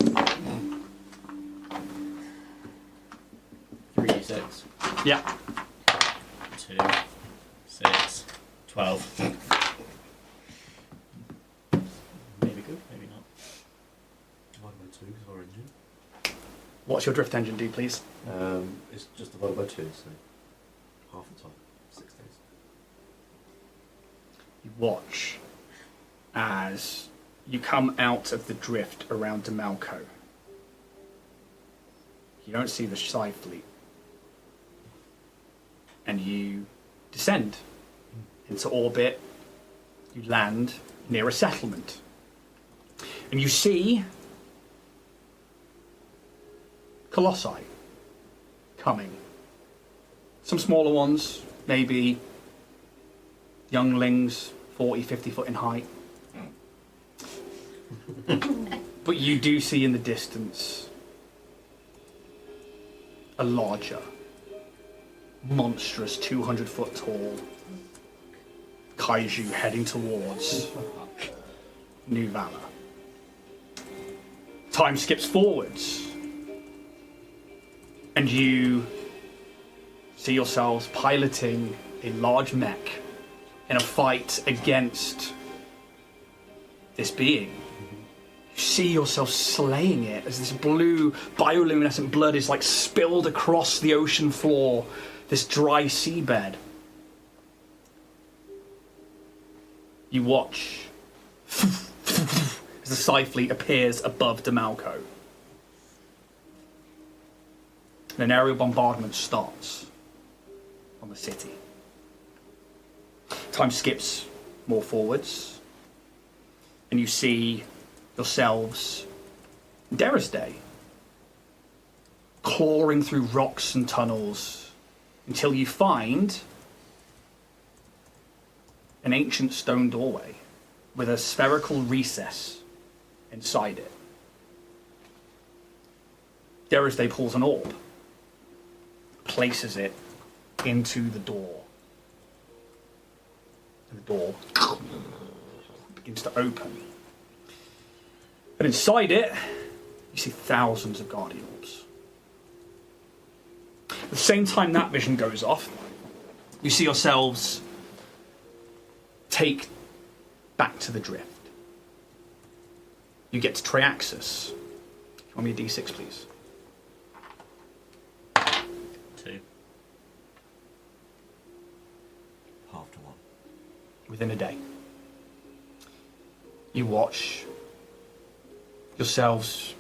3d6. Yeah. 2, 6, 12. Maybe good, maybe not. Divided by 2 is our engine. What's your drift engine do, please? It's just divided by 2, so half the time, 6 days. You watch as you come out of the drift around Demalco. You don't see the Scythe fleet. And you descend into orbit. You land near a settlement. And you see colossi coming. Some smaller ones, maybe younglings, 40, 50 foot in height. But you do see in the distance a larger, monstrous, 200 foot tall kaiju heading towards New Valor. Time skips forwards, and you see yourselves piloting a large mech in a fight against this being. You see yourself slaying it as this blue bioluminescent blood is like spilled across the ocean floor, this dry seabed. You watch as the Scythe fleet appears above Demalco. And an aerial bombardment starts on the city. Time skips more forwards, and you see yourselves Dera's Day, clawing through rocks and tunnels until you find an ancient stone doorway with a spherical recess inside it. Dera's Day pulls an orb, places it into the door, and the door begins to open. And inside it, you see thousands of guardian orbs. At the same time that vision goes off, you see yourselves take back to the drift. You get to Triaxis. Give me a d6, please. 2. Half to 1. Within a day. You watch yourselves.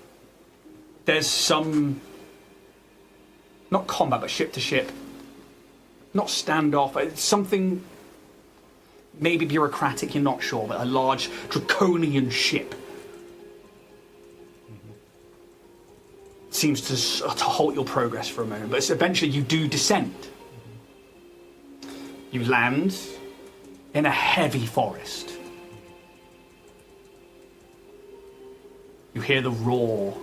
There's some, not combat, but ship to ship, not standoff, it's something maybe bureaucratic, you're not sure, but a large draconian ship seems to halt your progress for a moment, but eventually you do descend. You land in a heavy forest. You hear the roar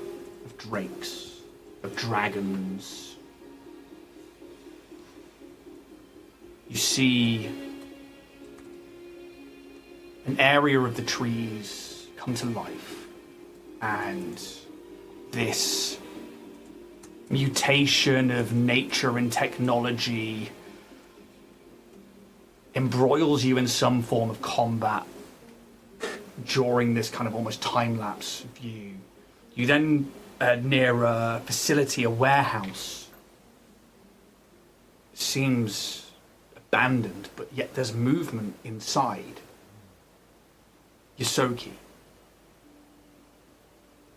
of drakes, of dragons. You see an area of the trees come to life, and this mutation of nature and technology embroils you in some form of combat during this kind of almost time-lapse view. You then, near a facility, a warehouse, it seems abandoned, but yet there's movement inside. Yosoki.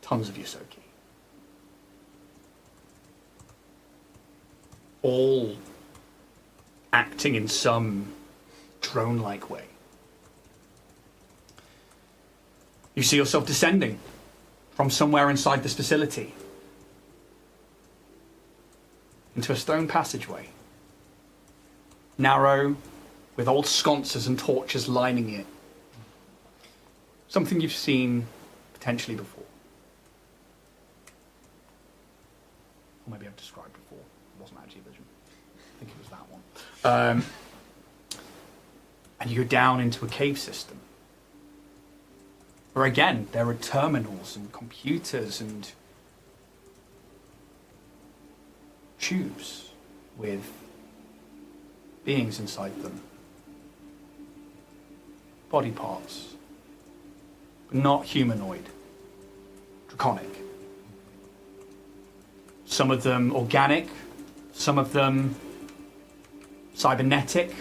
Tons of Yosoki. All acting in some drone-like way. You see yourself descending from somewhere inside this facility into a stone passageway. Narrow, with old sconces and torches lining it. Something you've seen potentially before. Or maybe I've described before. It wasn't actually a vision. I think it was that one. And you go down into a cave system. Where again, there are terminals and computers and tubes with beings inside them. Body parts. But not humanoid. Draconic. Some of them organic, some of them cybernetic,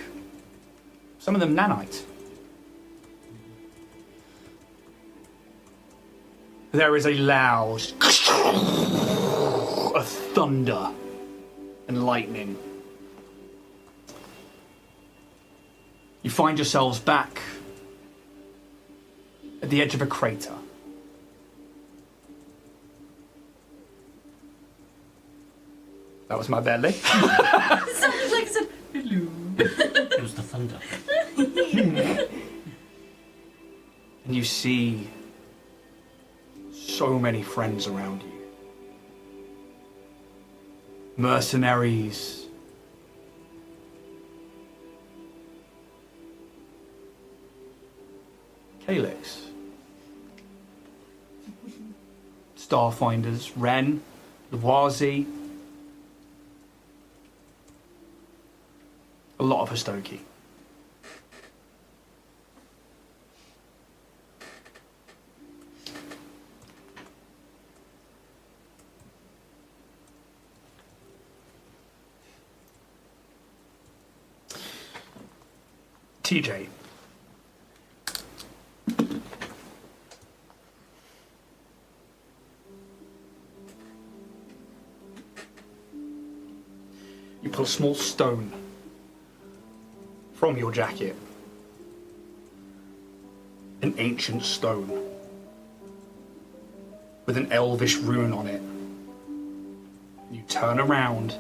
some of them nanite. There is a loud of thunder and lightning. You find yourselves back at the edge of a crater. That was my belly. It sounded like it said, hello. It was the thunder. And you see so many friends around you. Mercenaries. Calyx. Starfinders. Ren. Lwazi. A lot of Hostoki. TJ. You pull a small stone from your jacket. An ancient stone with an elvish rune on it. You turn around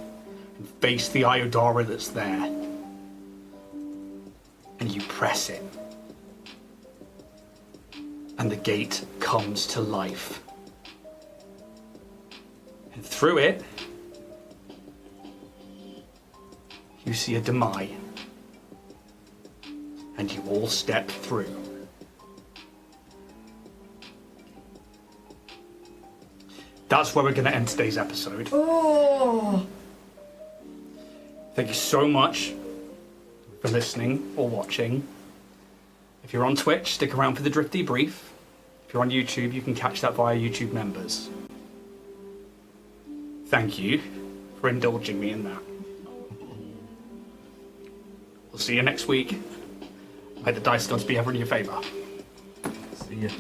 and face the Iodara that's there. And you press it. And the gate comes to life. And through it, you see a Demai. And you all step through. That's where we're going to end today's episode. Oh! Thank you so much for listening or watching. If you're on Twitch, stick around for the Drift Debrief. If you're on YouTube, you can catch that via YouTube members. Thank you for indulging me in that. We'll see you next week. May the dice gods be ever in your favour. See ya.